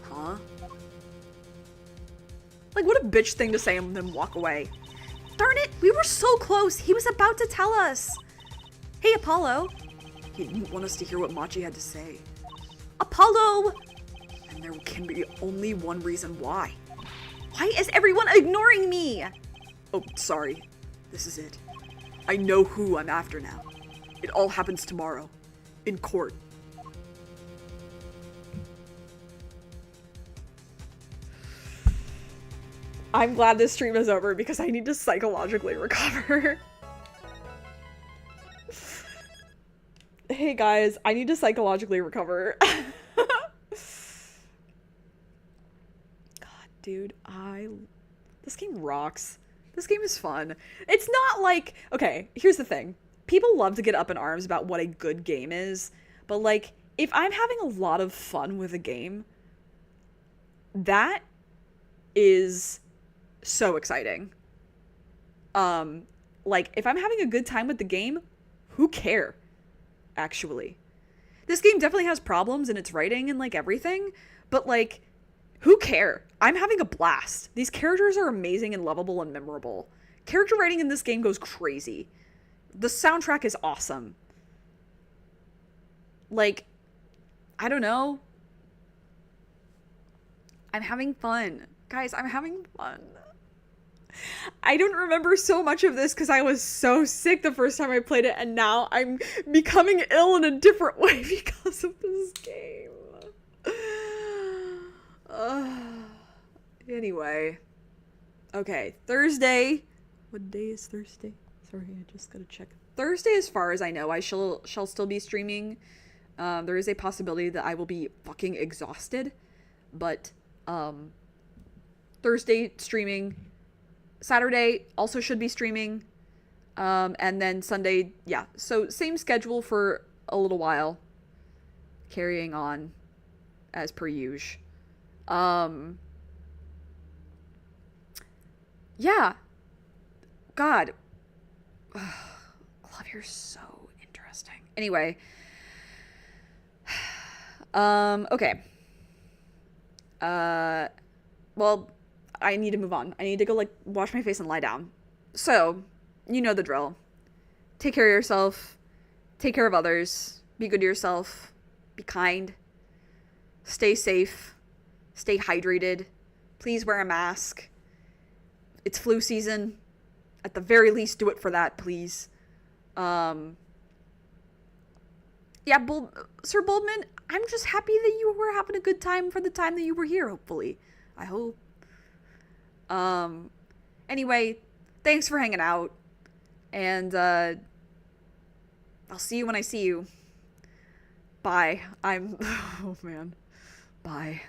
Huh? Like, what a bitch thing to say and then walk away. Darn it, we were so close. He was about to tell us. Hey, Apollo. He didn't want us to hear what Machi had to say. Apollo! And there can be only one reason why. Why is everyone ignoring me? Oh, sorry. This is it. I know who I'm after now. It all happens tomorrow. In court. I'm glad this stream is over because I need to psychologically recover. Hey guys, I need to psychologically recover. God, dude, this game rocks. This game is fun. It's not like, okay, here's the thing. People love to get up in arms about what a good game is, but like, if I'm having a lot of fun with a game, that is so exciting. Like, if I'm having a good time with the game, who care, actually? This game definitely has problems in its writing and, like, everything, but, like, who care? I'm having a blast. These characters are amazing and lovable and memorable. Character writing in this game goes crazy. The soundtrack is awesome. Like, I don't know. I'm having fun. Guys, I'm having fun. I don't remember so much of this because I was so sick the first time I played it, and now I'm becoming ill in a different way because of this game. Anyway. Okay, Thursday. What day is Thursday? Sorry, I just gotta check. Thursday, as far as I know, I shall still be streaming. There is a possibility that I will be fucking exhausted, but Thursday streaming. Saturday also should be streaming. And then Sunday, yeah. So same schedule for a little while. Carrying on as per usual. Yeah. God. Clavier's so interesting. Anyway. Okay. Well, I need to move on. I need to go, like, wash my face and lie down. So, you know the drill. Take care of yourself. Take care of others. Be good to yourself. Be kind. Stay safe. Stay hydrated. Please wear a mask. It's flu season. At the very least, do it for that, please. Yeah, Sir Boldman, I'm just happy that you were having a good time for the time that you were here, hopefully. I hope. Anyway, thanks for hanging out. And, I'll see you when I see you. Bye. I'm. Oh man. Bye.